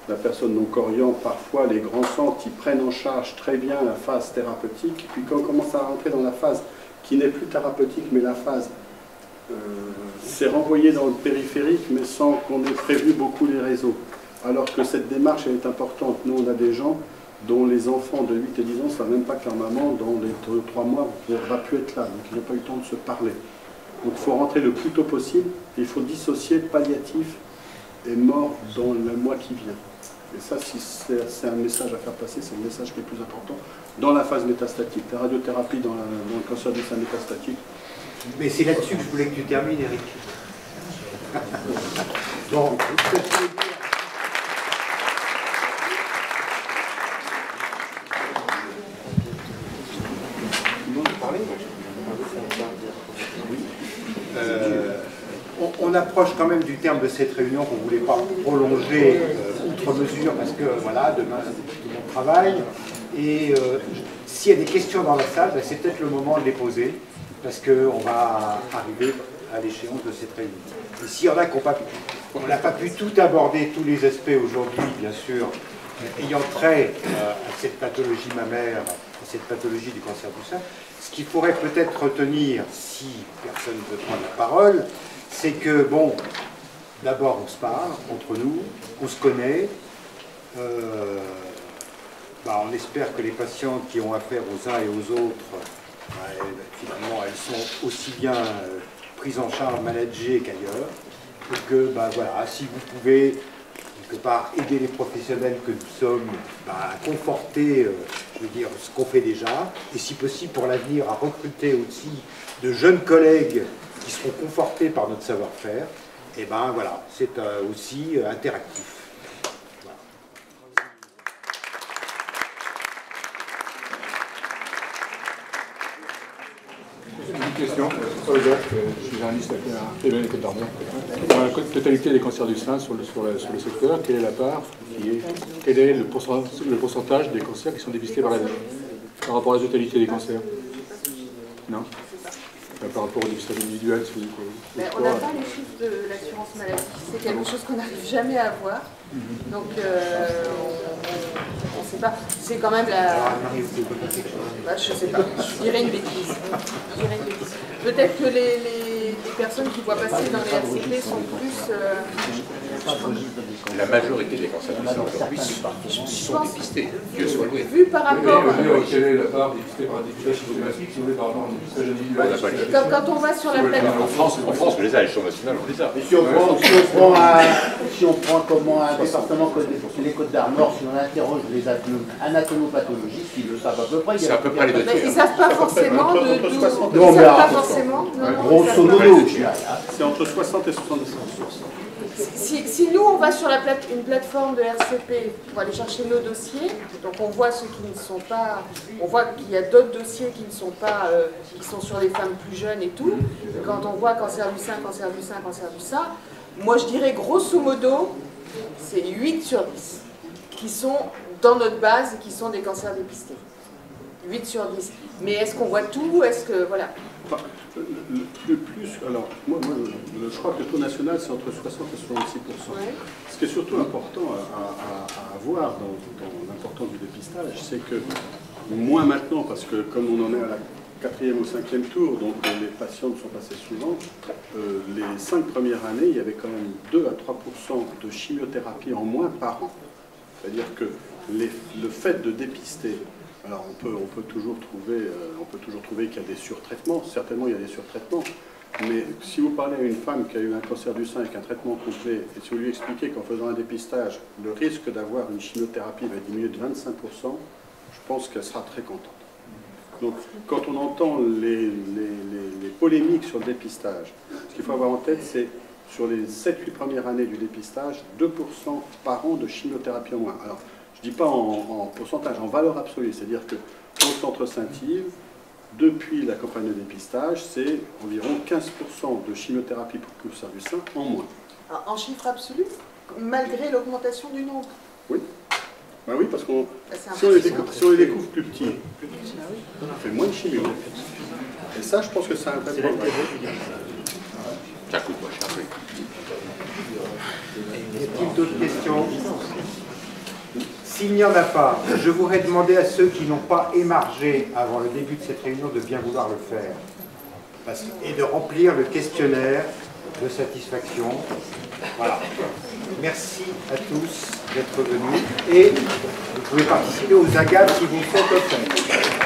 la personne donc Orion, parfois les grands centres ils prennent en charge très bien la phase thérapeutique, puis quand on commence à rentrer dans la phase qui n'est plus thérapeutique, mais la phase c'est renvoyé dans le périphérique, mais sans qu'on ait prévu beaucoup les réseaux. Alors que cette démarche elle est importante. Nous on a des gens dont les enfants de 8 et 10 ans ne savent même pas que leur maman, dans les 3 mois, ne va plus être là, donc ils n'ont pas eu le temps de se parler. Donc il faut rentrer le plus tôt possible, et il faut dissocier palliatif et mort dans le mois qui vient. Et ça, si c'est un message à faire passer, c'est le message qui est le plus important dans la phase métastatique. La radiothérapie dans le cancer du sein métastatique. Mais c'est là-dessus que je voulais que tu termines, Eric. Bon, on approche quand même du terme de cette réunion qu'on ne voulait pas prolonger outre mesure parce que voilà, demain tout le monde travaille. Et s'il y a des questions dans la salle, ben, c'est peut-être le moment de les poser parce qu'on va arriver à l'échéance de cette réunion. Et s'il y en a qui n'ont pas, on n'a pas pu tout aborder, tous les aspects aujourd'hui, bien sûr, ayant trait à cette pathologie mammaire, à cette pathologie du cancer du sein, ce qu'il faudrait peut-être retenir, si personne ne veut prendre la parole, c'est que, bon, d'abord on se parle entre nous, on se connaît, on espère que les patientes qui ont affaire aux uns et aux autres, finalement elles sont aussi bien prises en charge, managées qu'ailleurs, et que, voilà, si vous pouvez quelque part aider les professionnels que nous sommes à conforter, je veux dire, ce qu'on fait déjà, et si possible pour l'avenir à recruter aussi de jeunes collègues qui seront confortés par notre savoir-faire, et voilà, c'est aussi interactif. Voilà. Une question, je suis journaliste à Évalué Côte d'Armor. Dans la totalité des cancers du sein sur le secteur, quelle est la part, quel est le pourcentage des cancers qui sont dépistés par l'ADN par rapport à la totalité des cancers? Non? Par rapport au dépistage individuel, on n'a pas les chiffres de l'assurance maladie. C'est quelque chose qu'on n'arrive jamais à avoir. Donc, on ne sait pas. C'est quand même la... je ne sais pas. Je dirais une bêtise. Peut-être que les personnes qui voient passer dans les RCP sont plus La majorité des cancers du sein aujourd'hui sont dépistés, Dieu soit loué. Vu par rapport... Quelle est la part dépistée par un dépistage systématique, si vous voulez, par rapport à un dépistage individuel? Quand on va sur la plateforme... En France, on les a, à l'échelon national, on les a. Mais si on prend comment un département comme les Côtes-d'Armor, si on interroge les anatomopathologistes, ils le savent à peu près. C'est à peu près les deux tiers. Ils ne savent pas forcément de d'où... Ils Non, ne mais savent pas forcément. grosso modo. C'est entre 60 et 70%. Si nous, on va sur une plateforme de RCP pour aller chercher nos dossiers, donc on voit ceux qui ne sont pas... On voit qu'il y a d'autres dossiers qui ne sont pas... qui sont sur les femmes plus jeunes et tout. Quand on voit cancer du sein, cancer du sein, cancer du sein, moi je dirais grosso modo, c'est 8 sur 10 qui sont dans notre base et qui sont des cancers dépistés. 8 sur 10. Mais est-ce qu'on voit tout? Est-ce que... Voilà. Enfin, le plus, alors, moi, je crois que le taux national, c'est entre 60 et 66%. Ouais. Ce qui est surtout important à voir dans l'importance du dépistage, c'est que, moins maintenant, parce que comme on en est à la 4e ou 5e tour, donc les patients sont passés souvent, les 5 premières années, il y avait quand même 2 à 3% de chimiothérapie en moins par an. C'est-à-dire que le fait de dépister, alors on peut toujours trouver qu'il y a des surtraitements, certainement il y a des surtraitements, mais si vous parlez à une femme qui a eu un cancer du sein avec un traitement complet, et si vous lui expliquez qu'en faisant un dépistage, le risque d'avoir une chimiothérapie va diminuer de 25%, je pense qu'elle sera très contente. Donc quand on entend les polémiques sur le dépistage, ce qu'il faut avoir en tête, c'est sur les 7-8 premières années du dépistage, 2% par an de chimiothérapie en moins. Alors, je ne dis pas en pourcentage, en valeur absolue, c'est-à-dire que au centre Saint-Yves, depuis la campagne de dépistage, c'est environ 15% de chimiothérapie pour le cancer du sein en moins. En chiffre absolu, malgré l'augmentation du nombre? Oui. Ben oui, parce qu'on si on les découvre plus petits, on fait moins de chimio. Et ça, je pense que c'est un vrai problème. Ça coûte moins cher. Y a-t-il d'autres questions? S'il n'y en a pas, je voudrais demander à ceux qui n'ont pas émargé avant le début de cette réunion de bien vouloir le faire et de remplir le questionnaire de satisfaction. Voilà. Merci à tous d'être venus et vous pouvez participer aux agates qui vous sont offertes.